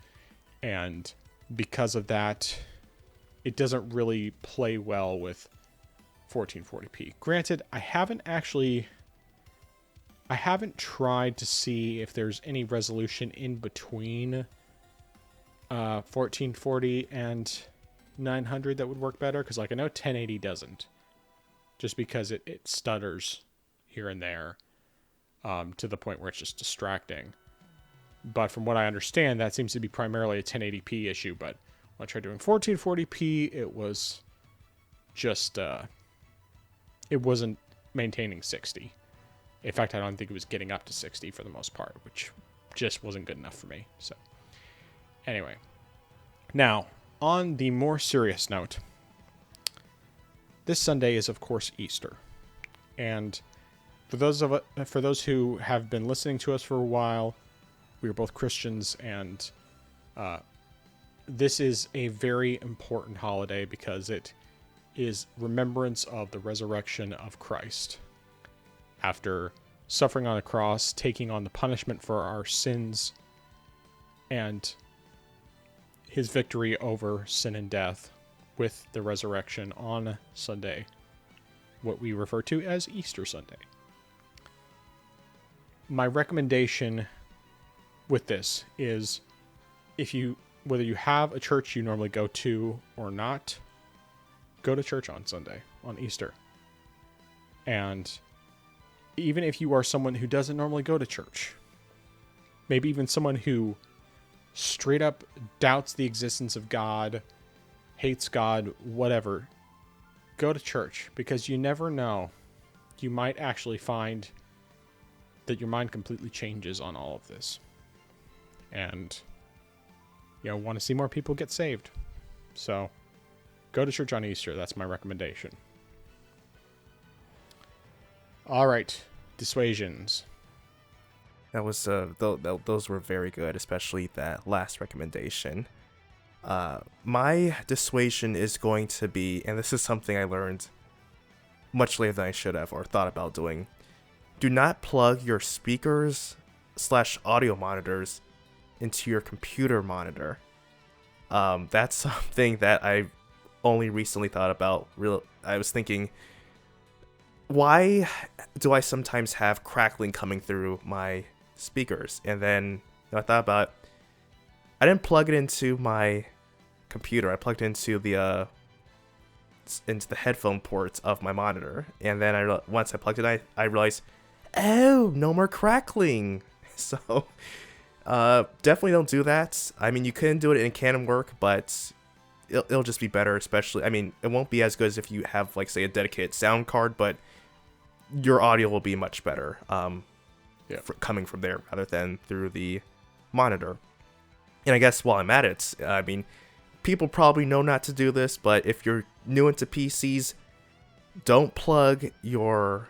and because of that, it doesn't really play well with 1440p. Granted, I haven't tried to see if there's any resolution in between 1440 and 900 that would work better, because I know 1080 doesn't, just because it stutters here and there, to the point where it's just distracting. But from what I understand, that seems to be primarily a 1080p issue. But when I tried doing 1440p, it was just, it wasn't maintaining 60. In fact, I don't think it was getting up to 60 for the most part, which just wasn't good enough for me. So anyway, now on the more serious note, this Sunday is of course Easter. And for those who have been listening to us for a while, we are both Christians, and this is a very important holiday because it is remembrance of the resurrection of Christ. After suffering on a cross, taking on the punishment for our sins, and his victory over sin and death with the resurrection on Sunday, what we refer to as Easter Sunday. My recommendation with this is whether you have a church you normally go to or not, go to church on Sunday, on Easter. And even if you are someone who doesn't normally go to church, maybe even someone who straight up doubts the existence of God, hates God, whatever, go to church, because you never know. You might actually find that your mind completely changes on all of this. And, want to see more people get saved. So, go to church on Easter. That's my recommendation. All right. Dissuasions. That was those were very good, especially that last recommendation. My dissuasion is going to be, and this is something I learned much later than I should have or thought about doing. Do not plug your speakers / audio monitors into your computer monitor. That's something that I only recently thought about. I was thinking, why do I sometimes have crackling coming through my speakers? And then I thought about it. I didn't plug it into my computer. I plugged it into the headphone ports of my monitor, and then once I plugged it, I realized, oh, no more crackling. So definitely don't do that. I mean, you can do it and it can work, but it'll just be better. Especially, I mean, it won't be as good as if you have, like, say, a dedicated sound card, but your audio will be much better coming from there rather than through the monitor. And I guess while I'm at it, I mean, people probably know not to do this, but if you're new into PCs, don't plug your,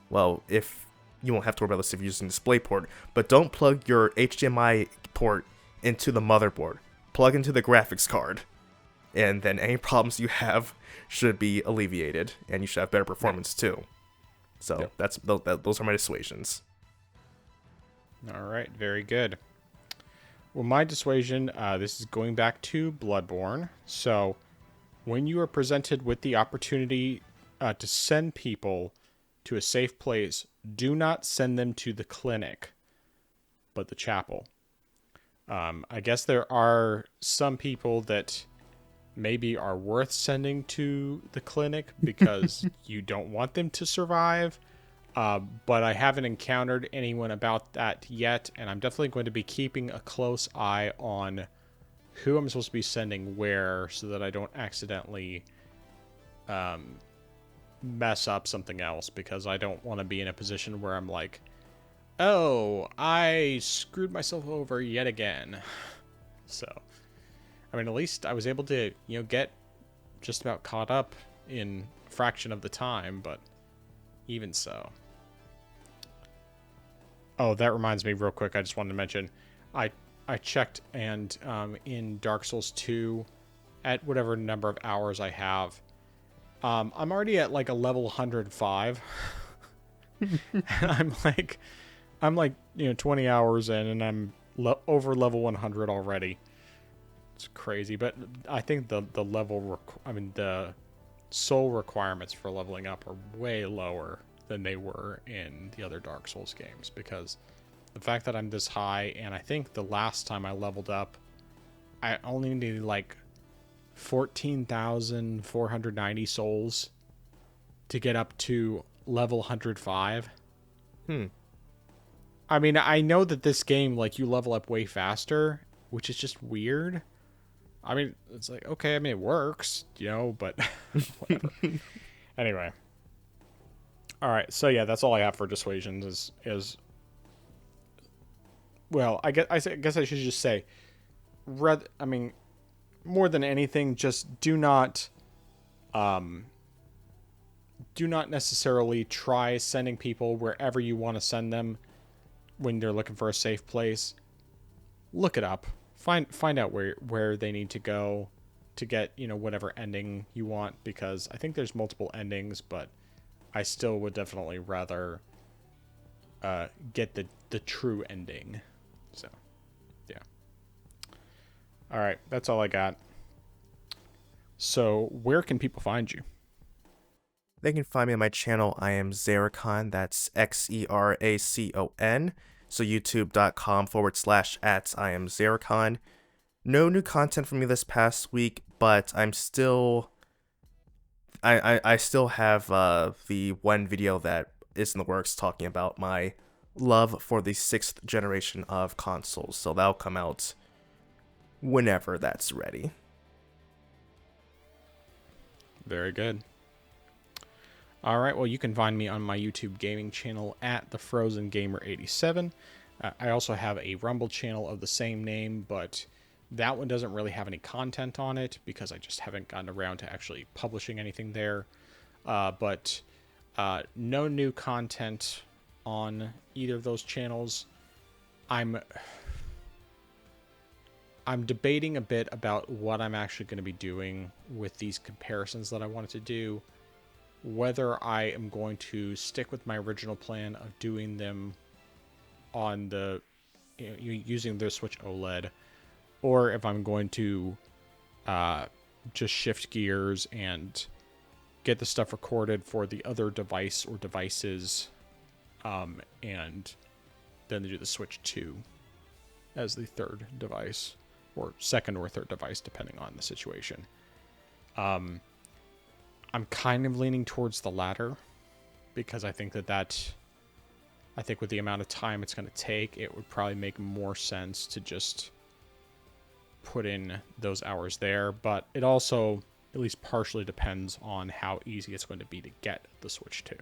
well, if you won't have to worry about this if you're using DisplayPort, but don't plug your HDMI port into the motherboard. Plug into the graphics card, and then any problems you have should be alleviated, and you should have better performance too. So those are my dissuasions. All right, very good. Well, my dissuasion, this is going back to Bloodborne. So, when you are presented with the opportunity to send people to a safe place, do not send them to the clinic, but the chapel. I guess there are some people that maybe are worth sending to the clinic because you don't want them to survive. But I haven't encountered anyone about that yet, and I'm definitely going to be keeping a close eye on who I'm supposed to be sending where so that I don't accidentally mess up something else, because I don't want to be in a position where I'm like, oh, I screwed myself over yet again. So, I mean, at least I was able to, get just about caught up in a fraction of the time, but even so. Oh, that reminds me real quick. I just wanted to mention, I checked, and in Dark Souls 2, at whatever number of hours I have, I'm already at like a level 105. And I'm like 20 hours in, and I'm over level 100 already. It's crazy, but I think the soul requirements for leveling up are way lower than they were in the other Dark Souls games, because the fact that I'm this high, and I think the last time I leveled up, I only needed like 14,490 souls to get up to level 105. I mean, I know that this game, like, you level up way faster, which is just weird. I mean, it's like, okay, I mean, it works, but whatever. Anyway. All right, so yeah, that's all I have for dissuasions is well, I guess I should just say, more than anything, just do not necessarily try sending people wherever you want to send them when they're looking for a safe place. Look it up. Find out where they need to go to get, whatever ending you want, because I think there's multiple endings, but I still would definitely rather get the true ending. So, yeah. All right, that's all I got. So, where can people find you? They can find me on my channel. I am Xeracon. That's Xeracon. So youtube.com/@IamZericon. No new content from me this past week, but I'm still... I still have the one video that is in the works talking about my love for the 6th generation of consoles. So that'll come out whenever that's ready. Very good. All right, well, you can find me on my YouTube gaming channel at TheFrozenGamer87. I also have a Rumble channel of the same name, but that one doesn't really have any content on it because I just haven't gotten around to actually publishing anything there. But no new content on either of those channels. I'm debating a bit about what I'm actually going to be doing with these comparisons that I wanted to do. Whether I am going to stick with my original plan of doing them on the using the Switch OLED, or if I'm going to just shift gears and get the stuff recorded for the other device or devices, and then do the Switch 2 as the third device, or second or third device, depending on the situation. I'm kind of leaning towards the latter, because I think that with the amount of time it's going to take, it would probably make more sense to just put in those hours there. But it also at least partially depends on how easy it's going to be to get the Switch 2.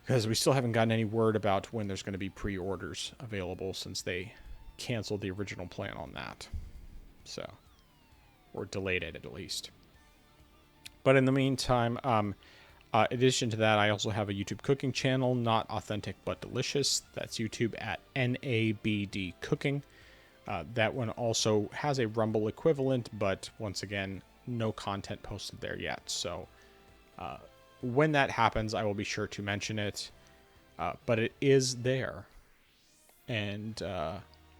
Because we still haven't gotten any word about when there's going to be pre-orders available, since they canceled the original plan on that. So, or delayed it at least. But in the meantime, in addition to that, I also have a YouTube cooking channel, Not Authentic But Delicious. That's YouTube at NABD Cooking. That one also has a Rumble equivalent, but once again, no content posted there yet. So when that happens, I will be sure to mention it. But it is there. And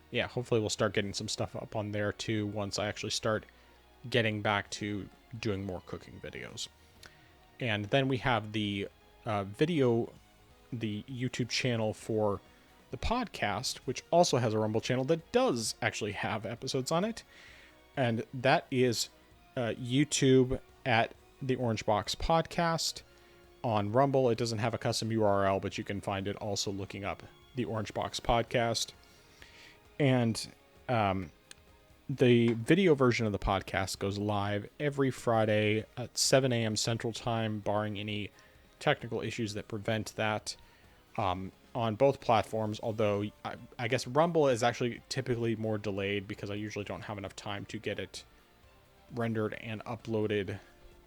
yeah, hopefully we'll start getting some stuff up on there too once I actually start getting back to doing more cooking videos. And then we have the YouTube channel for the podcast, which also has a Rumble channel that does actually have episodes on it. And that is YouTube at the Orange Box Podcast. On Rumble, it doesn't have a custom URL, but you can find it also looking up the Orange Box Podcast. And the video version of the podcast goes live every Friday at 7 a.m. Central Time, barring any technical issues that prevent that, on both platforms. Although I guess Rumble is actually typically more delayed because I usually don't have enough time to get it rendered and uploaded,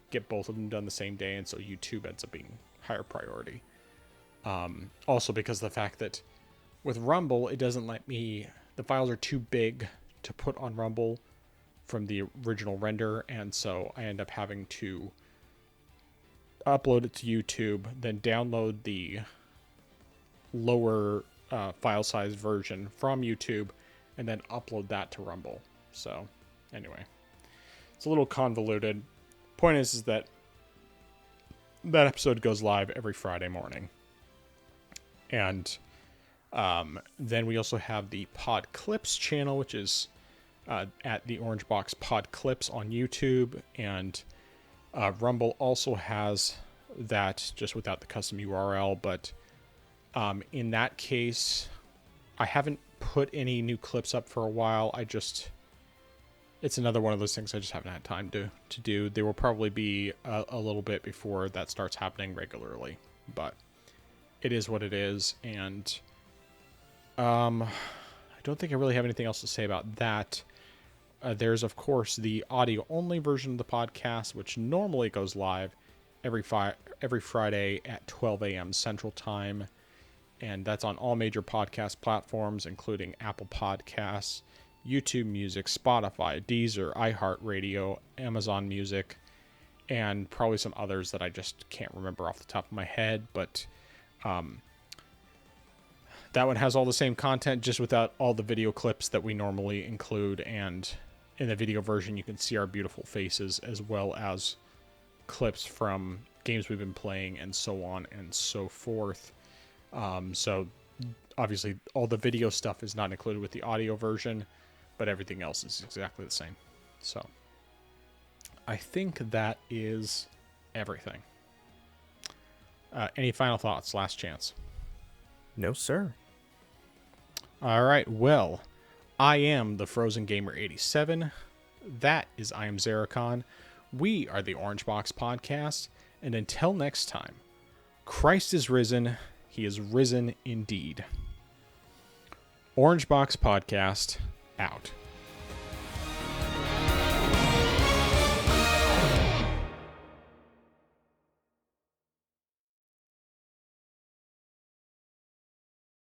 get both of them done the same day, and so YouTube ends up being higher priority. Also because of the fact that with Rumble, it doesn't let me... The files are too big to put on Rumble from the original render, and so I end up having to upload it to YouTube, then download the lower file size version from YouTube, and then upload that to Rumble. So anyway, it's a little convoluted. Point is that episode goes live every Friday morning. And then we also have the Pod Clips channel, which is at the Orange Box Pod Clips on YouTube, and Rumble also has that, just without the custom URL. But in that case, I haven't put any new clips up for a while. It's another one of those things I just haven't had time to do. There will probably be a little bit before that starts happening regularly, but it is what it is. And I don't think I really have anything else to say about that. There's, of course, the audio-only version of the podcast, which normally goes live every Friday at 12 a.m. Central Time. And that's on all major podcast platforms, including Apple Podcasts, YouTube Music, Spotify, Deezer, iHeartRadio, Amazon Music, and probably some others that I just can't remember off the top of my head. But that one has all the same content, just without all the video clips that we normally include. And in the video version, you can see our beautiful faces, as well as clips from games we've been playing, and so on and so forth. So obviously all the video stuff is not included with the audio version, but everything else is exactly the same. So I think that is everything. Any final thoughts? Last chance. No, sir. All right. Well, I am the Frozen Gamer 87. That is I am Zaracon. We are the Orange Box Podcast. And until next time, Christ is risen. He is risen indeed. Orange Box Podcast out.